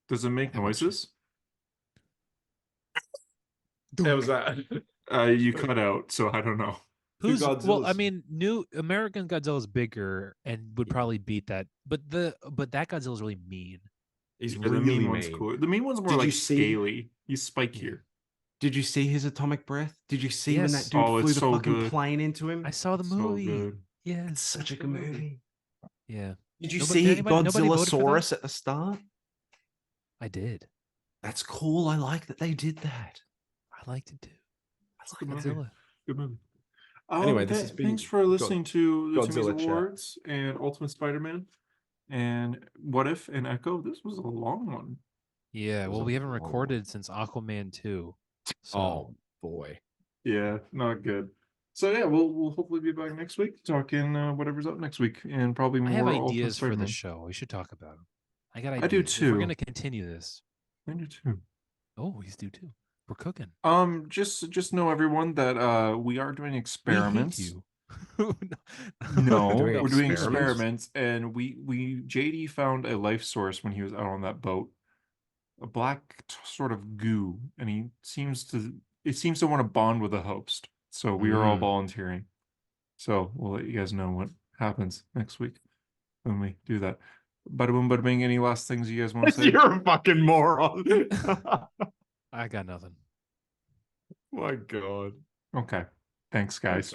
Does it make noises? That was that. You cut out, so I don't know. Well, I mean, new American Godzilla is bigger and would probably beat that, but that Godzilla is really mean. He's really the mean one's cool. The mean one's more like scaly. He's spikier. Did you see his atomic breath? Did you see when that dude flew the fucking plane into him? I saw the movie. So yeah, it's such a good movie. Yeah. Did you see Godzillasaurus at the start? I did. That's cool. I like that they did that. I liked it too. I like Godzilla. Good movie. Anyway, thanks for listening to the Timmies Awards and Ultimate Spider-Man and What If and Echo. This was a long one. Yeah, well, we haven't recorded since Aquaman 2. So. Oh boy. Yeah, not good. So yeah, we'll hopefully be back next week talking whatever's up next week and probably more. I have ideas for the show. We should talk about them. I got ideas. I do too. We're gonna continue this. I do too. Oh, we do too. We're cooking. Just know everyone that we are doing experiments. We hate you. No, we're doing experiments, and we JD found a life source when he was out on that boat, a black sort of goo, and it seems to want to bond with the host. So we are all volunteering. So we'll let you guys know what happens next week when we do that. Bada boom, bada bing. Any last things you guys want to say? You're a fucking moron. I got nothing. My God. Okay. Thanks, guys.